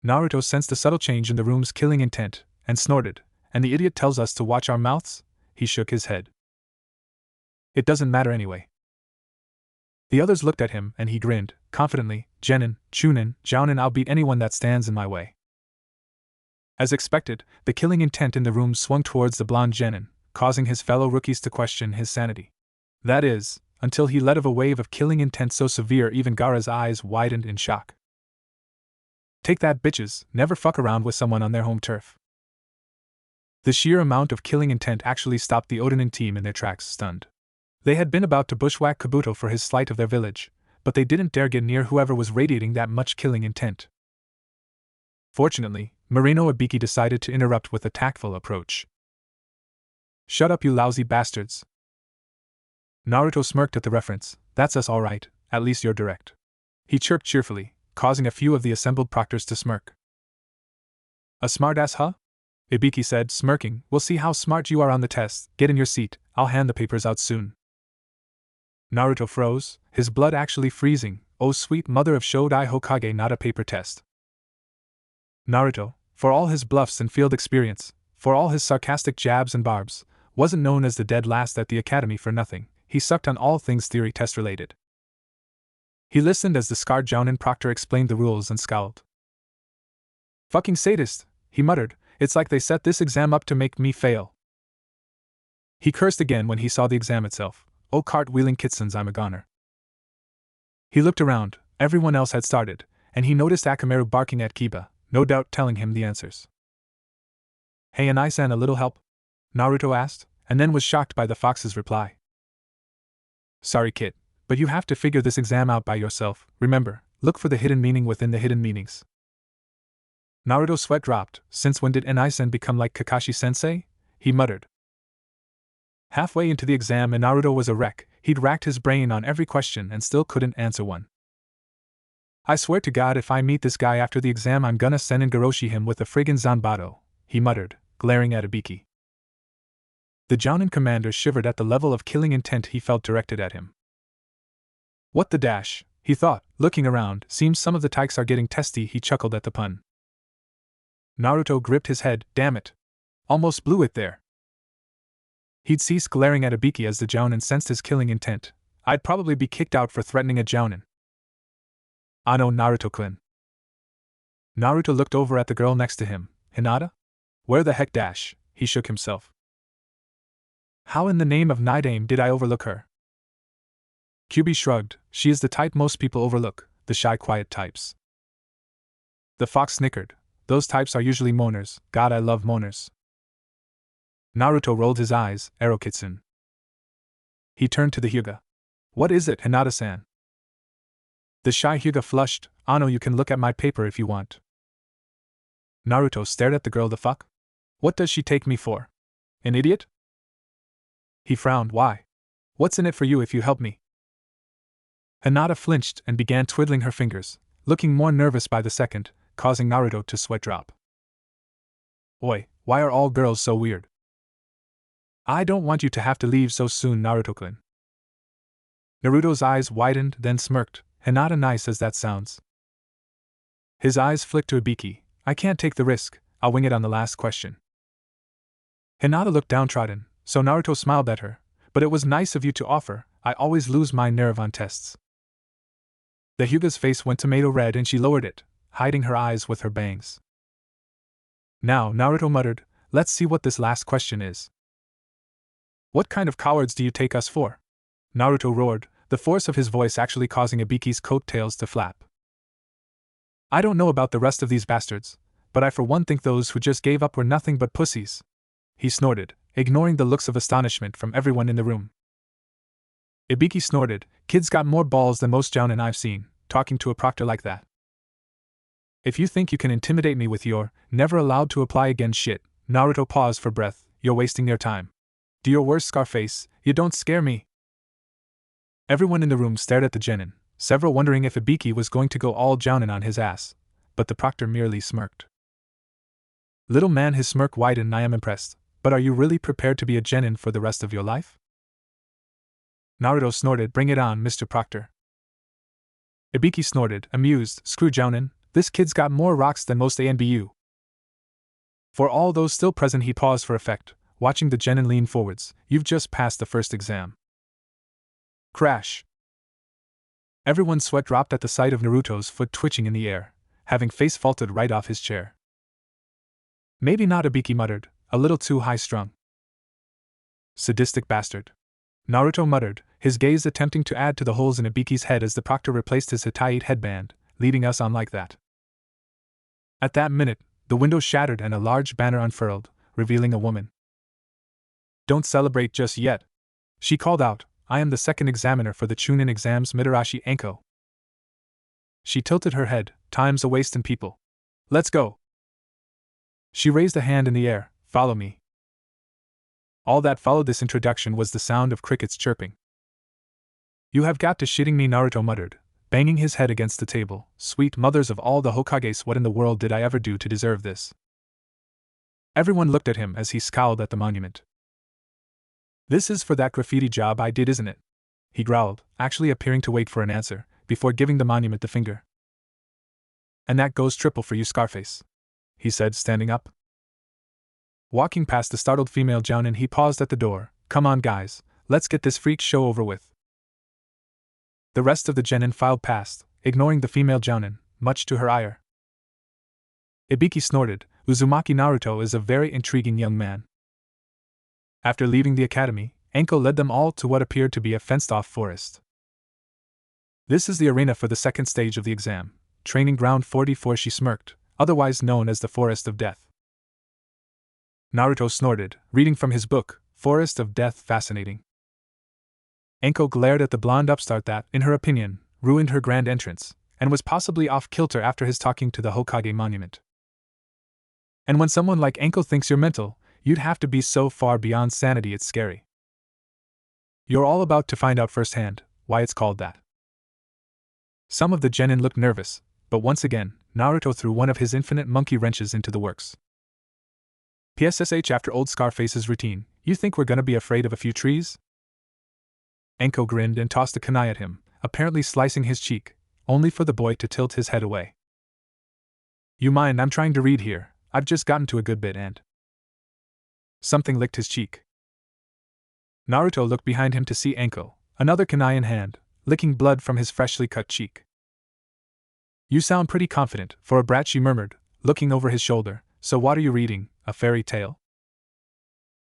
Naruto sensed a subtle change in the room's killing intent, and snorted. And the idiot tells us to watch our mouths? He shook his head. It doesn't matter anyway. The others looked at him, and he grinned, confidently. Genin, Chunin, Jounin, I'll beat anyone that stands in my way. As expected, the killing intent in the room swung towards the blonde genin, causing his fellow rookies to question his sanity. That is, until he let off a wave of killing intent so severe even Gaara's eyes widened in shock. Take that, bitches, never fuck around with someone on their home turf. The sheer amount of killing intent actually stopped the Odanin team in their tracks, stunned. They had been about to bushwhack Kabuto for his slight of their village, but they didn't dare get near whoever was radiating that much killing intent. Fortunately, Marino Ibiki decided to interrupt with a tactful approach. Shut up, you lousy bastards. Naruto smirked at the reference. That's us all right, at least you're direct. He chirped cheerfully, causing a few of the assembled proctors to smirk. A smartass, huh? Ibiki said, smirking. We'll see how smart you are on the test. Get in your seat, I'll hand the papers out soon. Naruto froze, his blood actually freezing. Oh sweet mother of Shodai Hokage, not a paper test. Naruto, for all his bluffs and field experience, for all his sarcastic jabs and barbs, wasn't known as the dead last at the academy for nothing. He sucked on all things theory test related. He listened as the scarred Jounin proctor explained the rules and scowled. Fucking sadist, he muttered. It's like they set this exam up to make me fail. He cursed again when he saw the exam itself. Oh cartwheeling kitsons, I'm a goner. He looked around, everyone else had started, and he noticed Akamaru barking at Kiba, no doubt telling him the answers. Hey Anai-san, a little help? Naruto asked, and then was shocked by the fox's reply. Sorry kid, but you have to figure this exam out by yourself. Remember, look for the hidden meaning within the hidden meanings. Naruto's sweat dropped. Since when did Anai-san become like Kakashi-sensei? He muttered. Halfway into the exam and Naruto was a wreck. He'd racked his brain on every question and still couldn't answer one. I swear to God, if I meet this guy after the exam, I'm gonna Senengoroshi him with a friggin' Zanbato, he muttered, glaring at Ibiki. The Jounin commander shivered at the level of killing intent he felt directed at him. What the dash, he thought, looking around. Seems some of the tykes are getting testy. He chuckled at the pun. Naruto gripped his head. Damn it. Almost blew it there. He'd cease glaring at Ibiki as the Jounin sensed his killing intent. I'd probably be kicked out for threatening a Jounin. Ano Naruto-kun. Naruto looked over at the girl next to him. Hinata? Where the heck dash? He shook himself. How in the name of Nidame did I overlook her? Kyuubi shrugged. She is the type most people overlook, the shy quiet types. The fox snickered. Those types are usually moaners. God, I love moaners. Naruto rolled his eyes. Arokitsune. He turned to the Hyuga. What is it, Hinata-san? The shy Hyuga flushed. Ano, you can look at my paper if you want. Naruto stared at the girl. The fuck? What does she take me for? An idiot? He frowned. Why? What's in it for you if you help me? Hinata flinched and began twiddling her fingers, looking more nervous by the second, causing Naruto to sweat drop. Oi, why are all girls so weird? I don't want you to have to leave so soon, Naruto-kun. Naruto's eyes widened, then smirked. Hinata, nice as that sounds. His eyes flicked to Ibiki. I can't take the risk, I'll wing it on the last question. Hinata looked downtrodden, so Naruto smiled at her. But it was nice of you to offer, I always lose my nerve on tests. The Hyuga's face went tomato red and she lowered it, hiding her eyes with her bangs. Now, Naruto muttered, let's see what this last question is. What kind of cowards do you take us for? Naruto roared, the force of his voice actually causing Ibiki's coattails to flap. I don't know about the rest of these bastards, but I for one think those who just gave up were nothing but pussies. He snorted, ignoring the looks of astonishment from everyone in the room. Ibiki snorted, kids got more balls than most jounin I've seen, talking to a proctor like that. If you think you can intimidate me with your never allowed to apply again shit, Naruto paused for breath, you're wasting your time. Do your worst, Scarface, you don't scare me. Everyone in the room stared at the genin, several wondering if Ibiki was going to go all jounin on his ass, but the proctor merely smirked. Little man, his smirk widened. I am impressed, but are you really prepared to be a genin for the rest of your life? Naruto snorted, bring it on, Mr. Proctor. Ibiki snorted, amused, screw jounin, this kid's got more rocks than most ANBU. For all those still present, he paused for effect, watching the genin lean forwards. You've just passed the first exam. Crash. Everyone's sweat dropped at the sight of Naruto's foot twitching in the air, having face faulted right off his chair. Maybe not, Ibiki muttered, a little too high-strung. Sadistic bastard. Naruto muttered, his gaze attempting to add to the holes in Ibiki's head as the proctor replaced his Hitaite headband, leading us on like that. At that minute, the window shattered and a large banner unfurled, revealing a woman. Don't celebrate just yet, she called out. I am the second examiner for the Chunin exams, Mitarashi Anko. She tilted her head, time's a wastin' people. Let's go. She raised a hand in the air, follow me. All that followed this introduction was the sound of crickets chirping. You have got to shitting me, Naruto muttered, banging his head against the table. Sweet mothers of all the Hokages, what in the world did I ever do to deserve this? Everyone looked at him as he scowled at the monument. This is for that graffiti job I did, isn't it? He growled, actually appearing to wait for an answer, before giving the monument the finger. And that goes triple for you, Scarface, he said, standing up. Walking past the startled female jounin, he paused at the door. Come on, guys, let's get this freak show over with. The rest of the genin filed past, ignoring the female jounin, much to her ire. Ibiki snorted, Uzumaki Naruto is a very intriguing young man. After leaving the academy, Anko led them all to what appeared to be a fenced-off forest. This is the arena for the second stage of the exam, training ground 44, she smirked, otherwise known as the Forest of Death. Naruto snorted, reading from his book, Forest of Death, fascinating. Anko glared at the blonde upstart that, in her opinion, ruined her grand entrance, and was possibly off-kilter after his talking to the Hokage monument. And when someone like Anko thinks you're mental, you'd have to be so far beyond sanity it's scary. You're all about to find out firsthand why it's called that. Some of the genin looked nervous, but once again, Naruto threw one of his infinite monkey wrenches into the works. PSSH, after old Scarface's routine, you think we're gonna be afraid of a few trees? Anko grinned and tossed a kunai at him, apparently slicing his cheek, only for the boy to tilt his head away. You mind, I'm trying to read here, I've just gotten to a good bit and... Something licked his cheek. Naruto looked behind him to see Anko, another kunai in hand, licking blood from his freshly cut cheek. You sound pretty confident, for a brat, she murmured, looking over his shoulder. So what are you reading, a fairy tale?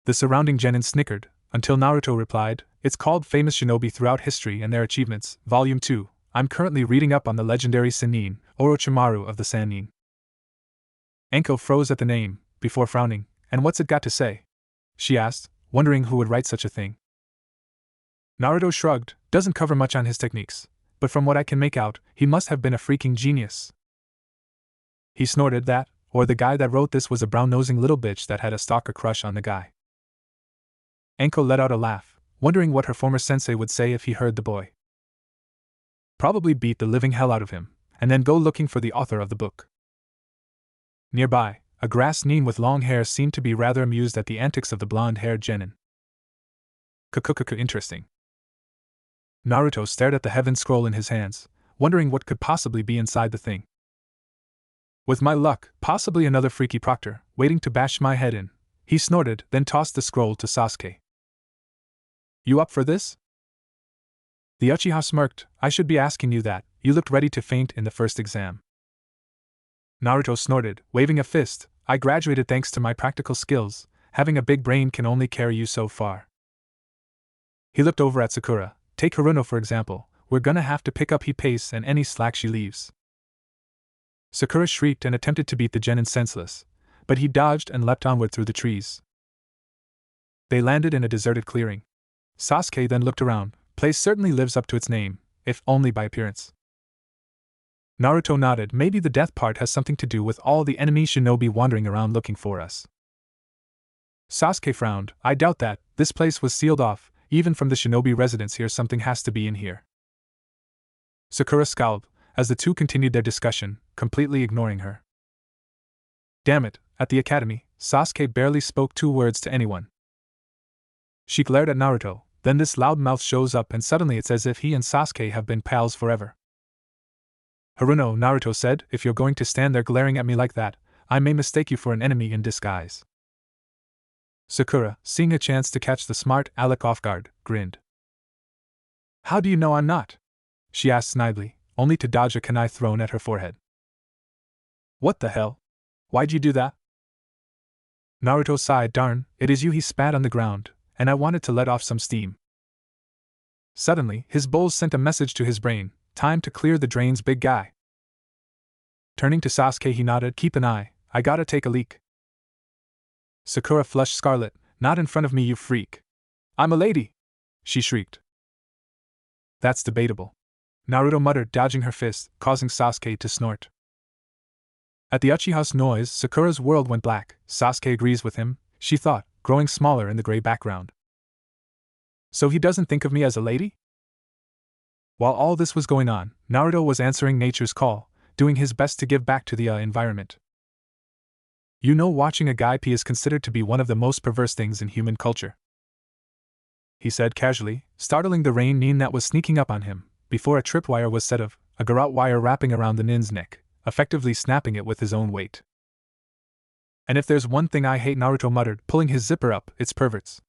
The surrounding genin snickered, until Naruto replied, it's called Famous Shinobi Throughout History and Their Achievements, Volume 2. I'm currently reading up on the legendary Sannin, Orochimaru of the Sannin. Anko froze at the name, before frowning. And what's it got to say? She asked, wondering who would write such a thing. Naruto shrugged, doesn't cover much on his techniques, but from what I can make out, he must have been a freaking genius. He snorted that, or the guy that wrote this was a brown-nosing little bitch that had a stalker crush on the guy. Anko let out a laugh, wondering what her former sensei would say if he heard the boy. Probably beat the living hell out of him, and then go looking for the author of the book. Nearby, a grass nin with long hair seemed to be rather amused at the antics of the blonde-haired genin. Interesting. Naruto stared at the heaven scroll in his hands, wondering what could possibly be inside the thing. With my luck, possibly another freaky proctor, waiting to bash my head in, he snorted, then tossed the scroll to Sasuke. You up for this? The Uchiha smirked, I should be asking you that, you looked ready to faint in the first exam. Naruto snorted, waving a fist, I graduated thanks to my practical skills, having a big brain can only carry you so far. He looked over at Sakura, take Haruno for example, we're gonna have to pick up her pace and any slack she leaves. Sakura shrieked and attempted to beat the genin senseless, but he dodged and leapt onward through the trees. They landed in a deserted clearing. Sasuke then looked around, place certainly lives up to its name, if only by appearance. Naruto nodded, maybe the death part has something to do with all the enemy shinobi wandering around looking for us. Sasuke frowned, I doubt that, this place was sealed off, even from the shinobi residence here something has to be in here. Sakura scowled, as the two continued their discussion, completely ignoring her. Damn it, at the academy, Sasuke barely spoke 2 words to anyone. She glared at Naruto, then this loudmouth shows up and suddenly it's as if he and Sasuke have been pals forever. Haruno, Naruto said, if you're going to stand there glaring at me like that, I may mistake you for an enemy in disguise. Sakura, seeing a chance to catch the smart aleck off guard, grinned. How do you know I'm not? She asked snidely, only to dodge a kunai thrown at her forehead. What the hell? Why'd you do that? Naruto sighed, darn, it is you, he spat on the ground, and I wanted to let off some steam. Suddenly, his bowls sent a message to his brain, time to clear the drains, big guy. Turning to Sasuke he nodded, keep an eye, I gotta take a leak. Sakura flushed scarlet, not in front of me you freak. I'm a lady! She shrieked. That's debatable. Naruto muttered, dodging her fist, causing Sasuke to snort. At the Uchiha's noise, Sakura's world went black. Sasuke agrees with him, she thought, growing smaller in the gray background. So he doesn't think of me as a lady? While all this was going on, Naruto was answering nature's call, doing his best to give back to the environment. You know, watching a guy pee is considered to be one of the most perverse things in human culture, he said casually, startling the rain nin that was sneaking up on him, before a tripwire was set of, a garrote wire wrapping around the nin's neck, effectively snapping it with his own weight. And if there's one thing I hate, Naruto muttered, pulling his zipper up, it's perverts.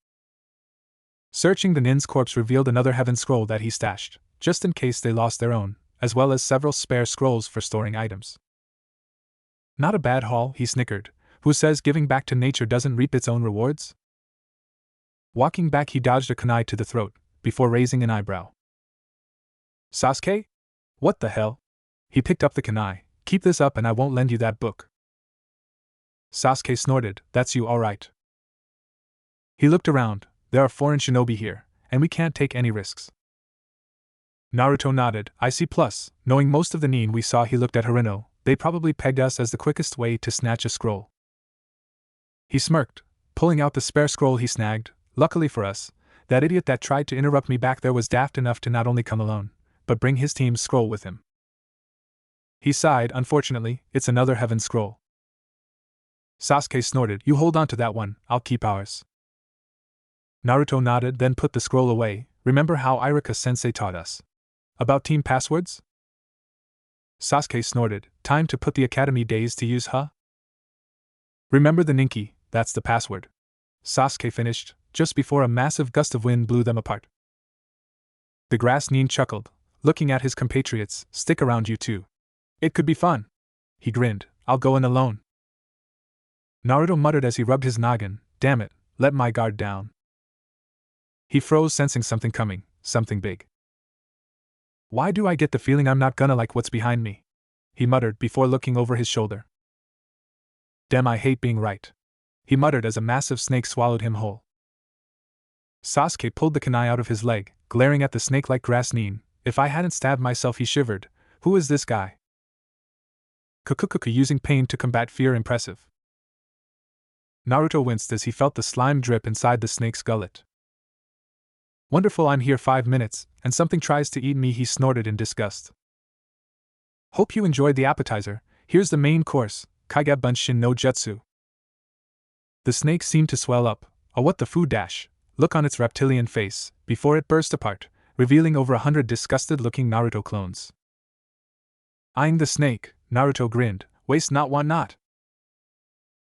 Searching the nin's corpse revealed another heaven scroll that he stashed, just in case they lost their own, as well as several spare scrolls for storing items. Not a bad haul, he snickered. Who says giving back to nature doesn't reap its own rewards? Walking back he dodged a kunai to the throat, before raising an eyebrow. Sasuke? What the hell? He picked up the kunai, keep this up and I won't lend you that book. Sasuke snorted, that's you alright. He looked around, there are foreign shinobi here, and we can't take any risks. Naruto nodded, I see plus, knowing most of the nin we saw he looked at Haruno, they probably pegged us as the quickest way to snatch a scroll. He smirked, pulling out the spare scroll he snagged. Luckily for us, that idiot that tried to interrupt me back there was daft enough to not only come alone, but bring his team's scroll with him. He sighed, unfortunately, it's another heaven scroll. Sasuke snorted, you hold on to that one, I'll keep ours. Naruto nodded, then put the scroll away. Remember how Iruka-sensei taught us about team passwords? Sasuke snorted, time to put the academy days to use, huh? Remember the Ninki, that's the password. Sasuke finished, just before a massive gust of wind blew them apart. The grass nin chuckled, looking at his compatriots. Stick around, you two. It could be fun. He grinned. I'll go in alone. Naruto muttered as he rubbed his noggin. Damn it, let my guard down. He froze, sensing something coming, something big. Why do I get the feeling I'm not gonna like what's behind me? He muttered before looking over his shoulder. Damn, I hate being right. He muttered as a massive snake swallowed him whole. Sasuke pulled the kunai out of his leg, glaring at the snake-like grass nin. If I hadn't stabbed myself, he shivered. Who is this guy? Kukukuku using pain to combat fear. Impressive. Naruto winced as he felt the slime drip inside the snake's gullet. Wonderful, I'm here 5 minutes, and something tries to eat me, he snorted in disgust. Hope you enjoyed the appetizer. Here's the main course, Kaiga Bunshin no Jutsu. The snake seemed to swell up, a what the food dash, look on its reptilian face, before it burst apart, revealing over 100 disgusted-looking Naruto clones. Eyeing the snake, Naruto grinned, waste not, want not.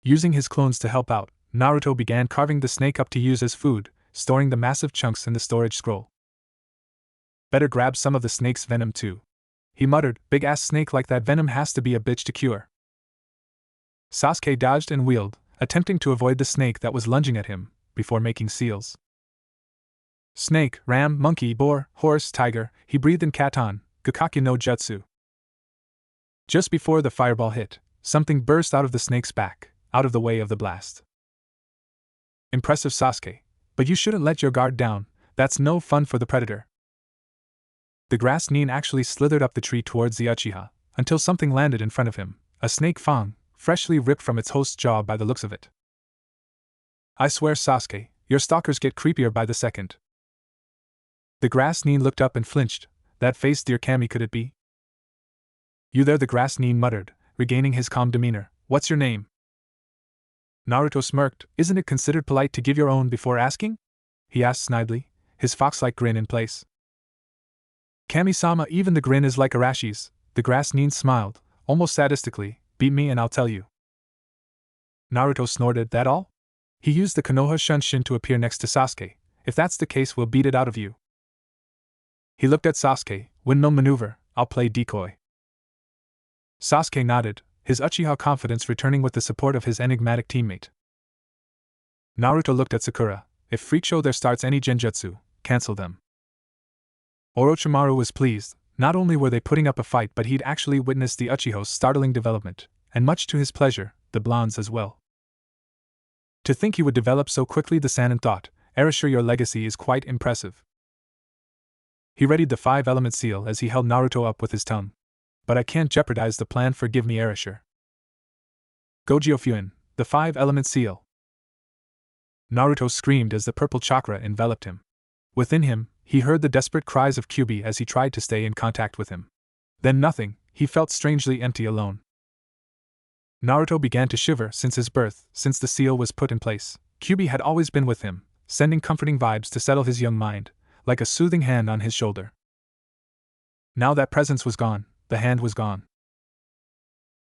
Using his clones to help out, Naruto began carving the snake up to use as food, storing the massive chunks in the storage scroll. Better grab some of the snake's venom too. He muttered, big-ass snake like that, venom has to be a bitch to cure. Sasuke dodged and wheeled, attempting to avoid the snake that was lunging at him, before making seals. Snake, ram, monkey, boar, horse, tiger, he breathed in katan, Gakaki no Jutsu. Just before the fireball hit, something burst out of the snake's back, out of the way of the blast. Impressive, Sasuke, but you shouldn't let your guard down, that's no fun for the predator. The grass nin actually slithered up the tree towards the Uchiha, until something landed in front of him, a snake fang, freshly ripped from its host's jaw by the looks of it. I swear, Sasuke, your stalkers get creepier by the second. The grass nin looked up and flinched. That face, dear Kami, could it be? You there, the grass nin muttered, regaining his calm demeanor. What's your name? Naruto smirked. Isn't it considered polite to give your own before asking? He asked snidely, his fox-like grin in place. Kami-sama, even the grin is like Arashi's. The grass nin smiled, almost sadistically. Beat me and I'll tell you. Naruto snorted. That all? He used the Konoha Shunshin to appear next to Sasuke. If that's the case, we'll beat it out of you. He looked at Sasuke. Windmill maneuver, I'll play decoy. Sasuke nodded, his Uchiha confidence returning with the support of his enigmatic teammate. Naruto looked at Sakura. If Freak Show there starts any genjutsu, cancel them. Orochimaru was pleased. Not only were they putting up a fight, but he'd actually witnessed the Uchiha's startling development, and much to his pleasure, the blondes as well. To think he would develop so quickly, the Sannin thought. Erasure, your legacy is quite impressive. He readied the 5-element seal as he held Naruto up with his tongue. But I can't jeopardize the plan, forgive me, Erasure. Gojiofuen, the 5-element seal. Naruto screamed as the purple chakra enveloped him. Within him, he heard the desperate cries of Kyuubi as he tried to stay in contact with him. Then nothing, he felt strangely empty, alone. Naruto began to shiver since his birth, since the seal was put in place. Kyuubi had always been with him, sending comforting vibes to settle his young mind, like a soothing hand on his shoulder. Now that presence was gone, the hand was gone.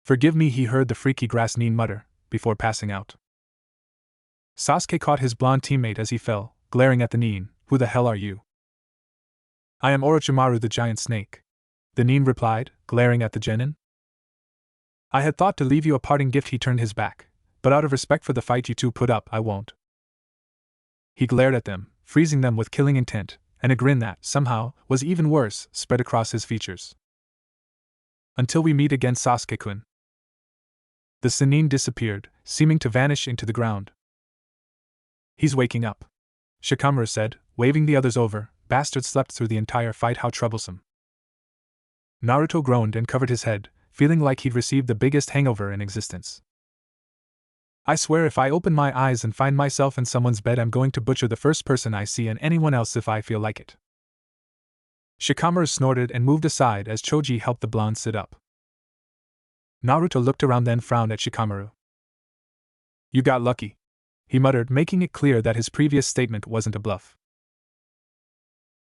Forgive me, he heard the freaky grass nin mutter, before passing out. Sasuke caught his blonde teammate as he fell, glaring at the nin. Who the hell are you? I am Orochimaru, the giant snake. The nin replied, glaring at the genin. I had thought to leave you a parting gift, he turned his back, but out of respect for the fight you two put up, I won't. He glared at them, freezing them with killing intent, and a grin that, somehow, was even worse, spread across his features. Until we meet again, Sasuke-kun. The Sannin disappeared, seeming to vanish into the ground. He's waking up, Shikamaru said, waving the others over. Bastard slept through the entire fight, how troublesome. Naruto groaned and covered his head, feeling like he'd received the biggest hangover in existence. I swear if I open my eyes and find myself in someone's bed, I'm going to butcher the first person I see and anyone else if I feel like it. Shikamaru snorted and moved aside as Choji helped the blonde sit up. Naruto looked around, then frowned at Shikamaru. You got lucky, he muttered, making it clear that his previous statement wasn't a bluff.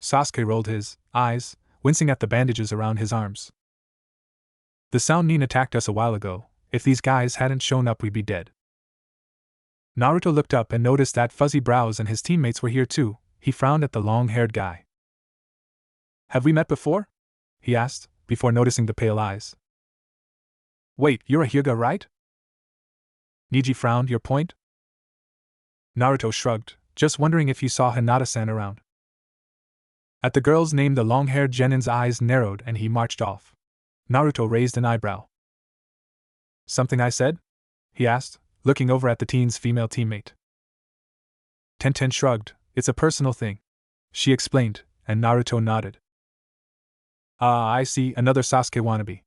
Sasuke rolled his eyes, wincing at the bandages around his arms. The Sound Nin attacked us a while ago. If these guys hadn't shown up, we'd be dead. Naruto looked up and noticed that Fuzzy Brows and his teammates were here too. He frowned at the long-haired guy. Have we met before? He asked, before noticing the pale eyes. Wait, you're a Hyuga, right? Niji frowned. Your point? Naruto shrugged, just wondering if you saw Hinata-san around. At the girl's name, the long-haired genin's eyes narrowed and he marched off. Naruto raised an eyebrow. Something I said? He asked, looking over at the teen's female teammate. Tenten shrugged. It's a personal thing, she explained, and Naruto nodded. Ah, I see, another Sasuke wannabe.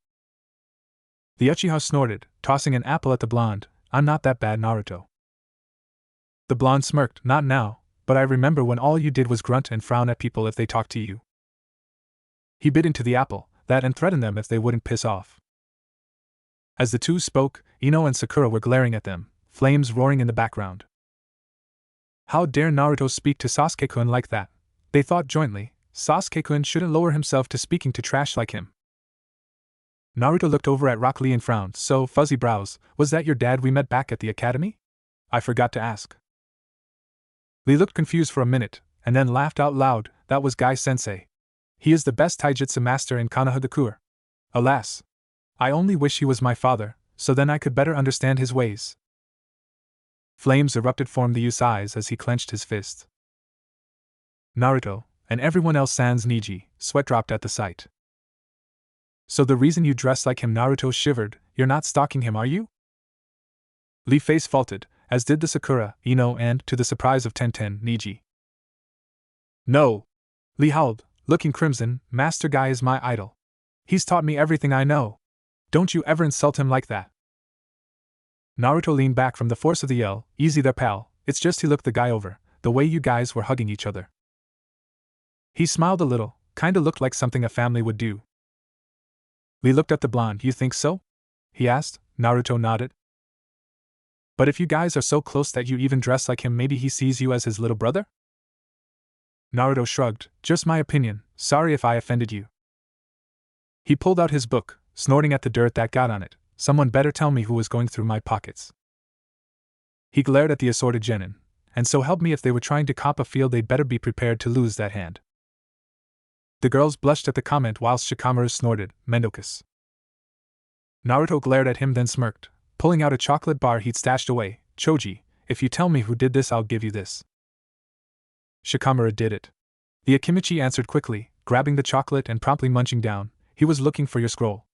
The Uchiha snorted, tossing an apple at the blonde. I'm not that bad, Naruto. The blonde smirked. Not now, but I remember when all you did was grunt and frown at people if they talked to you. He bit into the apple, and threatened them if they wouldn't piss off. As the two spoke, Ino and Sakura were glaring at them, flames roaring in the background. How dare Naruto speak to Sasuke-kun like that? They thought jointly. Sasuke-kun shouldn't lower himself to speaking to trash like him. Naruto looked over at Rock Lee and frowned. So, Fuzzy Brows, was that your dad we met back at the academy? I forgot to ask. Lee looked confused for a minute, and then laughed out loud. That was Guy-sensei. He is the best taijutsu master in Konohagakure. Alas! I only wish he was my father, so then I could better understand his ways. Flames erupted from the youth's eyes as he clenched his fist. Naruto, and everyone else sans Niji, sweat dropped at the sight. So the reason you dress like him? Naruto shivered. You're not stalking him, are you? Lee face faulted, as did the Sakura, Ino and, to the surprise of Tenten, Niji. No! Lee howled, looking crimson. Master Guy is my idol. He's taught me everything I know. Don't you ever insult him like that. Naruto leaned back from the force of the yell. Easy there, pal, it's just he looked the guy over, the way you guys were hugging each other. He smiled a little, kinda looked like something a family would do. Lee looked at the blonde. You think so? He asked. Naruto nodded. But if you guys are so close that you even dress like him, maybe he sees you as his little brother? Naruto shrugged. Just my opinion, sorry if I offended you. He pulled out his book, snorting at the dirt that got on it. Someone better tell me who was going through my pockets. He glared at the assorted genin, and so help me if they were trying to cop a field they'd better be prepared to lose that hand. The girls blushed at the comment whilst Shikamaru snorted, Mendokus. Naruto glared at him then smirked, pulling out a chocolate bar he'd stashed away. Choji, if you tell me who did this I'll give you this. Shikamaru did it. The Akimichi answered quickly, grabbing the chocolate and promptly munching down. He was looking for your scroll.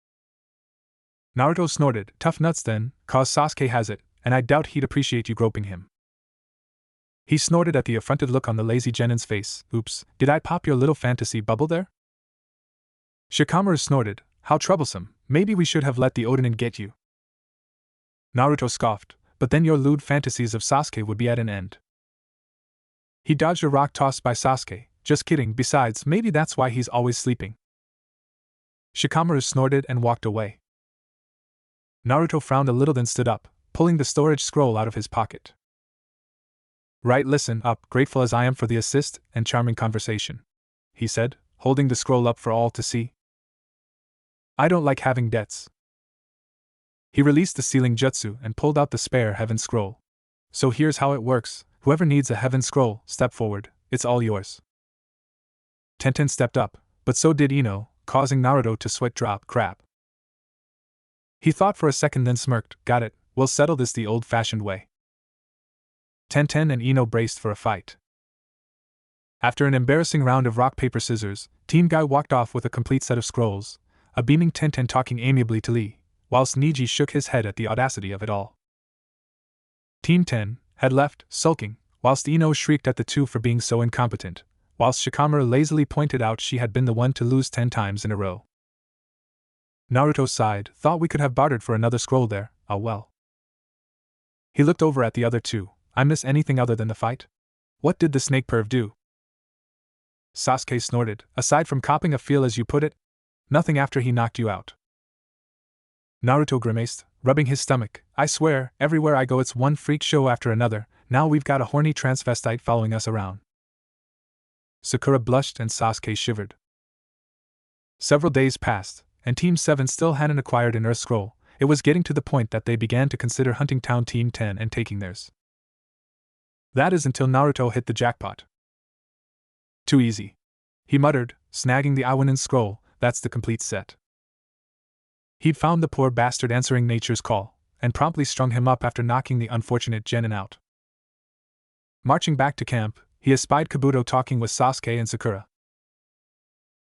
Naruto snorted. Tough nuts then, cause Sasuke has it, and I doubt he'd appreciate you groping him. He snorted at the affronted look on the lazy genin's face. Oops, did I pop your little fantasy bubble there? Shikamaru snorted. How troublesome, maybe we should have let the Odanin get you. Naruto scoffed, but then your lewd fantasies of Sasuke would be at an end. He dodged a rock tossed by Sasuke. Just kidding, besides, maybe that's why he's always sleeping. Shikamaru snorted and walked away. Naruto frowned a little then stood up, pulling the storage scroll out of his pocket. Right, listen up, grateful as I am for the assist and charming conversation, he said, holding the scroll up for all to see. I don't like having debts. He released the sealing jutsu and pulled out the spare heaven scroll. So here's how it works, whoever needs a heaven scroll, step forward, it's all yours. Tenten stepped up, but so did Ino, causing Naruto to sweat drop. Crap. He thought for a second then smirked. Got it, we'll settle this the old-fashioned way. Tenten and Ino braced for a fight. After an embarrassing round of rock-paper-scissors, Team Guy walked off with a complete set of scrolls, a beaming Tenten talking amiably to Lee, whilst Niji shook his head at the audacity of it all. Team 10 had left, sulking, whilst Ino shrieked at the two for being so incompetent, whilst Shikamaru lazily pointed out she had been the one to lose 10 times in a row. Naruto sighed. Thought we could have bartered for another scroll there, ah well. He looked over at the other two. I miss anything other than the fight? What did the snake perv do? Sasuke snorted. Aside from copping a feel as you put it, nothing after he knocked you out. Naruto grimaced, rubbing his stomach. I swear, everywhere I go it's one freak show after another. Now we've got a horny transvestite following us around. Sakura blushed and Sasuke shivered. Several days passed, and Team 7 still hadn't acquired an Earth Scroll. It was getting to the point that they began to consider hunting down Team 10 and taking theirs. That is until Naruto hit the jackpot. Too easy. He muttered, snagging the Iwanin scroll. That's the complete set. He'd found the poor bastard answering nature's call, and promptly strung him up after knocking the unfortunate genin out. Marching back to camp, he espied Kabuto talking with Sasuke and Sakura.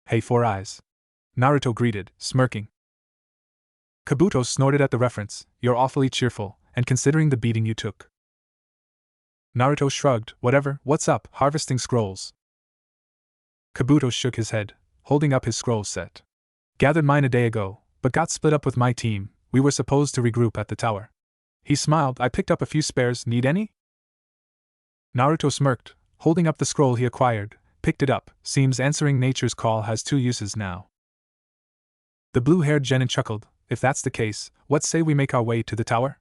Hey, Four Eyes. Naruto greeted, smirking. Kabuto snorted at the reference. You're awfully cheerful, and considering the beating you took. Naruto shrugged. Whatever, what's up, harvesting scrolls? Kabuto shook his head, holding up his scroll set. Gathered mine a day ago, but got split up with my team. We were supposed to regroup at the tower. He smiled. I picked up a few spares. Need any? Naruto smirked, holding up the scroll he acquired, picked it up. Seems answering nature's call has two uses now. The blue-haired genin chuckled. If that's the case, what say we make our way to the tower?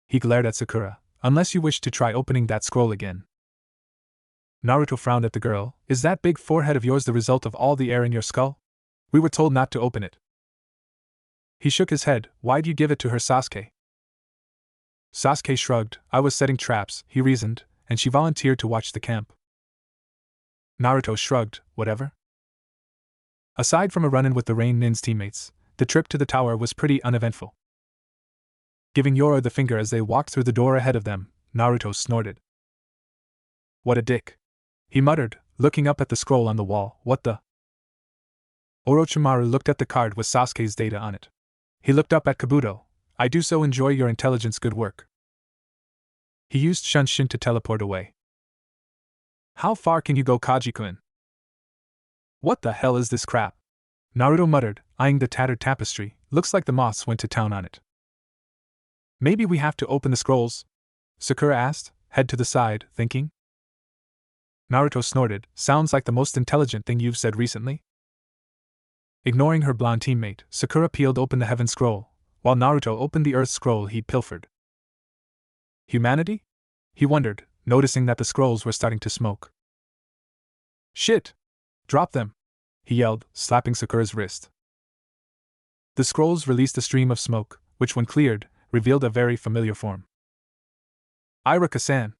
He glared at Sakura. Unless you wish to try opening that scroll again. Naruto frowned at the girl. Is that big forehead of yours the result of all the air in your skull? We were told not to open it. He shook his head. Why'd you give it to her, Sasuke? Sasuke shrugged. I was setting traps, he reasoned, and she volunteered to watch the camp. Naruto shrugged. Whatever. Aside from a run-in with the Rain Nin's teammates, the trip to the tower was pretty uneventful. Giving Yoro the finger as they walked through the door ahead of them, Naruto snorted. What a dick. He muttered, looking up at the scroll on the wall. What the? Orochimaru looked at the card with Sasuke's data on it. He looked up at Kabuto. I do so enjoy your intelligence, good work. He used Shunshin to teleport away. How far can you go, Kaji-kun? What the hell is this crap? Naruto muttered, eyeing the tattered tapestry. Looks like the moths went to town on it. Maybe we have to open the scrolls? Sakura asked, head to the side, thinking. Naruto snorted. Sounds like the most intelligent thing you've said recently. Ignoring her blonde teammate, Sakura peeled open the Heaven Scroll, while Naruto opened the Earth Scroll he'd pilfered. Humanity? He wondered, noticing that the scrolls were starting to smoke. Shit! Drop them! He yelled, slapping Sakura's wrist. The scrolls released a stream of smoke, which when cleared, revealed a very familiar form. Iruka-san!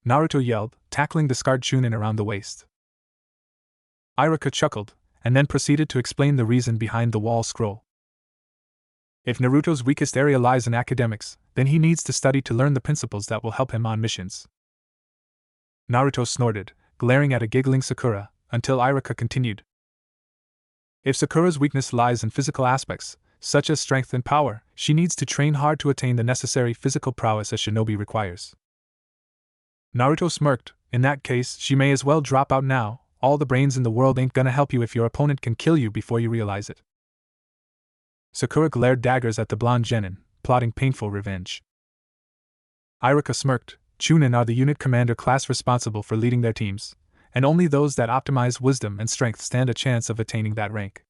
Naruto yelled, tackling the scarred Chunin around the waist. Iruka chuckled, and then proceeded to explain the reason behind the wall scroll. If Naruto's weakest area lies in academics, then he needs to study to learn the principles that will help him on missions. Naruto snorted, glaring at a giggling Sakura, until Iruka continued. If Sakura's weakness lies in physical aspects, such as strength and power, she needs to train hard to attain the necessary physical prowess a shinobi requires. Naruto smirked. In that case, she may as well drop out now. All the brains in the world ain't gonna help you if your opponent can kill you before you realize it. Sakura glared daggers at the blonde genin, plotting painful revenge. Iruka smirked. Chunin are the unit commander class responsible for leading their teams, and only those that optimize wisdom and strength stand a chance of attaining that rank.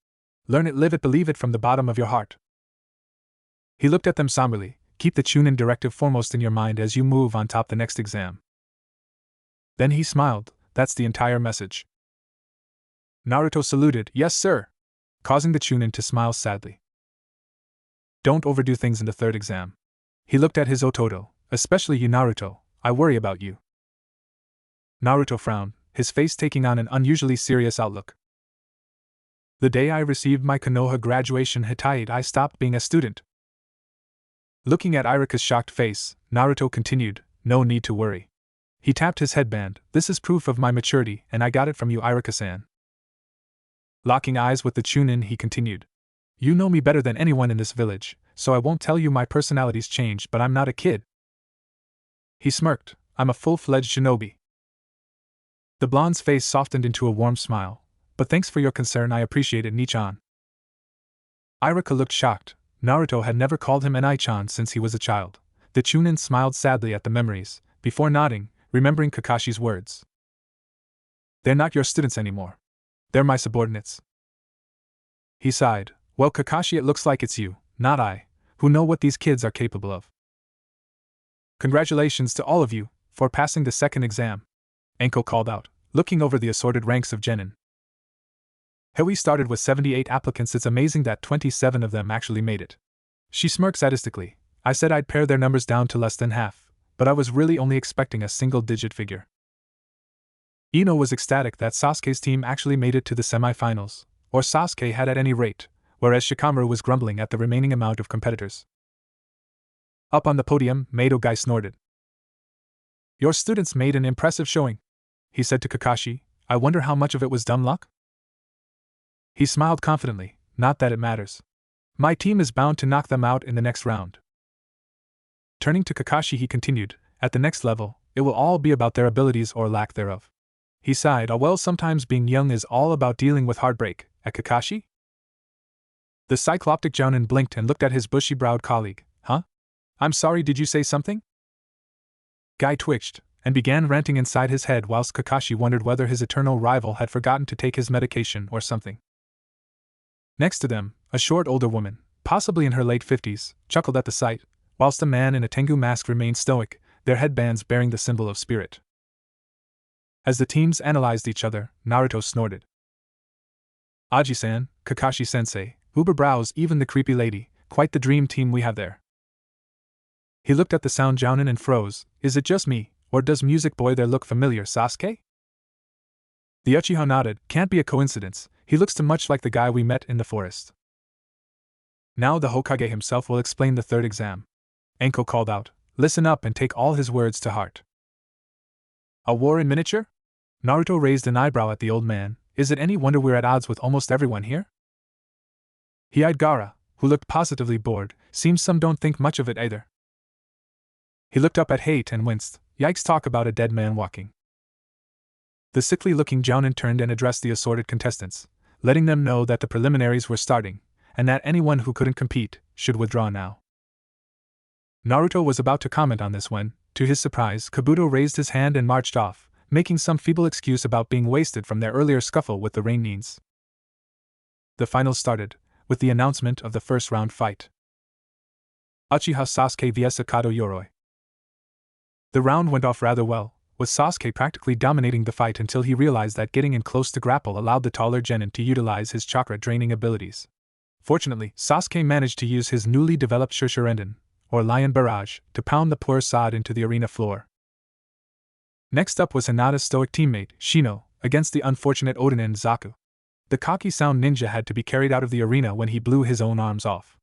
Learn it, live it, believe it from the bottom of your heart. He looked at them somberly. Keep the Chunin directive foremost in your mind as you move on top the next exam. Then he smiled. That's the entire message. Naruto saluted. Yes, sir, causing the Chunin to smile sadly. Don't overdo things in the third exam. He looked at his Ototo. Especially you, Naruto. I worry about you. Naruto frowned, his face taking on an unusually serious outlook. The day I received my Konoha graduation Hittite, I stopped being a student. Looking at Iruka's shocked face, Naruto continued, no need to worry. He tapped his headband. This is proof of my maturity, and I got it from you, Iruka-san. Locking eyes with the Chunin, he continued. You know me better than anyone in this village, so I won't tell you my personality's changed, but I'm not a kid. He smirked. I'm a full-fledged shinobi. The blonde's face softened into a warm smile. But thanks for your concern, I appreciate it, Nichan. Iruka looked shocked. Naruto had never called him an Ichan since he was a child. The Chunin smiled sadly at the memories, before nodding, remembering Kakashi's words. They're not your students anymore. They're my subordinates. He sighed. Well, Kakashi, it looks like it's you, not I, who know what these kids are capable of. Congratulations to all of you, for passing the second exam, Enko called out, looking over the assorted ranks of genin. We started with 78 applicants, it's amazing that 27 of them actually made it. She smirked sadistically. I said I'd pare their numbers down to less than half, but I was really only expecting a single-digit figure. Ino was ecstatic that Sasuke's team actually made it to the semi-finals, or Sasuke had at any rate, whereas Shikamaru was grumbling at the remaining amount of competitors. Up on the podium, Mato Guy snorted. "Your students made an impressive showing," he said to Kakashi. "I wonder how much of it was dumb luck?" He smiled confidently. "Not that it matters. My team is bound to knock them out in the next round." Turning to Kakashi, he continued, "At the next level, it will all be about their abilities or lack thereof." He sighed. Well, sometimes being young is all about dealing with heartbreak, at Kakashi? The cycloptic Jounin blinked and looked at his bushy-browed colleague. "Huh? I'm sorry, did you say something?" Guy twitched, and began ranting inside his head whilst Kakashi wondered whether his eternal rival had forgotten to take his medication or something. Next to them, a short older woman, possibly in her late 50s, chuckled at the sight, whilst a man in a Tengu mask remained stoic, their headbands bearing the symbol of spirit. As the teams analyzed each other, Naruto snorted. "Aji-san, Kakashi-sensei, Uber brows, even the creepy lady, quite the dream team we have there." He looked at the sound Jounin and froze. "Is it just me, or does Music Boy there look familiar, Sasuke?" The Uchiha nodded. "Can't be a coincidence, he looks too much like the guy we met in the forest." "Now the Hokage himself will explain the third exam," Enko called out. "Listen up and take all his words to heart." "A war in miniature?" Naruto raised an eyebrow at the old man. "Is it any wonder we're at odds with almost everyone here?" He eyed Gaara, who looked positively bored. "Seems some don't think much of it either." He looked up at Hate and winced. "Yikes, talk about a dead man walking." The sickly-looking Jounin turned and addressed the assorted contestants, letting them know that the preliminaries were starting, and that anyone who couldn't compete should withdraw now. Naruto was about to comment on this when, to his surprise, Kabuto raised his hand and marched off, making some feeble excuse about being wasted from their earlier scuffle with the rain Nins. The finals started, with the announcement of the first round fight. Uchiha Sasuke vs Akato Yoroi. The round went off rather well, with Sasuke practically dominating the fight until he realized that getting in close to grapple allowed the taller genin to utilize his chakra-draining abilities. Fortunately, Sasuke managed to use his newly developed Shurshurenden, or Lion Barrage, to pound the poor sod into the arena floor. Next up was Hinata's stoic teammate, Shino, against the unfortunate Oden and Zaku. The cocky sound ninja had to be carried out of the arena when he blew his own arms off.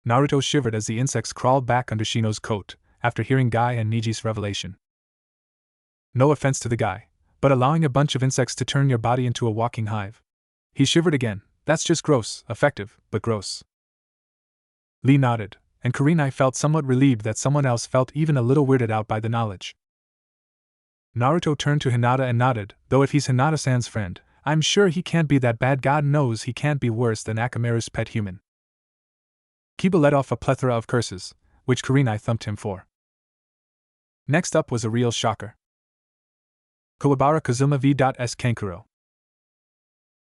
Naruto shivered as the insects crawled back under Shino's coat, after hearing Guy and Niji's revelation. No offense to the guy, but allowing a bunch of insects to turn your body into a walking hive. He shivered again. That's just gross, effective, but gross. Lee nodded, and Kurenai felt somewhat relieved that someone else felt even a little weirded out by the knowledge. Naruto turned to Hinata and nodded. Though if he's Hinata-san's friend, I'm sure he can't be that bad. God knows he can't be worse than Akamaru's pet human. Kiba let off a plethora of curses, which Kurenai thumped him for. Next up was a real shocker. Kawabara Kazuma vs Kankuro.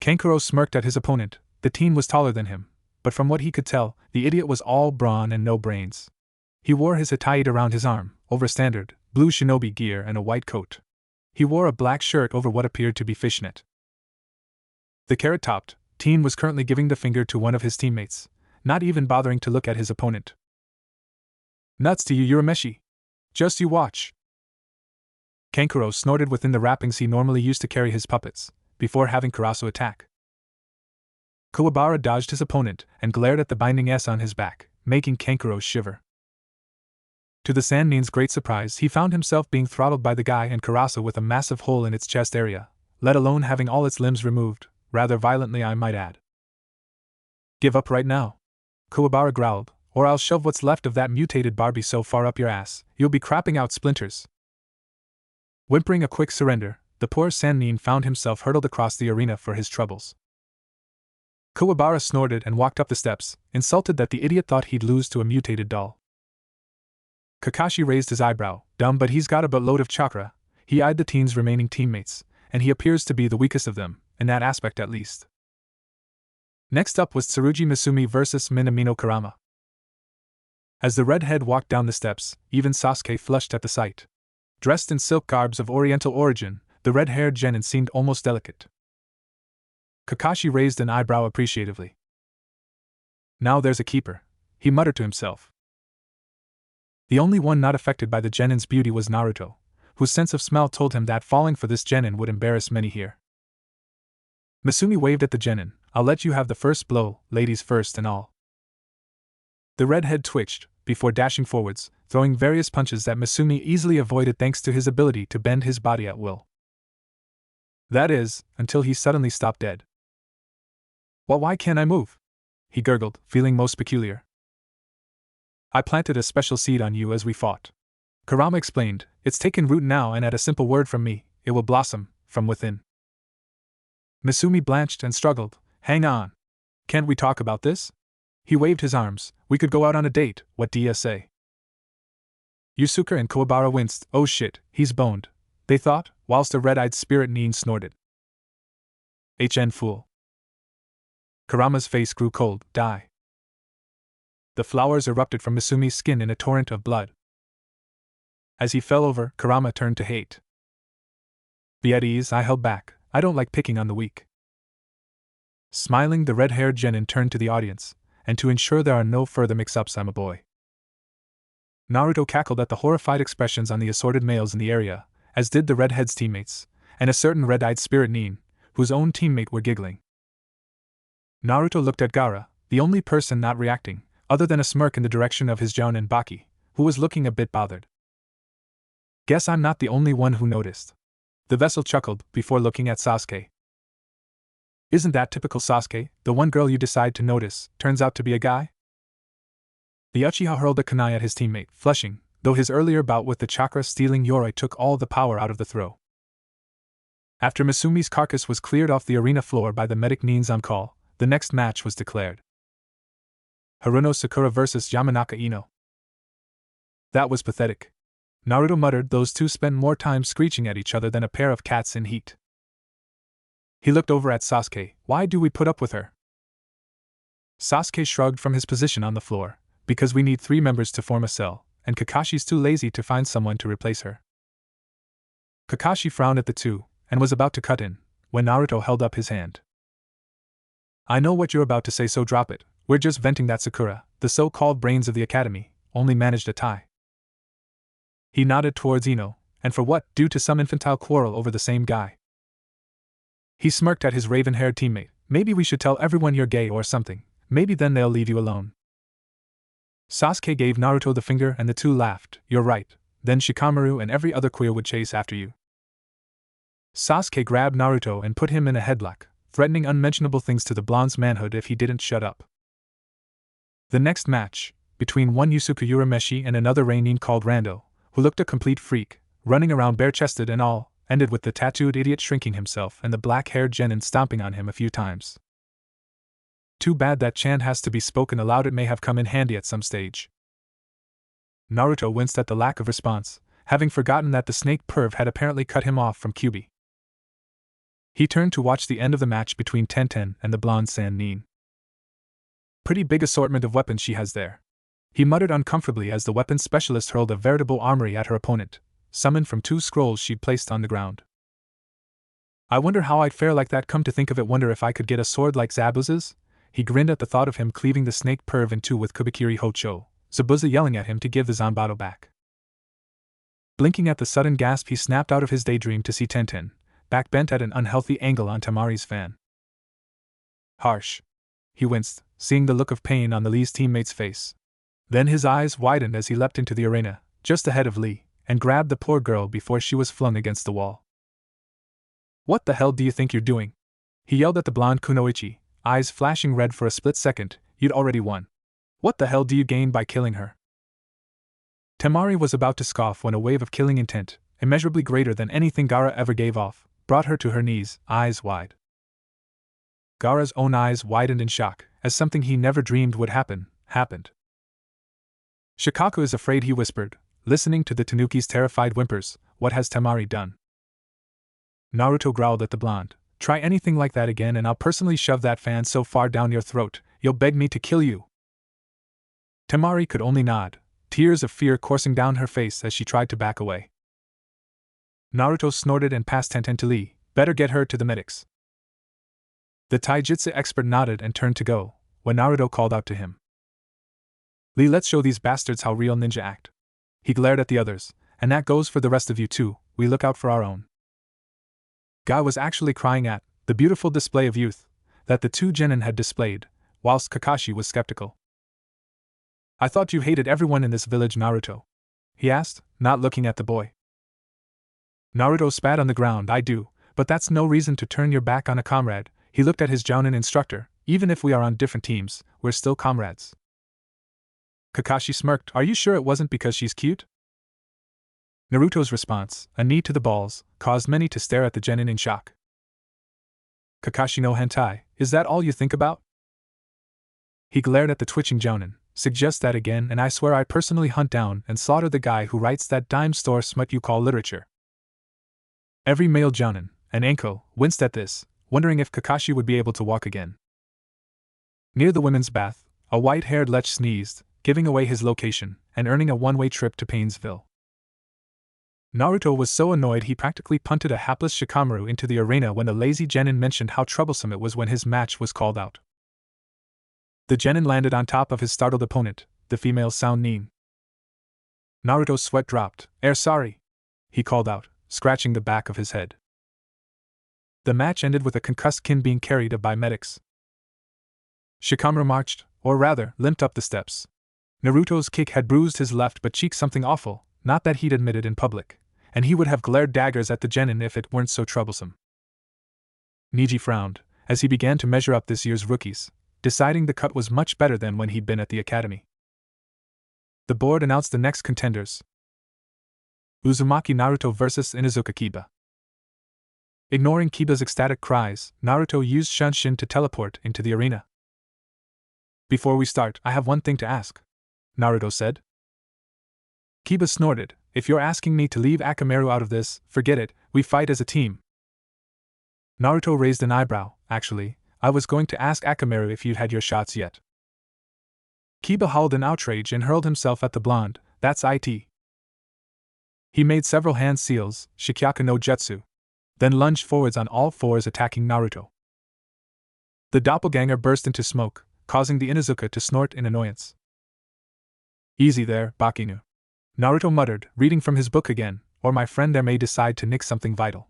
Kankuro smirked at his opponent. The teen was taller than him, but from what he could tell, the idiot was all brawn and no brains. He wore his hataite around his arm, over standard, blue shinobi gear and a white coat. He wore a black shirt over what appeared to be fishnet. The carrot-topped teen was currently giving the finger to one of his teammates, not even bothering to look at his opponent. "Nuts to you, Urameshi. Just you watch." Kankuro snorted within the wrappings he normally used to carry his puppets, before having Karasu attack. Kawabara dodged his opponent and glared at the binding S on his back, making Kankuro shiver. To the Sand Nin's great surprise, he found himself being throttled by the guy and Karasu with a massive hole in its chest area, let alone having all its limbs removed, rather violently I might add. "Give up right now," Kawabara growled, "or I'll shove what's left of that mutated Barbie so far up your ass, you'll be crapping out splinters." Whimpering a quick surrender, the poor Sand Nin found himself hurtled across the arena for his troubles. Kawabara snorted and walked up the steps, insulted that the idiot thought he'd lose to a mutated doll. Kakashi raised his eyebrow. "Dumb, but he's got a buttload of chakra." He eyed the teen's remaining teammates, and he appears to be the weakest of them, in that aspect at least. Next up was Tsurugi Misumi vs Minamino Kurama. As the redhead walked down the steps, even Sasuke flushed at the sight. Dressed in silk garbs of oriental origin, the red-haired genin seemed almost delicate. Kakashi raised an eyebrow appreciatively. "Now there's a keeper," he muttered to himself. The only one not affected by the genin's beauty was Naruto, whose sense of smell told him that falling for this genin would embarrass many here. Misumi waved at the genin. I'll let you have the first blow, ladies first and all. The redhead twitched, before dashing forwards, throwing various punches that Misumi easily avoided thanks to his ability to bend his body at will. That is, until he suddenly stopped dead. Well, why can't I move? He gurgled, feeling most peculiar. I planted a special seed on you as we fought. Kurama explained, it's taken root now and at a simple word from me, it will blossom, from within. Misumi blanched and struggled. Hang on. Can't we talk about this? He waved his arms. We could go out on a date, what do ya say? Yusuke and Kuwabara winced. Oh shit, he's boned, they thought, whilst a red-eyed spirit Nin snorted. HN fool. Kurama's face grew cold. Die. The flowers erupted from Misumi's skin in a torrent of blood. As he fell over, Kurama turned to hate. Be at ease, I held back. I don't like picking on the weak. Smiling, the red-haired genin turned to the audience, and to ensure there are no further mix-ups, I'm a boy. Naruto cackled at the horrified expressions on the assorted males in the area, as did the redhead's teammates, and a certain red-eyed spirit Nin, whose own teammate were giggling. Naruto looked at Gaara, the only person not reacting, other than a smirk in the direction of his jounin Baki, who was looking a bit bothered. Guess I'm not the only one who noticed. The vessel chuckled, before looking at Sasuke. Isn't that typical Sasuke? The one girl you decide to notice turns out to be a guy? The Uchiha hurled a kunai at his teammate, flushing, though his earlier bout with the chakra-stealing Yoroi took all the power out of the throw. After Misumi's carcass was cleared off the arena floor by the medic Nin's on call, the next match was declared. Haruno Sakura vs Yamanaka Ino. That was pathetic. Naruto muttered. Those two spent more time screeching at each other than a pair of cats in heat. He looked over at Sasuke. Why do we put up with her? Sasuke shrugged from his position on the floor. Because we need 3 members to form a cell, and Kakashi's too lazy to find someone to replace her. Kakashi frowned at the two, and was about to cut in, when Naruto held up his hand. I know what you're about to say, so drop it. We're just venting that Sakura, the so-called brains of the academy, only managed a tie. He nodded towards Ino, and for what? Due to some infantile quarrel over the same guy. He smirked at his raven-haired teammate. Maybe we should tell everyone you're gay or something, maybe then they'll leave you alone. Sasuke gave Naruto the finger and the two laughed. You're right, then Shikamaru and every other queer would chase after you. Sasuke grabbed Naruto and put him in a headlock, threatening unmentionable things to the blonde's manhood if he didn't shut up. The next match, between one Yusuke Urameshi and another Reinin called Rando, who looked a complete freak, running around bare-chested and all, ended with the tattooed idiot shrinking himself and the black-haired genin stomping on him a few times. Too bad that chant has to be spoken aloud. It may have come in handy at some stage. Naruto winced at the lack of response, having forgotten that the snake perv had apparently cut him off from Kyuubi. He turned to watch the end of the match between Tenten and the blonde San Nin. Pretty big assortment of weapons she has there. He muttered uncomfortably as the weapons specialist hurled a veritable armory at her opponent, summoned from 2 scrolls she'd placed on the ground. I wonder how I'd fare like that. Come to think of it, wonder if I could get a sword like Zabuza's? He grinned at the thought of him cleaving the snake perv in 2 with Kubikiri Hocho, Zabuza yelling at him to give the Zanbato back. Blinking at the sudden gasp, he snapped out of his daydream to see Tenten, back bent at an unhealthy angle on Tamari's fan. Harsh. He winced, seeing the look of pain on the Lee's teammate's face. Then his eyes widened as he leapt into the arena, just ahead of Lee, and grabbed the poor girl before she was flung against the wall. What the hell do you think you're doing? He yelled at the blonde Kunoichi, eyes flashing red for a split second. You'd already won. What the hell do you gain by killing her? Temari was about to scoff when a wave of killing intent, immeasurably greater than anything Gaara ever gave off, brought her to her knees, eyes wide. Gaara's own eyes widened in shock, as something he never dreamed would happen, happened. Shikaku is afraid, he whispered, listening to the Tanuki's terrified whimpers. What has Temari done? Naruto growled at the blonde. Try anything like that again and I'll personally shove that fan so far down your throat, you'll beg me to kill you. Temari could only nod, tears of fear coursing down her face as she tried to back away. Naruto snorted and passed Tenten to Lee. Better get her to the medics. The taijutsu expert nodded and turned to go, when Naruto called out to him. Lee, let's show these bastards how real ninja act. He glared at the others. And that goes for the rest of you too, we look out for our own. Guy was actually crying at the beautiful display of youth that the two genin had displayed, whilst Kakashi was skeptical. I thought you hated everyone in this village, Naruto, he asked, not looking at the boy. Naruto spat on the ground. I do, but that's no reason to turn your back on a comrade. He looked at his jounin instructor. Even if we are on different teams, we're still comrades. Kakashi smirked. Are you sure it wasn't because she's cute? Naruto's response, a knee to the balls, caused many to stare at the genin in shock. Kakashi no hentai, is that all you think about? He glared at the twitching jounin. Suggest that again and I swear I personally hunt down and slaughter the guy who writes that dime store smut you call literature. Every male jounin, and Anko, winced at this, wondering if Kakashi would be able to walk again. Near the women's bath, a white-haired lech sneezed, giving away his location, and earning a one-way trip to Painesville. Naruto was so annoyed he practically punted a hapless Shikamaru into the arena when the lazy genin mentioned how troublesome it was when his match was called out. The genin landed on top of his startled opponent, the female Sound Nin. Naruto's sweat dropped. Sorry, he called out, scratching the back of his head. The match ended with a concussed kin being carried by medics. Shikamaru marched, or rather, limped up the steps. Naruto's kick had bruised his left butt cheek, something awful, not that he'd admit it in public, and he would have glared daggers at the genin if it weren't so troublesome. Niji frowned, as he began to measure up this year's rookies, deciding the cut was much better than when he'd been at the academy. The board announced the next contenders. Uzumaki Naruto vs. Inuzuka Kiba. Ignoring Kiba's ecstatic cries, Naruto used Shunshin to teleport into the arena. Before we start, I have one thing to ask, Naruto said. Kiba snorted. If you're asking me to leave Akamaru out of this, forget it, we fight as a team. Naruto raised an eyebrow. Actually, I was going to ask Akamaru if you'd had your shots yet. Kiba howled in outrage and hurled himself at the blonde. That's it. He made several hand seals, Shikyaku no Jutsu, then lunged forwards on all fours attacking Naruto. The doppelganger burst into smoke, causing the Inuzuka to snort in annoyance. Easy there, Bakinu, Naruto muttered, reading from his book again, or my friend there may decide to nick something vital.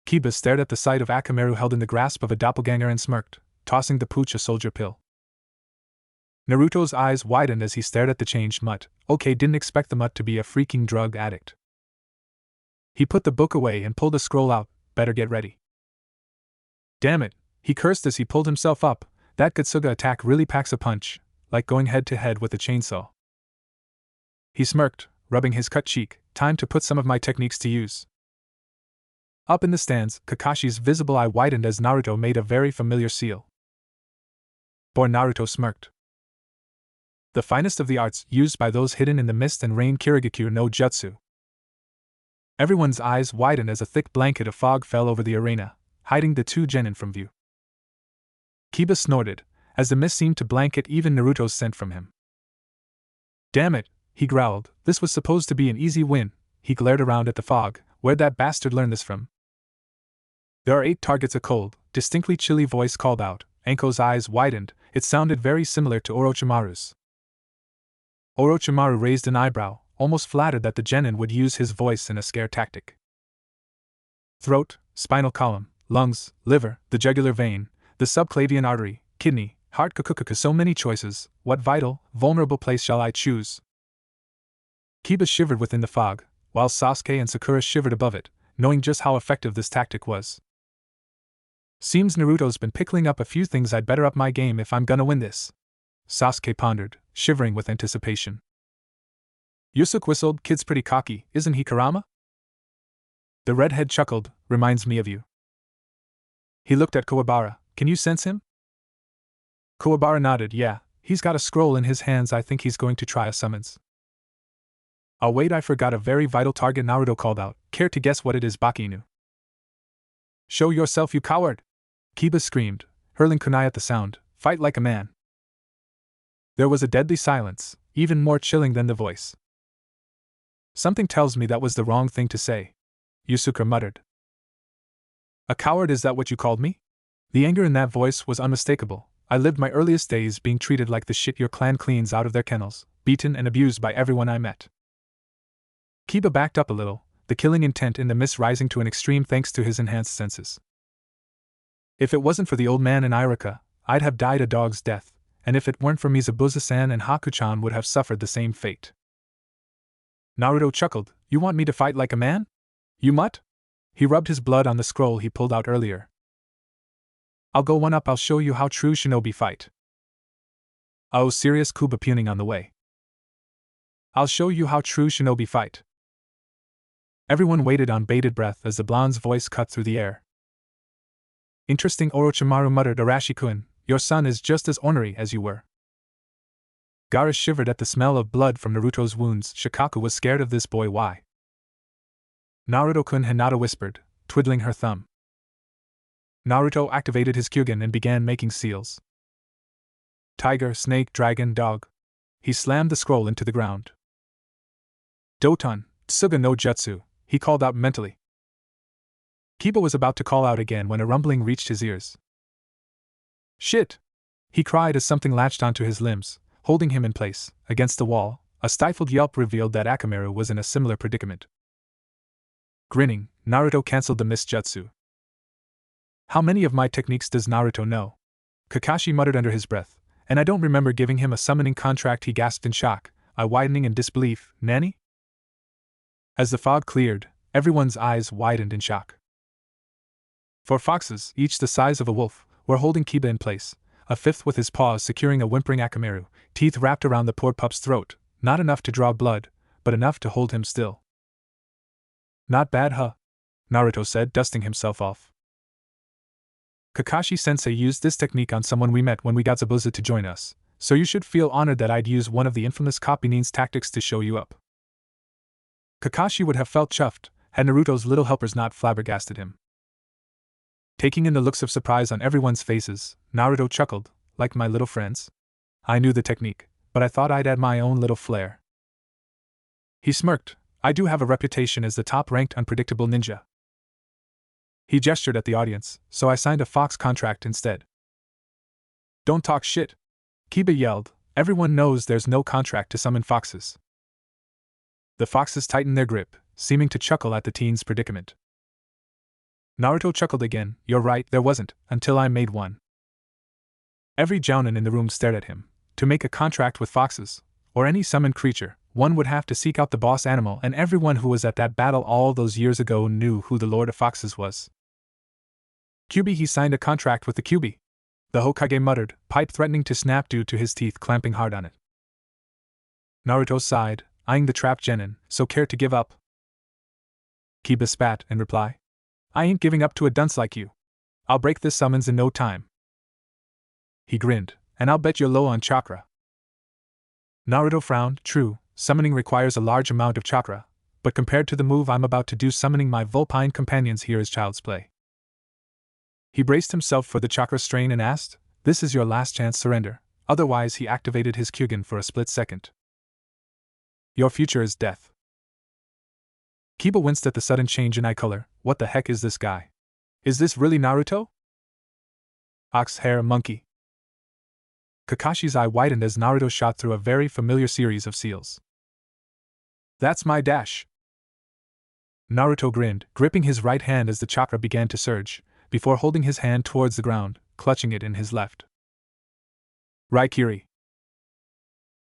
Kiba stared at the sight of Akamaru held in the grasp of a doppelganger and smirked, tossing the pooch a soldier pill. Naruto's eyes widened as he stared at the changed mutt. Okay, didn't expect the mutt to be a freaking drug addict. He put the book away and pulled a scroll out. Better get ready. Damn it, he cursed as he pulled himself up. That Gutsuga attack really packs a punch, like going head to head with a chainsaw. He smirked, rubbing his cut cheek. Time to put some of my techniques to use. Up in the stands, Kakashi's visible eye widened as Naruto made a very familiar seal. Poor Naruto smirked. The finest of the arts used by those hidden in the mist and rain, Kirigakure no Jutsu. Everyone's eyes widened as a thick blanket of fog fell over the arena, hiding the two genin from view. Kiba snorted, as the mist seemed to blanket even Naruto's scent from him. Damn it, he growled, this was supposed to be an easy win. He glared around at the fog. Where'd that bastard learn this from? There are 8 targets, a cold, distinctly chilly voice called out. Anko's eyes widened. It sounded very similar to Orochimaru's. Orochimaru raised an eyebrow, almost flattered that the genin would use his voice in a scare tactic. Throat, spinal column, lungs, liver, the jugular vein, the subclavian artery, kidney, heart, kukukuku, so many choices. What vital, vulnerable place shall I choose? Kiba shivered within the fog, while Sasuke and Sakura shivered above it, knowing just how effective this tactic was. Seems Naruto's been pickling up a few things. I'd better up my game if I'm gonna win this, Sasuke pondered, shivering with anticipation. Yusuke whistled. Kid's pretty cocky, isn't he, Kurama? The redhead chuckled. Reminds me of you. He looked at Kuwabara. Can you sense him? Kuwabara nodded. Yeah, he's got a scroll in his hands. I think he's going to try a summons. Oh wait, I forgot a very vital target, Naruto called out. Care to guess what it is, Bakinu? Show yourself, you coward! Kiba screamed, hurling kunai at the sound. Fight like a man. There was a deadly silence, even more chilling than the voice. Something tells me that was the wrong thing to say, Yusuke muttered. A coward, is that what you called me? The anger in that voice was unmistakable. I lived my earliest days being treated like the shit your clan cleans out of their kennels, beaten and abused by everyone I met. Kiba backed up a little, the killing intent in the mist rising to an extreme thanks to his enhanced senses. If it wasn't for the old man and Irika, I'd have died a dog's death, and if it weren't for Mizubuza-san and Haku-chan would have suffered the same fate. Naruto chuckled. You want me to fight like a man? You mutt? He rubbed his blood on the scroll he pulled out earlier. I'll go one up, I'll show you how true shinobi fight. Oh, serious? Kuba puning on the way. I'll show you how true shinobi fight. Everyone waited on bated breath as the blonde's voice cut through the air. Interesting, Orochimaru muttered. Arashi-kun, your son is just as ornery as you were. Gaara shivered at the smell of blood from Naruto's wounds. Shikaku was scared of this boy. Why? Naruto-kun, Hinata whispered, twiddling her thumb. Naruto activated his Kyuubi and began making seals. Tiger, snake, dragon, dog. He slammed the scroll into the ground. Doton, Tsuga no Jutsu, he called out mentally. Kiba was about to call out again when a rumbling reached his ears. Shit! He cried as something latched onto his limbs, holding him in place. Against the wall, a stifled yelp revealed that Akamaru was in a similar predicament. Grinning, Naruto cancelled the mist jutsu. How many of my techniques does Naruto know? Kakashi muttered under his breath, and I don't remember giving him a summoning contract. He gasped in shock, eye widening in disbelief. Nanny? As the fog cleared, everyone's eyes widened in shock. 4 foxes, each the size of a wolf, were holding Kiba in place, a fifth with his paws securing a whimpering Akamaru, teeth wrapped around the poor pup's throat, not enough to draw blood, but enough to hold him still. Not bad, huh? Naruto said, dusting himself off. Kakashi-sensei used this technique on someone we met when we got Zabuza to join us, so you should feel honored that I'd use one of the infamous Kapinin's tactics to show you up. Kakashi would have felt chuffed, had Naruto's little helpers not flabbergasted him. Taking in the looks of surprise on everyone's faces, Naruto chuckled, like my little friends. I knew the technique, but I thought I'd add my own little flair. He smirked. I do have a reputation as the top-ranked unpredictable ninja. He gestured at the audience, so I signed a fox contract instead. Don't talk shit! Kiba yelled. Everyone knows there's no contract to summon foxes. The foxes tightened their grip, seeming to chuckle at the teen's predicament. Naruto chuckled again. You're right, there wasn't, until I made one. Every jounin in the room stared at him. To make a contract with foxes, or any summoned creature, one would have to seek out the boss animal, and everyone who was at that battle all those years ago knew who the Lord of Foxes was. Kyuubi, he signed a contract with the Kyuubi. The Hokage muttered, pipe threatening to snap due to his teeth clamping hard on it. Naruto sighed, eyeing the trapped genin, so care to give up? Kiba spat in reply. I ain't giving up to a dunce like you. I'll break this summons in no time. He grinned, and I'll bet you're low on chakra. Naruto frowned. True, summoning requires a large amount of chakra, but compared to the move I'm about to do, summoning my vulpine companions here is child's play. He braced himself for the chakra strain and asked, this is your last chance, surrender. Otherwise, he activated his Kyuubi for a split second. Your future is death. Kiba winced at the sudden change in eye color. What the heck is this guy? Is this really Naruto? Ox hair monkey. Kakashi's eye widened as Naruto shot through a very familiar series of seals. That's my dash. Naruto grinned, gripping his right hand as the chakra began to surge, before holding his hand towards the ground, clutching it in his left. Raikiri.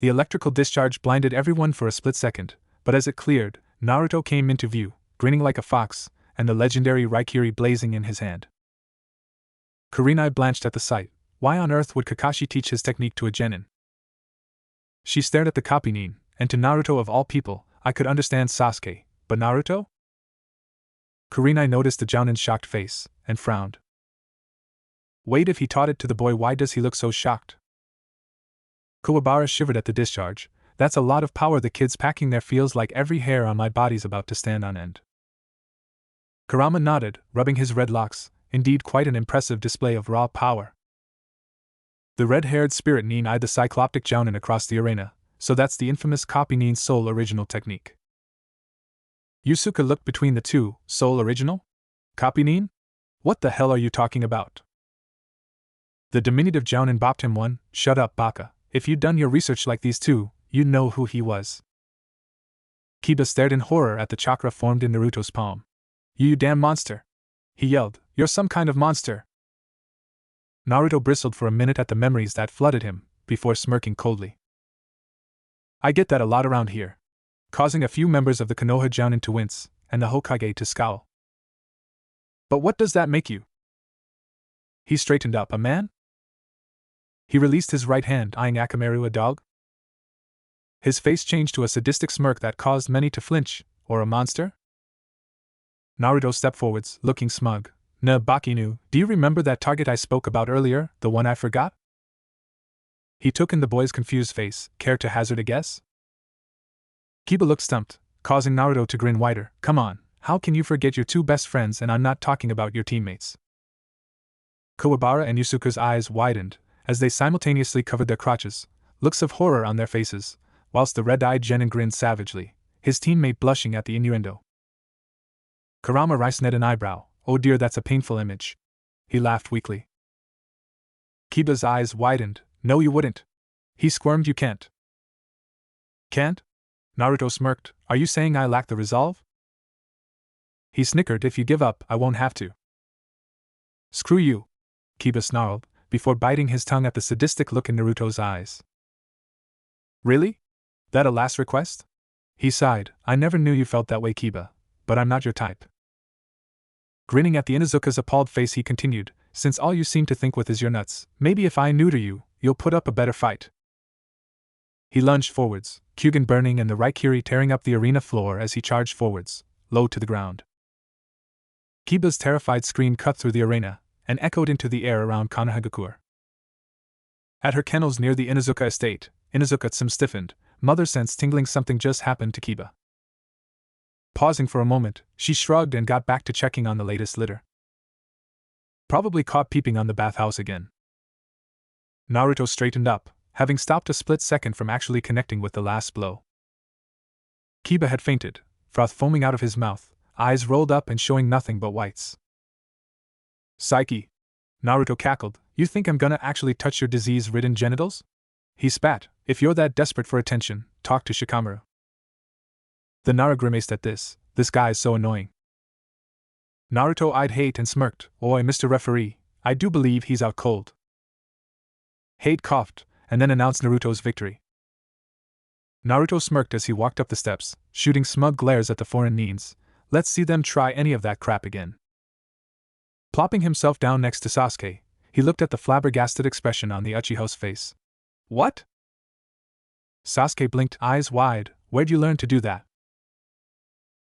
The electrical discharge blinded everyone for a split second, but as it cleared, Naruto came into view, grinning like a fox, and the legendary Raikiri blazing in his hand. Kurenai blanched at the sight. Why on earth would Kakashi teach his technique to a genin? She stared at the Kapinin, and to Naruto of all people, I could understand Sasuke, but Naruto? Kurenai noticed the jounin's shocked face, and frowned. Wait, if he taught it to the boy, why does he look so shocked? Kuwabara shivered at the discharge. That's a lot of power the kid's packing there, feels like every hair on my body's about to stand on end. Kurama nodded, rubbing his red locks, indeed quite an impressive display of raw power. The red-haired spirit Nin eyed the cycloptic jounin across the arena, so that's the infamous copy Nin's sole original technique. Yusuke looked between the two. Sole original? Copy Nin? What the hell are you talking about? The diminutive jounin bopped him one. Shut up, Baka. If you'd done your research like these two, you know who he was. Kiba stared in horror at the chakra formed in Naruto's palm. You damn monster! He yelled, you're some kind of monster! Naruto bristled for a minute at the memories that flooded him, before smirking coldly. I get that a lot around here. Causing a few members of the Konoha Jounin to wince, and the Hokage to scowl. But what does that make you? He straightened up. A man? He released his right hand, eyeing Akamaru, a dog. His face changed to a sadistic smirk that caused many to flinch. Or a monster? Naruto stepped forwards, looking smug. Bakinu, do you remember that target I spoke about earlier, the one I forgot? He took in the boy's confused face. Care to hazard a guess? Kiba looked stumped, causing Naruto to grin wider. Come on, how can you forget your two best friends, and I'm not talking about your teammates? Kuwabara and Yusuke's eyes widened, as they simultaneously covered their crotches, looks of horror on their faces, whilst the red-eyed Genin grinned savagely, his teammate blushing at the innuendo. Kurama raised an eyebrow. Oh dear, that's a painful image. He laughed weakly. Kiba's eyes widened. No, you wouldn't. He squirmed. You can't. Can't? Naruto smirked. Are you saying I lack the resolve? He snickered. If you give up, I won't have to. Screw you, Kiba snarled, before biting his tongue at the sadistic look in Naruto's eyes. Really? That a last request? He sighed. I never knew you felt that way, Kiba, but I'm not your type. Grinning at the Inuzuka's appalled face, he continued, since all you seem to think with is your nuts, maybe if I neuter you, you'll put up a better fight. He lunged forwards, Kyuubi burning and the Raikiri tearing up the arena floor as he charged forwards, low to the ground. Kiba's terrified scream cut through the arena, and echoed into the air around Konohagakure. At her kennels near the Inuzuka estate, Inuzuka-tsum stiffened, mother sensed tingling something just happened to Kiba. Pausing for a moment, she shrugged and got back to checking on the latest litter. Probably caught peeping on the bathhouse again. Naruto straightened up, having stopped a split second from actually connecting with the last blow. Kiba had fainted, froth foaming out of his mouth, eyes rolled up and showing nothing but whites. Psyche! Naruto cackled. You think I'm gonna actually touch your disease-ridden genitals? He spat. If you're that desperate for attention, talk to Shikamaru. The Nara grimaced at this. This guy's so annoying. Naruto eyed Hate and smirked. Oi, Mr. Referee, I do believe he's out cold. Hate coughed, and then announced Naruto's victory. Naruto smirked as he walked up the steps, shooting smug glares at the foreign neens. Let's see them try any of that crap again. Plopping himself down next to Sasuke, he looked at the flabbergasted expression on the Uchiha's face. What? Sasuke blinked, eyes wide. Where'd you learn to do that?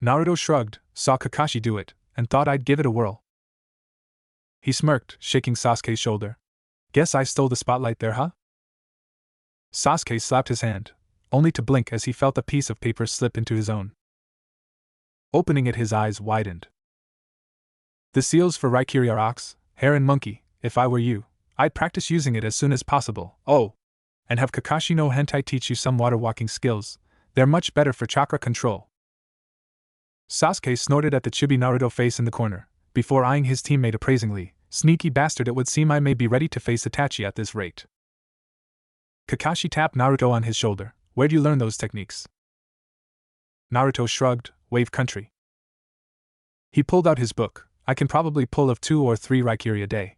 Naruto shrugged, saw Kakashi do it, and thought I'd give it a whirl. He smirked, shaking Sasuke's shoulder. Guess I stole the spotlight there, huh? Sasuke slapped his hand, only to blink as he felt a piece of paper slip into his own. Opening it, his eyes widened. The seals for Raikiri are ox, hare and monkey. If I were you, I'd practice using it as soon as possible. Oh! And have Kakashi no Hentai teach you some water walking skills. They're much better for chakra control. Sasuke snorted at the chibi Naruto face in the corner, before eyeing his teammate appraisingly. Sneaky bastard, it would seem I may be ready to face Itachi at this rate. Kakashi tapped Naruto on his shoulder. Where'd you learn those techniques? Naruto shrugged. Wave Country. He pulled out his book. I can probably pull of 2 or 3 Raikiri a day.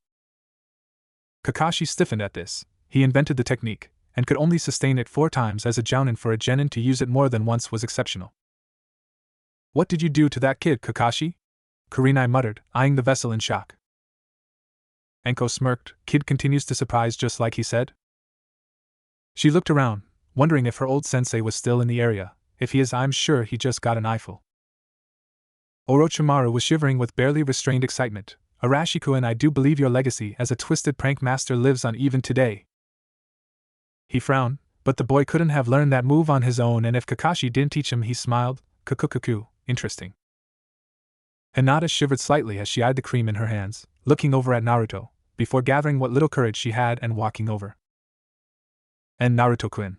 Kakashi stiffened at this. He invented the technique, and could only sustain it 4 times as a jounin. For a genin to use it more than once was exceptional. What did you do to that kid, Kakashi? Kurenai muttered, eyeing the vessel in shock. Enko smirked. Kid continues to surprise just like he said? She looked around, wondering if her old sensei was still in the area. If he is, I'm sure he just got an eyeful. Orochimaru was shivering with barely restrained excitement. Arashiku, and I do believe your legacy as a twisted prank master lives on even today. He frowned, but the boy couldn't have learned that move on his own, and if Kakashi didn't teach him, he smiled. Kukukuku, interesting. Hinata shivered slightly as she eyed the cream in her hands, looking over at Naruto, before gathering what little courage she had and walking over. And Naruto-kun.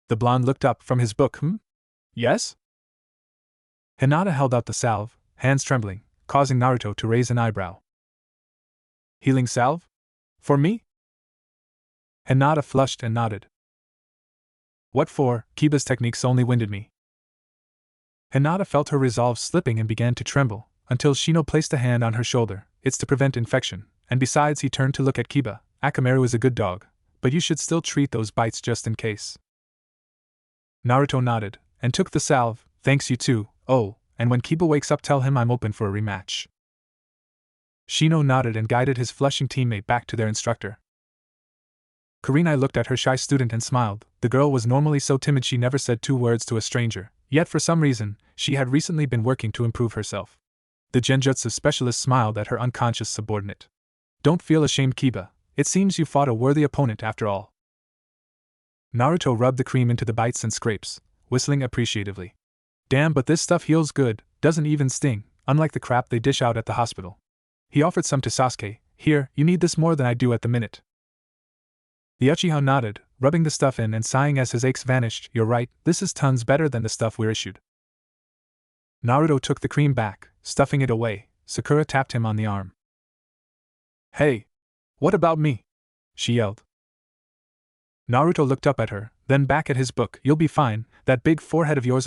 The blonde looked up from his book. Yes? Hinata held out the salve, hands trembling, causing Naruto to raise an eyebrow. Healing salve? For me? Hinata flushed and nodded. What for? Kiba's techniques only winded me. Hinata felt her resolve slipping and began to tremble, until Shino placed a hand on her shoulder. It's to prevent infection, and besides, he turned to look at Kiba. Akamaru is a good dog, but you should still treat those bites just in case. Naruto nodded, and took the salve. Thanks, you too. Oh, and when Kiba wakes up, tell him I'm open for a rematch. Shino nodded and guided his flushing teammate back to their instructor. Kurenai looked at her shy student and smiled. The girl was normally so timid she never said 2 words to a stranger, yet for some reason, she had recently been working to improve herself. The genjutsu specialist smiled at her unconscious subordinate. Don't feel ashamed, Kiba. It seems you fought a worthy opponent after all. Naruto rubbed the cream into the bites and scrapes, whistling appreciatively. Damn, but this stuff heals good, doesn't even sting, unlike the crap they dish out at the hospital. He offered some to Sasuke. Here, you need this more than I do at the minute. The Uchiha nodded, rubbing the stuff in and sighing as his aches vanished. You're right, this is tons better than the stuff we're issued. Naruto took the cream back, stuffing it away. Sakura tapped him on the arm. Hey! What about me? She yelled. Naruto looked up at her, then back at his book. You'll be fine, that big forehead of yours